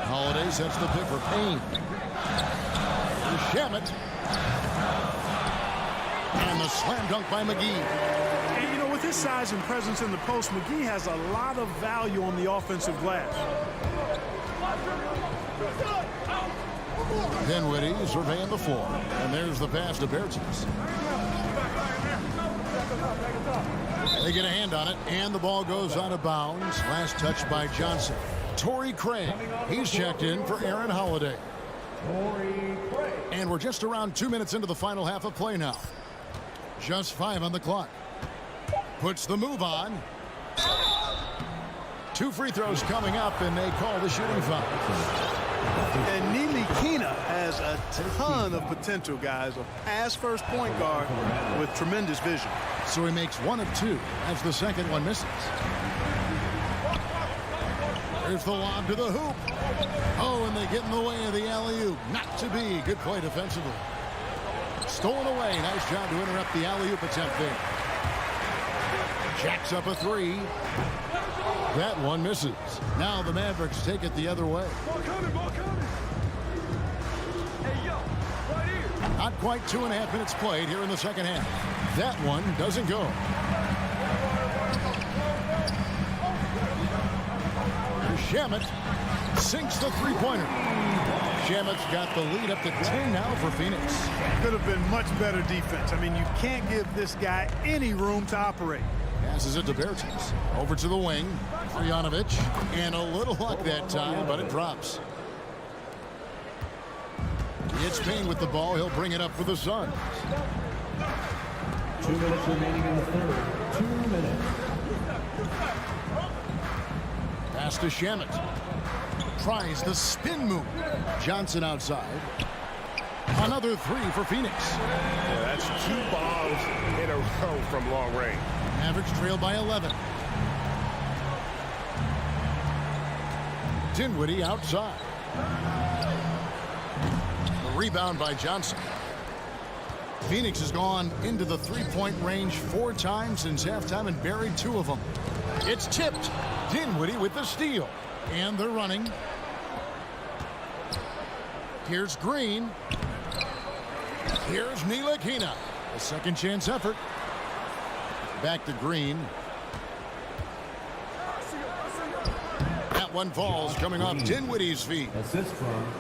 Holiday sets the pick for Payne. Shamet. And the slam dunk by McGee. And you know, with his size and presence in the post, McGee has a lot of value on the offensive glass. Dinwiddie surveying the floor. And there's the pass to Bertans. They get a hand on it, and the ball goes out of bounds. Last touch by Johnson. Torrey Craig. He's checked in for Aaron Holiday. And we're just around 2 minutes into the final half of play now. Just 5 on the clock. Puts the move on. 2 free throws coming up, and they call the shooting foul. And Ntilikina has a ton of potential, guys. A pass-first point guard with tremendous vision. So he makes 1 of 2 as the second one misses. There's the lob to the hoop. Oh, and they get in the way of the alley-oop. Not to be. Good play defensively. Stolen away. Nice job to interrupt the alley-oop attempt there. Jacks up a three. That one misses. Now the Mavericks take it the other way. Not quite 2.5 minutes played here in the second half. That one doesn't go. Shamet sinks the three-pointer. Shamet's got the lead up to 10 now for Phoenix. Could have been much better defense. I mean, you can't give this guy any room to operate. Passes it to Bertans. Over to the wing. Marjanovic. And a little luck that time, but it drops. It's Payne with the ball. He'll bring it up for the Suns. 2 minutes remaining in the third. 2 minutes. Pass to Shamet. Tries the spin move. Johnson outside. Another three for Phoenix. Yeah, that's 2 bombs in a row from long range. Mavericks trail by 11. Dinwiddie outside. The rebound by Johnson. Phoenix has gone into the three-point range 4 times since halftime and buried 2 of them. It's tipped. Dinwiddie with the steal. And they're running. Here's Green. Here's Ntilikina. A second chance effort. Back to Green. That one falls coming off Dinwiddie's feet.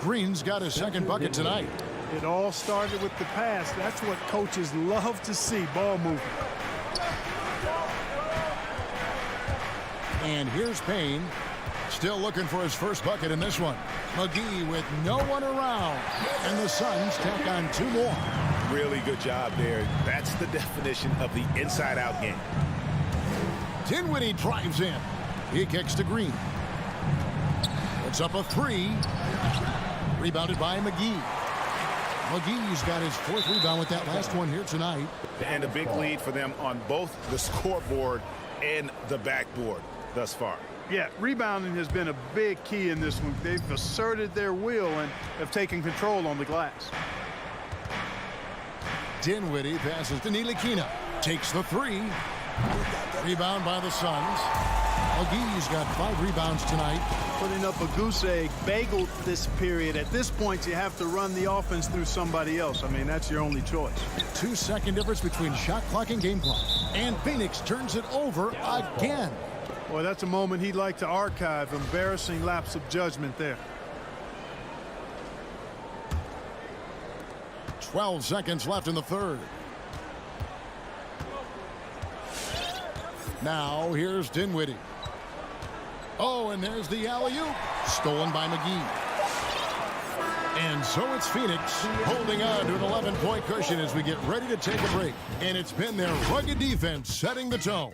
Green's got his second bucket tonight. It all started with the pass. That's what coaches love to see, ball movement. And here's Payne. Still looking for his first bucket in this one. McGee with no one around. And the Suns tack on 2 more. Really good job there. That's the definition of the inside-out game. Dinwiddie drives in. He kicks to Green. It's up a 3. Rebounded by McGee. McGee's got his 4th rebound with that last one here tonight. And a big lead for them on both the scoreboard and the backboard thus far. Yeah, rebounding has been a big key in this one. They've asserted their will and have taken control on the glass. Dinwiddie passes to Ntilikina. Takes the 3. Rebound by the Suns. McGee's got 5 rebounds tonight. Putting up a goose egg bagel this period. At this point, you have to run the offense through somebody else. I mean, that's your only choice. 2-second difference between shot clock and game clock. And Phoenix turns it over again. Boy, that's a moment he'd like to archive. Embarrassing lapse of judgment there. 12 seconds left in the third. Now here's Dinwiddie. Oh, and there's the alley-oop. Stolen by McGee. And so it's Phoenix holding on to an 11-point cushion as we get ready to take a break. And it's been their rugged defense setting the tone.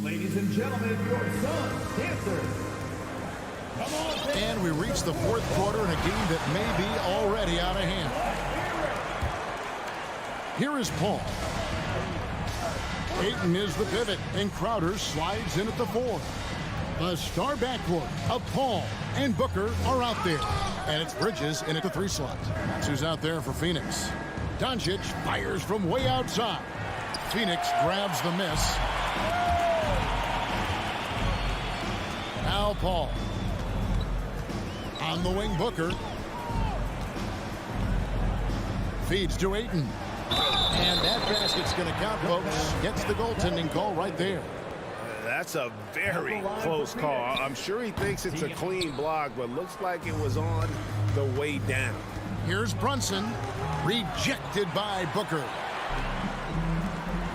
Ladies and gentlemen, your Suns dancers. Come on, and we reach the 4th quarter in a game that may be already out of hand. Here is Paul. Ayton is the pivot, and Crowder slides in at the 4. The star backcourt of Paul and Booker are out there. And it's Bridges in at the 3 slot. That's who's out there for Phoenix. Doncic fires from way outside. Phoenix grabs the miss. Now Paul. On the wing, Booker. Feeds to Ayton. And that basket's going to count, folks. Gets the goaltending call right there. That's a very close call. I'm sure he thinks it's a clean block, but looks like it was on the way down. Here's Brunson. Rejected by Booker.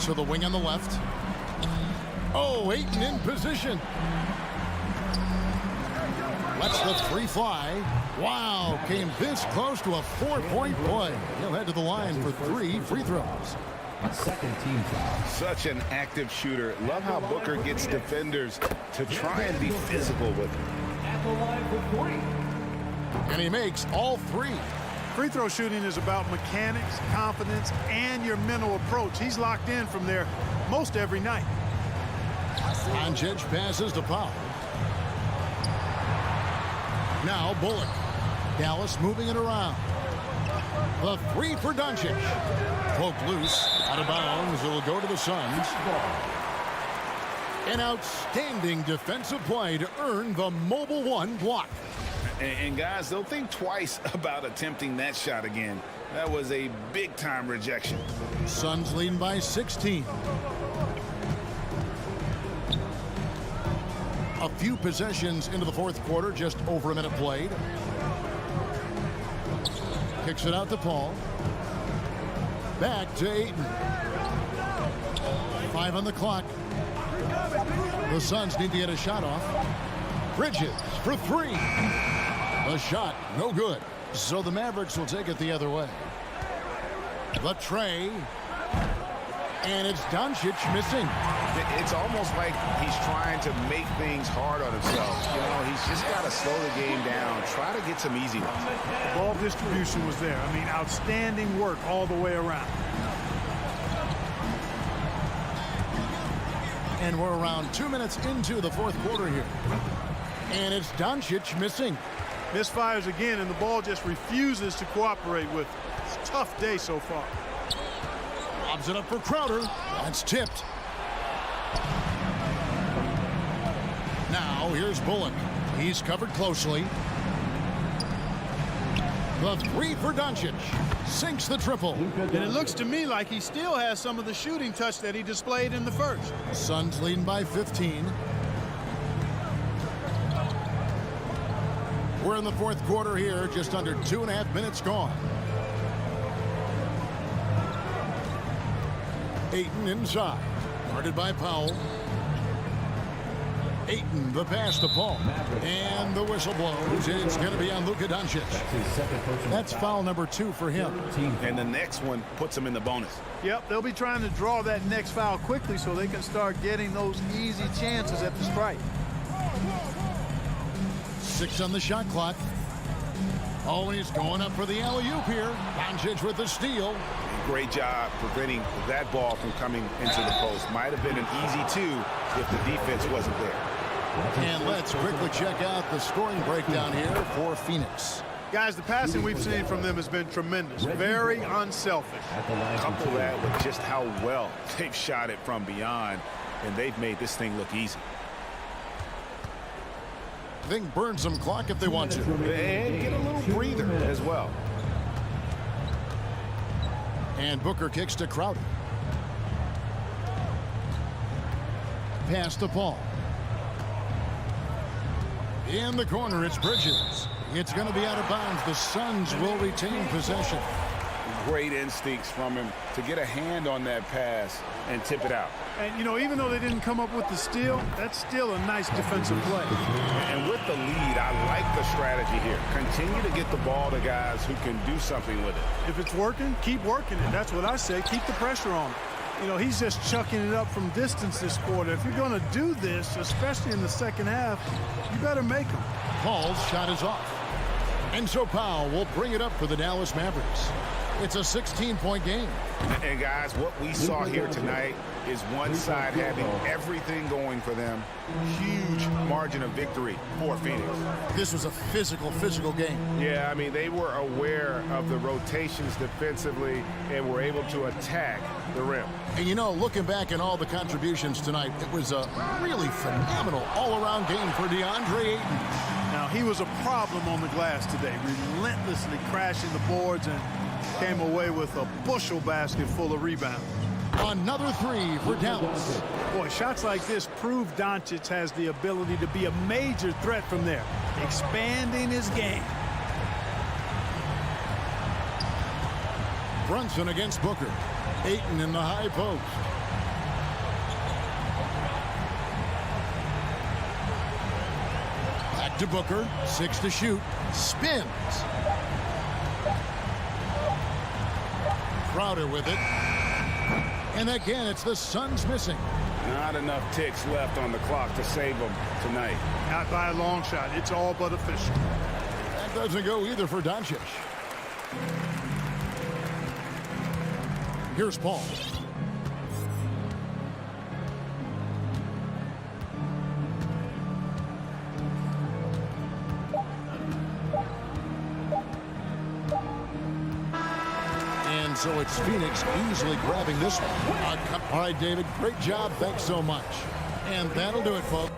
To the wing on the left. Oh, Ayton in position. Lets the 3 fly. Wow, came this close to a 4-point play. He'll head to the line for 3 free throws. Second team foul. Such an active shooter. Love how Booker gets defenders to try and be physical with him. At the line for 3. And he makes all 3. Free throw shooting is about mechanics, confidence, and your mental approach. He's locked in from there most every night. Doncic passes to Powell. Now Bullock. Dallas moving it around. The three for Doncic. Poked loose. Out of bounds. It'll go to the Suns. An outstanding defensive play to earn the mobile one block. And guys, they'll think twice about attempting that shot again. That was a big-time rejection. Suns leading by 16. A few possessions into the fourth quarter, just over a minute played. Kicks it out to Paul. Back to Ayton. 5 on the clock. The Suns need to get a shot off. Bridges for 3. The shot, no good. So the Mavericks will take it the other way. The tray. And it's Doncic missing. It's almost like he's trying to make things hard on himself. You know, he's just got to slow the game down, try to get some easy ones. The ball distribution was there. I mean, outstanding work all the way around. And we're around 2 minutes into the fourth quarter here. And it's Doncic missing. Misfires again, and the ball just refuses to cooperate with it. It's a tough day so far. Lobs it up for Crowder. That's tipped. Now here's Bullock. He's covered closely. The three for Doncic. Sinks the triple. And it looks to me like he still has some of the shooting touch that he displayed in the first. Suns leading by 15. We're in the fourth quarter here, just under 2.5 minutes gone. Ayton inside, guarded by Powell. Ayton, the pass to Paul. And the whistle blows. It's going to be on Luka Doncic. That's foul number 2 for him. And the next one puts him in the bonus. Yep, they'll be trying to draw that next foul quickly so they can start getting those easy chances at the stripe. 6 on the shot clock. Oh, and he's going up for the alley-oop here. Doncic with the steal. Great job preventing that ball from coming into the post. Might have been an easy 2 if the defense wasn't there. And let's quickly check out the scoring breakdown here for Phoenix. Guys, the passing we've seen from them has been tremendous. Very unselfish. Couple that with just how well they've shot it from beyond, and they've made this thing look easy. They can burn some clock if they want to. And get a little breather as well. And Booker kicks to Crowder. Pass to Paul. In the corner, it's Bridges. It's going to be out of bounds. The Suns will retain possession. Great instincts from him to get a hand on that pass and tip it out. And, you know, even though they didn't come up with the steal, that's still a nice defensive play. And with the lead, I like the strategy here. Continue to get the ball to guys who can do something with it. If it's working, keep working it. That's what I say. Keep the pressure on him. You know, he's just chucking it up from distance this quarter. If you're going to do this, especially in the second half, you better make them. Paul's shot is off. And so Powell will bring it up for the Dallas Mavericks. It's a 16-point game. And guys, what we saw here tonight is one side having everything going for them. Huge margin of victory for Phoenix. This was a physical game. Yeah, I mean, they were aware of the rotations defensively and were able to attack the rim. And, you know, looking back at all the contributions tonight, it was a really phenomenal all-around game for DeAndre Ayton. Now, he was a problem on the glass today, relentlessly crashing the boards and came away with a bushel basket full of rebounds. Another 3 for Dallas. Boy, shots like this prove Doncic has the ability to be a major threat from there, expanding his game. Brunson against Booker. Ayton in the high post. Back to Booker. 6 to shoot. Spins. Crowder with it. And again, it's the Suns missing. Not enough ticks left on the clock to save them tonight. Not by a long shot. It's all but official. That doesn't go either for Doncic. Here's Paul. So it's Phoenix easily grabbing this one. All right, David, great job. Thanks so much. And that'll do it, folks.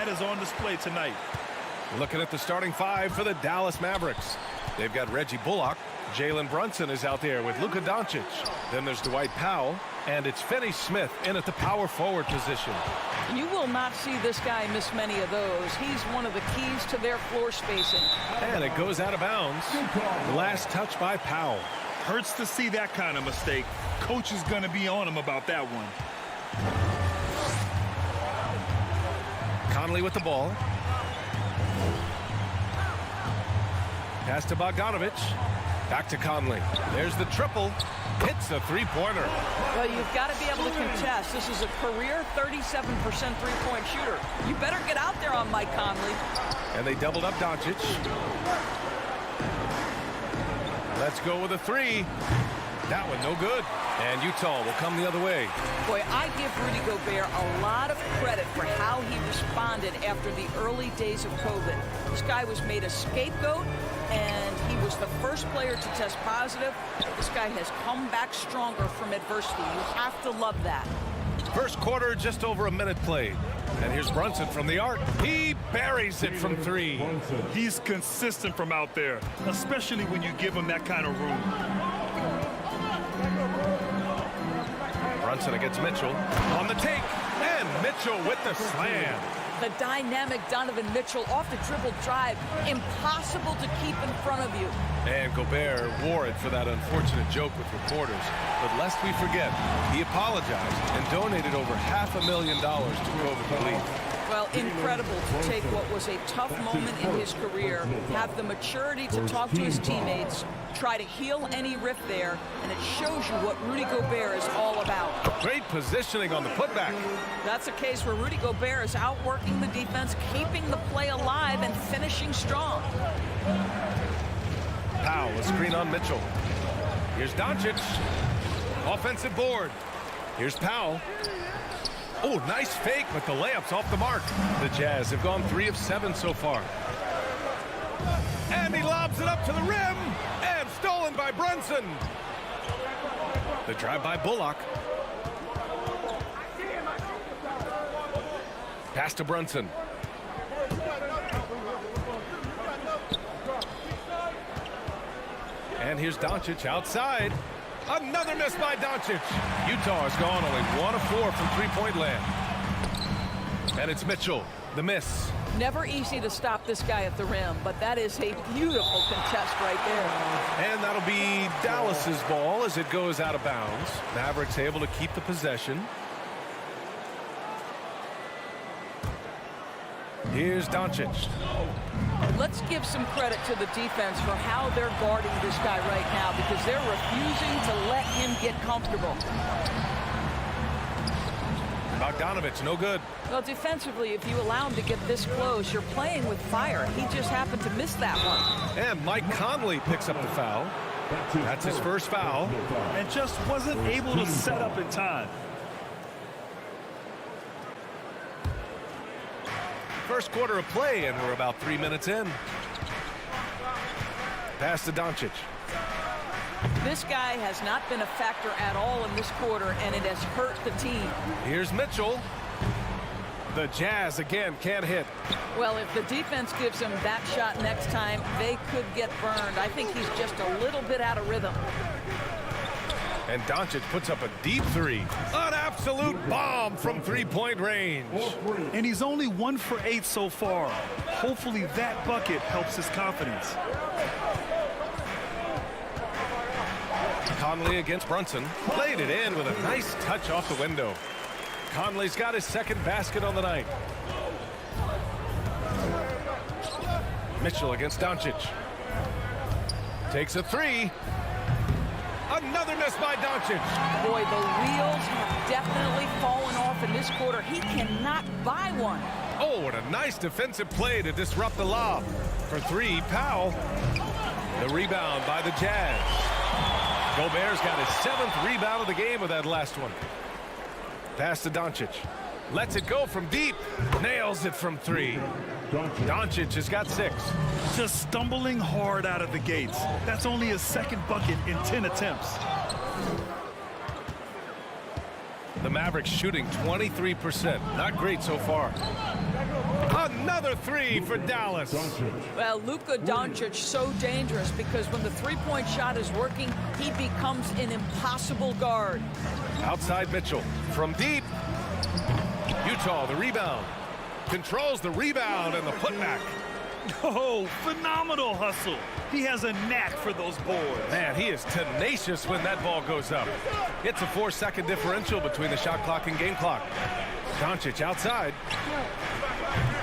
is on display tonight. Looking at the starting five for the Dallas Mavericks. They've got Reggie Bullock. Jalen Brunson is out there with Luka Doncic. Then there's Dwight Powell. And it's Finney Smith in at the power forward position. You will not see this guy miss many of those. He's one of the keys to their floor spacing. And it goes out of bounds. Last touch by Powell. Hurts to see that kind of mistake. Coach is going to be on him about that one. Conley with the ball. Pass to Bogdanovic. Back to Conley. There's the triple. Hits a three-pointer. Well, you've got to be able to contest. This is a career 37% three-point shooter. You better get out there on Mike Conley. And they doubled up Doncic. Let's go with a three. That one no good. And Utah will come the other way. Boy, I give Rudy Gobert a lot of credit for how he responded after the early days of COVID. This guy was made a scapegoat, and he was the first player to test positive. This guy has come back stronger from adversity. You have to love that. First quarter, just over a minute played. And here's Brunson from the arc. He buries it from three. He's consistent from out there, especially when you give him that kind of room. Brunson against Mitchell on the take, and Mitchell with the slam. The dynamic Donovan Mitchell off the dribble drive. Impossible to keep in front of you. And Gobert wore it for that unfortunate joke with reporters. But lest we forget, he apologized and donated over $500,000 to COVID relief. Well, incredible to take what was a tough moment in his career, have the maturity to talk to his teammates, try to heal any rift there, and it shows you what Rudy Gobert is all about. Great positioning on the putback. That's a case where Rudy Gobert is outworking the defense, keeping the play alive, and finishing strong. Powell, a screen on Mitchell. Here's Doncic. Offensive board. Here's Powell. Oh, nice fake, but the layup's off the mark. The Jazz have gone 3 of 7 so far. And he lobs it up to the rim, and stolen by Brunson. The drive by Bullock. Pass to Brunson. And here's Doncic outside. Another miss by Doncic. Utah has gone only 1 of 4 from three-point land. And it's Mitchell, the miss. Never easy to stop this guy at the rim, but that is a beautiful contest right there. And that'll be Dallas's ball as it goes out of bounds. Mavericks able to keep the possession. Here's Doncic. Let's give some credit to the defense for how they're guarding this guy right now, because they're refusing to let him get comfortable. Bogdanovic, no good. Well, defensively, if you allow him to get this close, you're playing with fire. He just happened to miss that one. And Mike Conley picks up the foul. That's his first foul. And just wasn't able to set up in time. First quarter of play, and we're about 3 minutes in. Pass to Doncic. This guy has not been a factor at all in this quarter, and it has hurt the team. Here's Mitchell. The Jazz again can't hit. Well, if the defense gives him that shot next time, they could get burned. I think he's just a little bit out of rhythm. And Doncic puts up a deep three. An absolute bomb from three-point range. And he's only 1 for 8 so far. Hopefully that bucket helps his confidence. Conley against Brunson. Played it in with a nice touch off the window. Conley's got his second basket on the night. Mitchell against Doncic. Takes a three. Another miss by Doncic. Boy, the wheels have definitely fallen off in this quarter. He cannot buy one. Oh, what a nice defensive play to disrupt the lob. For three, Powell. The rebound by the Jazz. Gobert's got his 7th rebound of the game with that last one. Pass to Doncic. Lets it go from deep. Nails it from 3. Doncic has got 6. Just stumbling hard out of the gates. That's only his 2nd bucket in 10 attempts. The The Mavericks shooting 23%. Not great so far. Another three for Dallas. Well, Luka Doncic so dangerous because when the three-point shot is working, he becomes an impossible guard. Outside Mitchell from deep. Utah, the rebound. Controls the rebound and the putback. Oh, phenomenal hustle. He has a knack for those boards. Man, he is tenacious when that ball goes up. It's a 4-second differential between the shot clock and game clock. Doncic outside.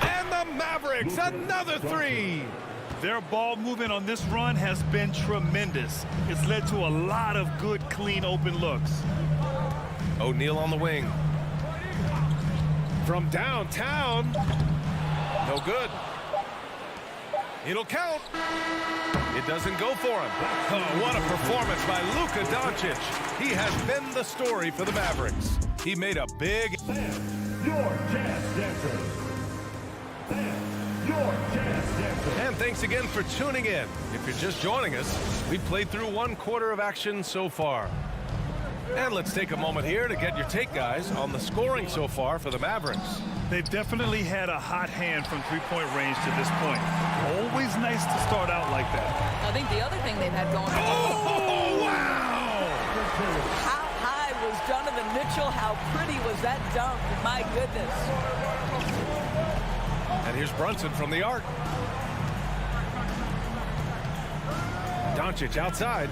And the Mavericks, another three. Their ball movement on this run has been tremendous. It's led to a lot of good, clean, open looks. O'Neal on the wing. From downtown. No good. It'll count. It doesn't go for him. Oh, what a performance by Luka Doncic. He has been the story for the Mavericks. He made a big... Your Jazz Dancers. Your Jazz Dancers. And thanks again for tuning in. If you're just joining us, we've played through 1 quarter of action so far. And let's take a moment here to get your take, guys, on the scoring so far for the Mavericks. They've definitely had a hot hand from three-point range to this point. Always nice to start out like that. I think the other thing they've had going on. Oh, wow! How high was Donovan Mitchell? How pretty was that dunk? My goodness. And here's Brunson from the arc. Doncic outside.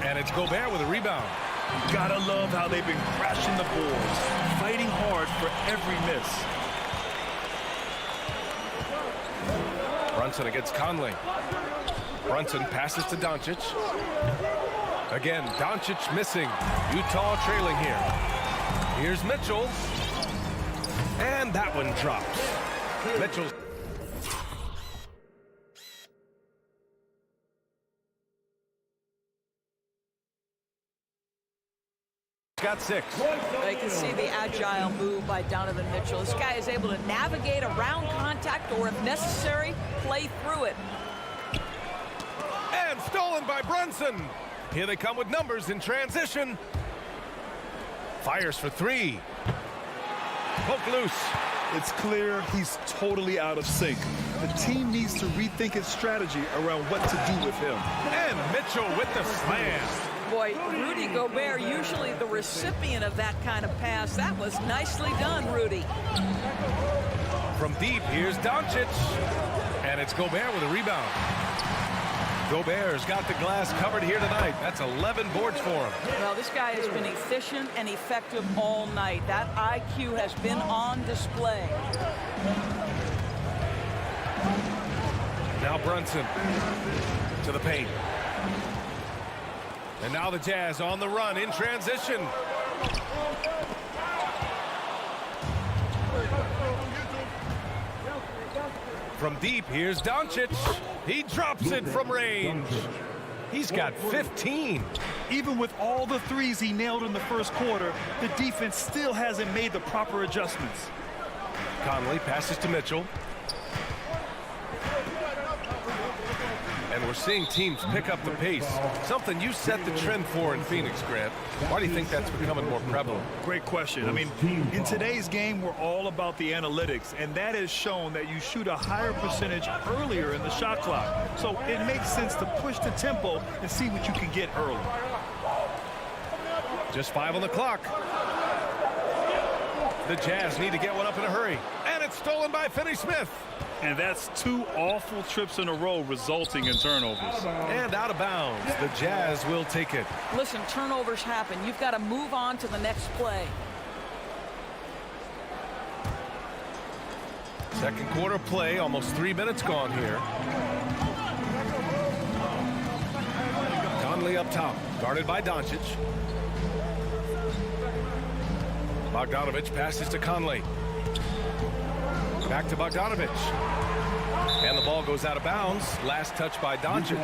And it's Gobert with a rebound. Gotta love how they've been crashing the boards, fighting hard for every miss. Brunson against Conley. Brunson passes to Doncic. Again, Doncic missing. Utah trailing here. Here's Mitchell. And that one drops. Mitchell's got 6. You can see the agile move by Donovan Mitchell. This guy is able to navigate around contact or, if necessary, play through it. And stolen by Brunson. Here they come with numbers in transition. Fires for 3. Poke loose. It's clear he's totally out of sync. The team needs to rethink its strategy around what to do with him. And Mitchell with the slam. Boy, Rudy Gobert, usually the recipient of that kind of pass. That was nicely done, Rudy. From deep, here's Doncic. And it's Gobert with a rebound. Gobert's got the glass covered here tonight. That's 11 boards for him. Well, this guy has been efficient and effective all night. That IQ has been on display. Now Brunson to the paint. And now the Jazz on the run in transition. From deep, here's Doncic. He drops it from range. He's got 15. Even with all the threes he nailed in the first quarter, the defense still hasn't made the proper adjustments. Conley passes to Mitchell. And we're seeing teams pick up the pace. Something you set the trend for in Phoenix, Grant. Why do you think that's becoming more prevalent? Great question. I mean, in today's game, we're all about the analytics, and that has shown that you shoot a higher percentage earlier in the shot clock. So it makes sense to push the tempo and see what you can get early. Just 5 on the clock. The Jazz need to get one up in a hurry. And it's stolen by Finney-Smith. And that's 2 awful trips in a row resulting in turnovers. And out of bounds. The Jazz will take it. Listen, turnovers happen. You've got to move on to the next play. Second quarter play, almost 3 minutes gone here. Conley up top, guarded by Doncic. Bogdanovich passes to Conley. Back to Bogdanovich. And the ball goes out of bounds. Last touch by Doncic.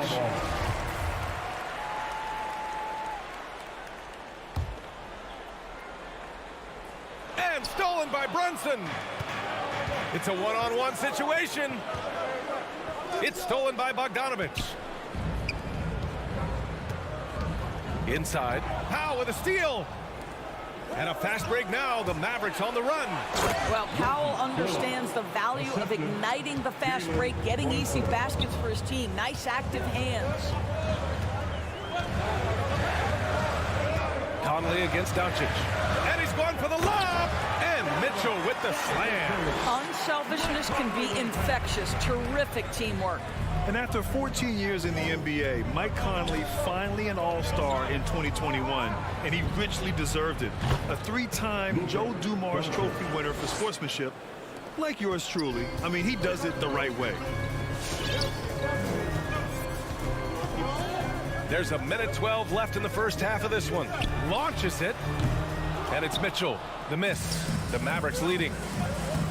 And stolen by Brunson. It's a one-on-one situation. It's stolen by Bogdanovich. Inside. Powell with a steal. And a fast break now. The Mavericks on the run. Well, Powell understands the value of igniting the fast break, getting easy baskets for his team. Nice active hands. Conley against Doncic. And he's going for the lob. And Mitchell with the slam. Unselfishness can be infectious. Terrific teamwork. And after 14 years in the NBA, Mike Conley finally an All-Star in 2021, and he richly deserved it. A 3-time Joe Dumars Trophy winner for sportsmanship, like yours truly. I mean, he does it the right way. There's a minute 12 left in the first half of this one. Launches it, and it's Mitchell. The miss. The Mavericks leading.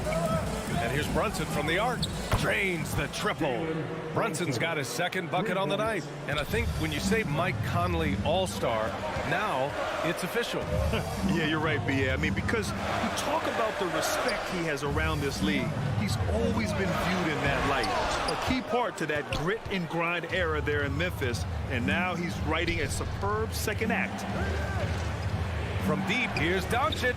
And here's Brunson from the arc. Drains the triple. Brunson's got his second bucket on the night. And I think when you say Mike Conley All-Star, now it's official. Yeah, you're right, B.A. I mean, because you talk about the respect he has around this league. He's always been viewed in that light. A key part to that grit and grind era there in Memphis. And now he's writing a superb second act. From deep, here's Doncic.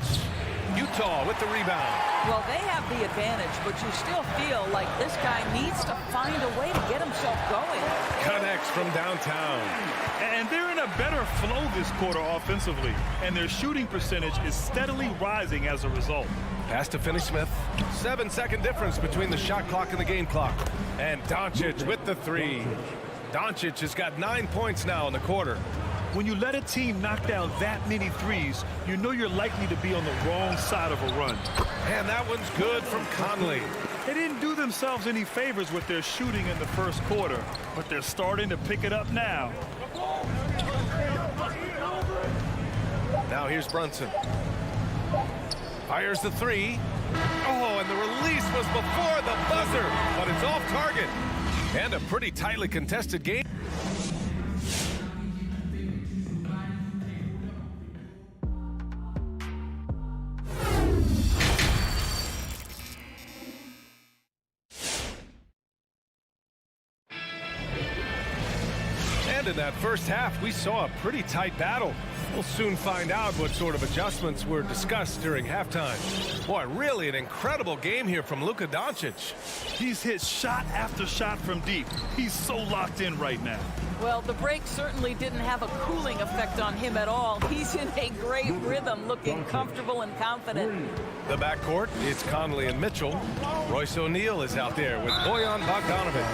Utah with the rebound. Well, they have the advantage, but you still feel like this guy needs to find a way to get himself going. Connects from downtown. And they're in a better flow this quarter offensively, and their shooting percentage is steadily rising as a result. Pass to Finney-Smith. 7-second difference between the shot clock and the game clock. And Doncic with the three. Doncic has got 9 points now in the quarter. When you let a team knock down that many threes, you know you're likely to be on the wrong side of a run. And that one's good from Conley. They didn't do themselves any favors with their shooting in the first quarter, but they're starting to pick it up now. Now here's Brunson. Fires the three. Oh, and the release was before the buzzer, but it's off target. And a pretty tightly contested game. In that first half, we saw a pretty tight battle. We'll soon find out what sort of adjustments were discussed during halftime. Boy, really an incredible game here from Luka Doncic. He's hit shot after shot from deep. He's so locked in right now. Well, the break certainly didn't have a cooling effect on him at all. He's in a great rhythm, looking comfortable and confident. The backcourt, it's Conley and Mitchell. Royce O'Neal is out there with Bojan Bogdanovic.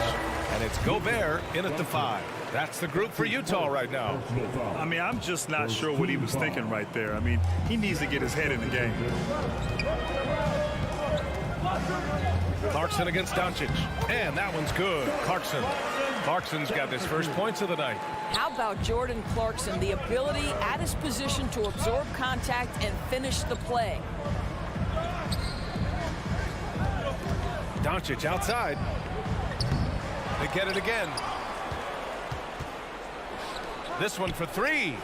And it's Gobert in at the 5. That's the group for Utah right now. I mean, I'm just not sure what he was thinking right there. I mean, he needs to get his head in the game. Clarkson against Doncic. And that one's good. Clarkson's got his first points of the night. How about Jordan Clarkson? The ability at his position to absorb contact and finish the play. Doncic outside. They get it again. This one for three.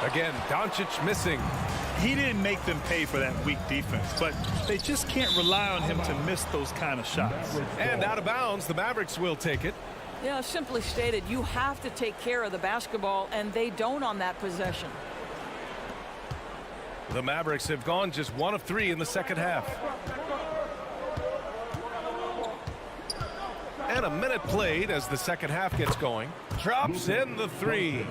Again, Doncic missing. He didn't make them pay for that weak defense, but they just can't rely on him to miss those kind of shots. And out of bounds, the Mavericks will take it. Yeah, simply stated, you have to take care of the basketball, and they don't on that possession. The Mavericks have gone just 1 of 3 in the second half. And a minute played as the second half gets going. Drops in the 3.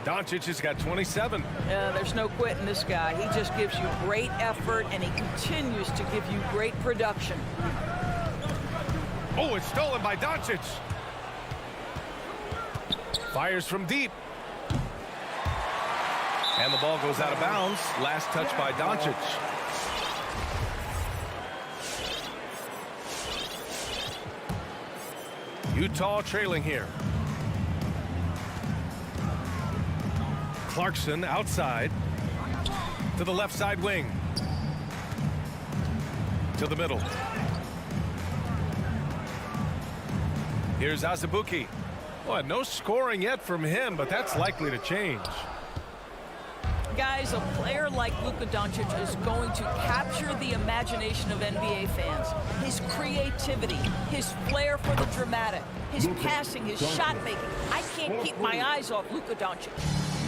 Doncic has got 27. There's no quitting this guy. He just gives you great effort, and he continues to give you great production. Oh, it's stolen by Doncic. Fires from deep. And the ball goes out of bounds. Last touch by Doncic. Utah trailing here. Clarkson outside to the left side wing. To the middle. Here's Azubuike. Well, no scoring yet from him, but that's likely to change. Guys, a player like Luka Doncic is going to capture the imagination of NBA fans. His creativity, his flair for the dramatic, his passing, his shot making. I can't keep my eyes off Luka Doncic.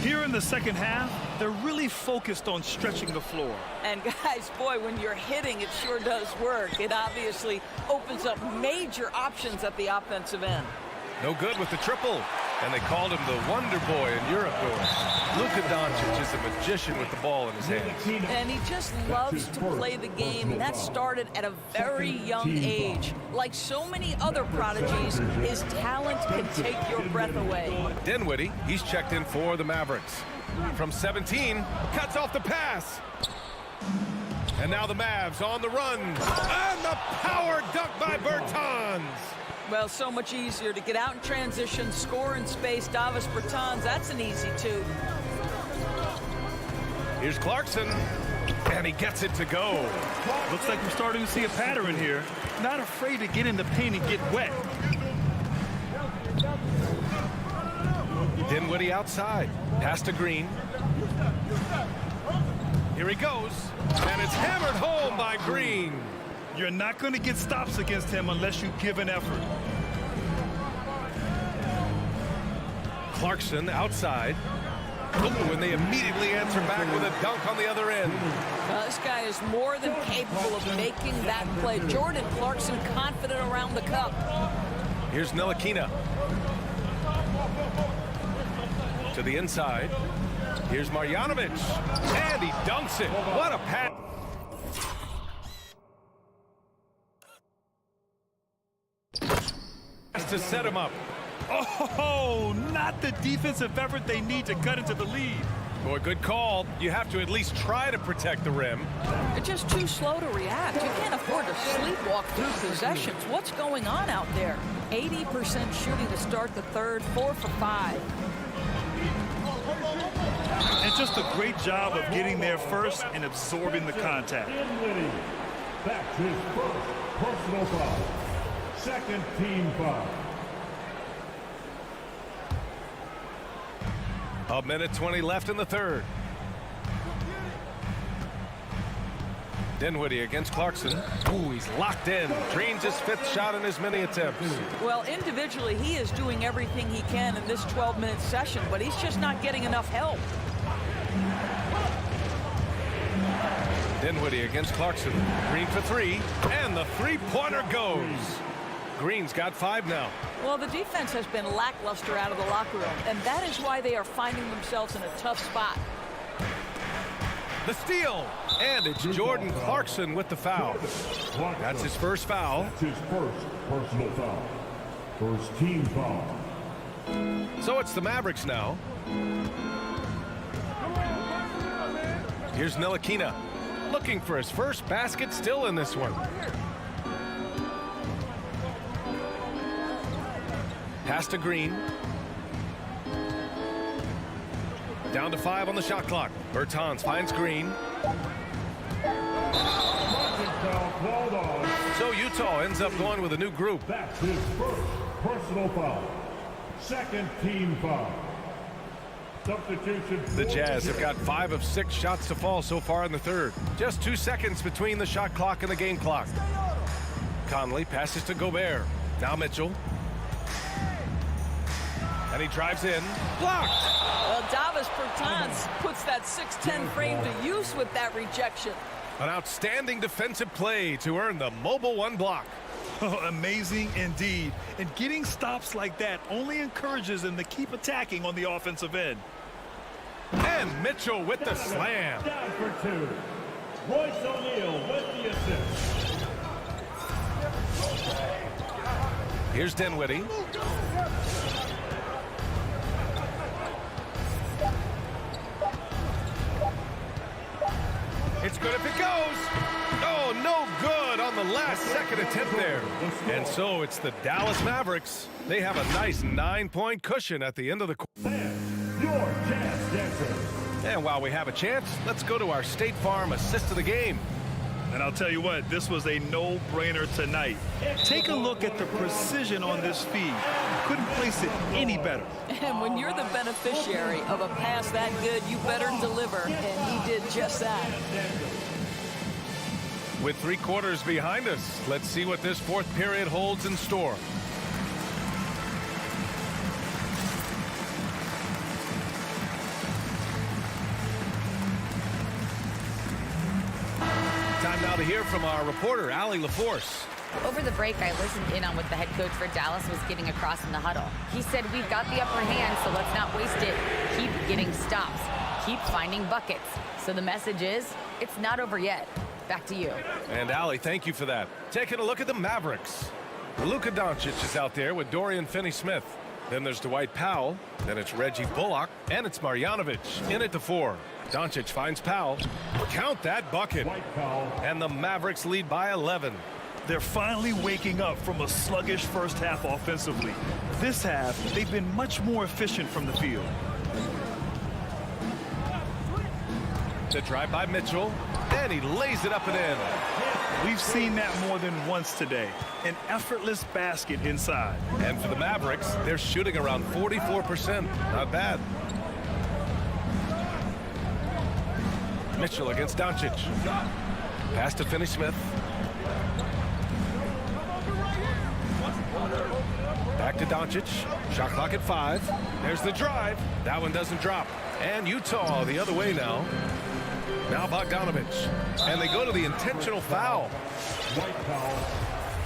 Here in the second half, they're really focused on stretching the floor. And guys, boy, when you're hitting, it sure does work. It obviously opens up major options at the offensive end. No good with the triple. And they called him the Wonder Boy in Europe. Luka Doncic is a magician with the ball in his hands. And he just loves to play the game. That started at a very young age. Like so many other prodigies, his talent can take your breath away. Dinwiddie, he's checked in for the Mavericks. From 17, cuts off the pass. And now the Mavs on the run. And the power dunk by Bertans. Well, so much easier to get out in transition, score in space. Davis Bertans, that's an easy two. Here's Clarkson, and he gets it to go. Looks like we're starting to see a pattern here. Not afraid to get in the paint and get wet. Dinwiddie outside. Pass to Green. Here he goes, and it's hammered home by Green. You're not going to get stops against him unless you give an effort. Clarkson outside. Oh, and they immediately answer back with a dunk on the other end. This guy is more than capable of making that play. Jordan Clarkson confident around the cup. Here's Ntilikina. To the inside. Here's Marjanovic. And he dunks it. What a pass. To set him up. Oh, not the defensive effort they need to cut into the lead. Boy, good call. You have to at least try to protect the rim. They're just too slow to react. You can't afford to sleepwalk through possessions. What's going on out there? 80% shooting to start the third, 4 for 5. And just a great job of getting there first and absorbing the contact. That's his first personal foul. Second team foul. A minute 20 left in the third. Dinwiddie against Clarkson. Ooh, he's locked in. Drains his 5th shot in as many attempts. Well, individually, he is doing everything he can in this 12-minute session, but he's just not getting enough help. Dinwiddie against Clarkson. Green for 3, and the three-pointer goes. Green's got 5 now. Well, the defense has been lackluster out of the locker room, and that is why they are finding themselves in a tough spot. The steal, and it's Jordan Clarkson with the foul. That's his first foul. That's his first personal foul. First team foul. So it's the Mavericks now. Here's Ntilikina, looking for his first basket, still in this one. Pass to Green. Down to 5 on the shot clock. Bertans finds Green. So Utah ends up going with a new group. That's his first personal foul. Second team foul. Substitution. The Jazz have got 5 of 6 shots to fall so far in the third. Just 2 seconds between the shot clock and the game clock. Conley passes to Gobert. Now Mitchell. And he drives in. Blocked! Well, Davis Bertans puts that 6'10" frame to use with that rejection. An outstanding defensive play to earn the mobile 1 block. Oh, amazing indeed. And getting stops like that only encourages them to keep attacking on the offensive end. And Mitchell with the slam. Down for 2. Royce O'Neal with the assist. Here's Dinwiddie. It's good if it goes. Oh, no good on the last second attempt there. And so it's the Dallas Mavericks. They have a nice 9-point cushion at the end of the quarter. Your chance, Denver. And while we have a chance, let's go to our State Farm assist of the game. And I'll tell you what, this was a no-brainer tonight. Take a look at the precision on this feed. Couldn't place it any better. And when you're the beneficiary of a pass that good, you better deliver. And he did just that. With 3 quarters behind us, let's see what this 4th period holds in store. to hear from our reporter, Allie LaForce. Over the break, I listened in on what the head coach for Dallas was getting across in the huddle. He said, we've got the upper hand, so let's not waste it. Keep getting stops. Keep finding buckets. So the message is, it's not over yet. Back to you. And Allie, thank you for that. Taking a look at the Mavericks. Luka Doncic is out there with Dorian Finney-Smith. Then there's Dwight Powell. Then it's Reggie Bullock. And it's Marjanovic in at the 4. Doncic finds Powell. Count that bucket. And the Mavericks lead by 11. They're finally waking up from a sluggish first half offensively. This half, they've been much more efficient from the field. The drive by Mitchell, and he lays it up and in. We've seen that more than once today. An effortless basket inside. And for the Mavericks, they're shooting around 44%. Not bad. Mitchell against Doncic. Pass to Finney-Smith. Back to Doncic. Shot clock at 5. There's the drive. That one doesn't drop. And Utah the other way now. Now Bogdanovich. And they go to the intentional foul. White foul.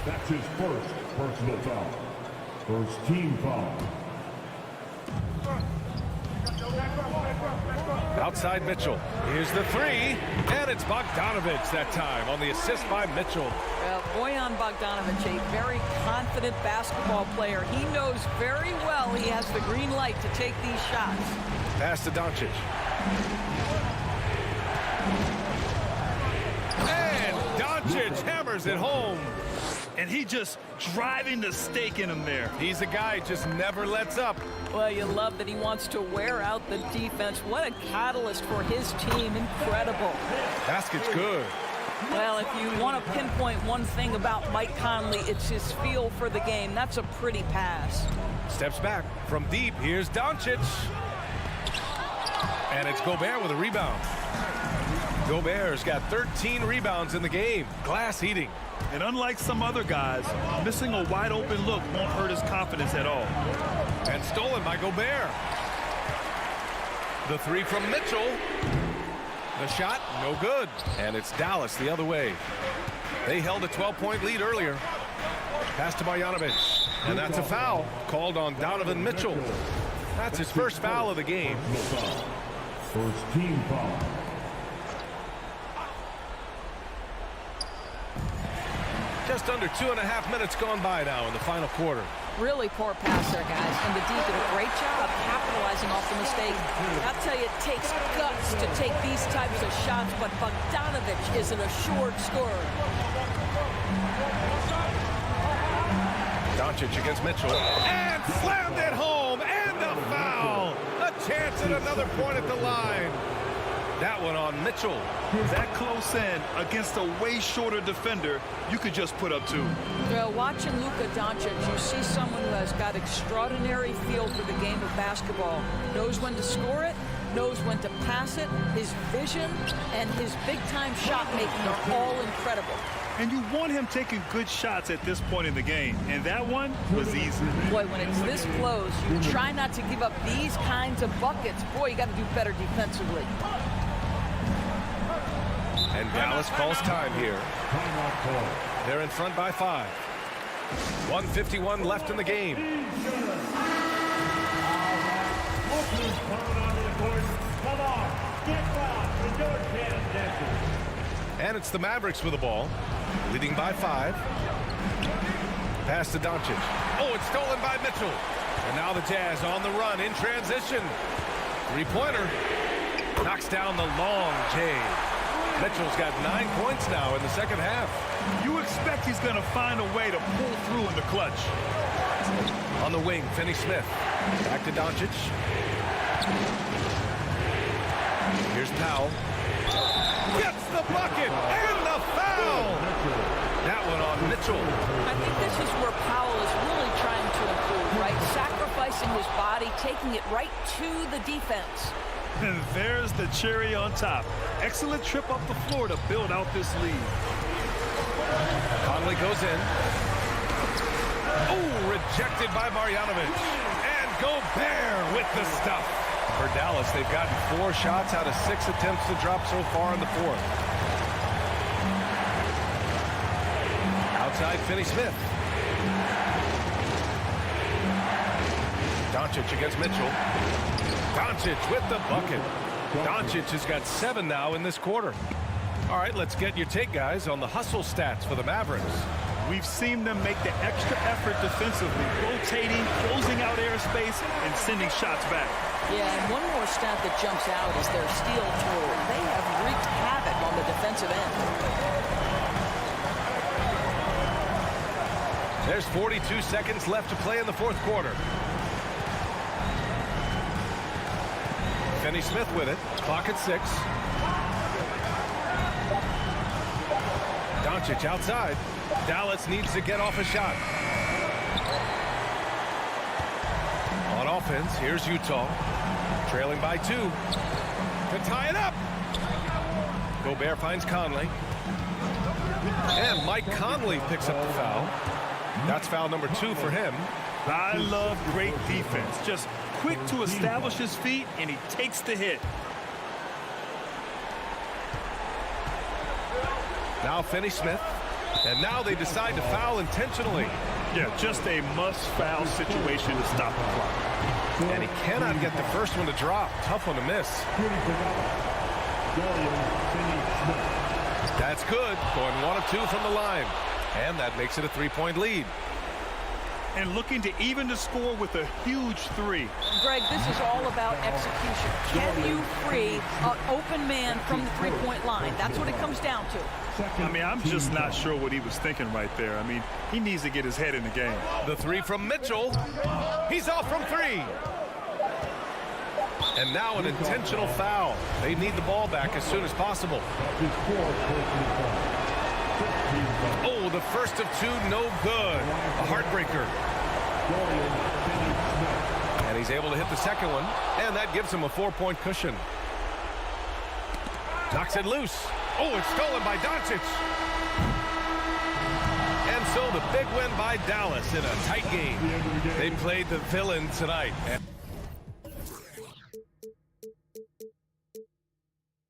That's his first personal foul. First team foul. Outside Mitchell. Here's the 3. And it's Bogdanovich that time on the assist by Mitchell. Well, Bojan Bogdanovic, a very confident basketball player. He knows very well he has the green light to take these shots. Pass to Doncic. And Doncic hammers it home. And he just driving the stake in him there. He's a guy who just never lets up. Well, you love that he wants to wear out the defense. What a catalyst for his team. Incredible. Basket's good. Well, if you want to pinpoint one thing about Mike Conley, it's his feel for the game. That's a pretty pass. Steps back from deep. Here's Doncic. And it's Gobert with a rebound. Gobert's got 13 rebounds in the game. Glass eating. And unlike some other guys, missing a wide open look won't hurt his confidence at all. And stolen by Gobert. The 3 from Mitchell. The shot, no good. And it's Dallas the other way. They held a 12-point lead earlier. Pass to Marjanovic. And that's a foul called on Donovan Mitchell. That's his first foul of the game. First team foul. Just under 2.5 minutes gone by now in the final quarter. Really poor pass there, guys. And the D did a great job capitalizing off the mistake. I'll tell you, it takes guts to take these types of shots, but Bogdanovich is an assured scorer. Doncic against Mitchell. And slammed it home. And a foul. A chance at another point at the line. That one on Mitchell. That close in against a way shorter defender, you could just put up 2. Well, watching Luka Doncic, you see someone who has got extraordinary feel for the game of basketball. Knows when to score it, knows when to pass it. His vision and his big-time shot making are all incredible. And you want him taking good shots at this point in the game. And that one was easy. Boy, when it's this close, you try not to give up these kinds of buckets. Boy, you got to do better defensively. And Dallas calls time here. They're in front by 5. 1:51 left in the game. And it's the Mavericks with the ball, leading by 5. Pass to Doncic. Oh, it's stolen by Mitchell. And now the Jazz on the run in transition. 3-pointer. Knocks down the long J. Mitchell's got 9 points now in the second half. You expect he's going to find a way to pull through in the clutch. On the wing, Finney-Smith. Back to Doncic. Here's Powell. Gets the bucket and the foul. That one on Mitchell. I think this is where Powell is really trying to improve, right? Sacrificing his body, taking it right to the defense. And there's the cherry on top. Excellent trip up the floor to build out this lead. Conley goes in. Oh, rejected by Marjanovic. And Gobert with the stuff. For Dallas, they've gotten 4 shots out of 6 attempts to drop so far in the fourth. outside Finney-Smith. Doncic against Mitchell. Doncic with the bucket. Doncic has got 7 now in this quarter. All right, let's get your take, guys, on the hustle stats for the Mavericks. We've seen them make the extra effort defensively, rotating, closing out airspace, and sending shots back. Yeah, and one more stat that jumps out is their steal total. They have wreaked havoc on the defensive end. There's 42 seconds left to play in the fourth quarter. Finney-Smith with it. Clock at 6. Doncic outside. Dallas needs to get off a shot. On offense, here's Utah. Trailing by 2. To tie it up. Gobert finds Conley. And Mike Conley picks up the foul. That's foul number 2 for him. I love great defense. Just quick to establish his feet, and he takes the hit. Now Finney-Smith. And now they decide to foul intentionally. Yeah, just a must-foul situation to stop the clock. And he cannot get the first one to drop. Tough one to miss. That's good. Going 1 of 2 from the line. And that makes it a 3-point lead. And looking to even the score with a huge 3. Greg, this is all about execution. Can you free an open man from the three-point line? That's what it comes down to. I mean, I'm just not sure what he was thinking right there. I mean, he needs to get his head in the game. The 3 from Mitchell. He's off from 3. And now an intentional foul. They need the ball back as soon as possible. Oh, the first of 2, no good. A heartbreaker. And he's able to hit the second one, and that gives him a 4-point cushion. Knocks it loose. Oh, it's stolen by Doncic. And so the big win by Dallas in a tight game. They played the villain tonight.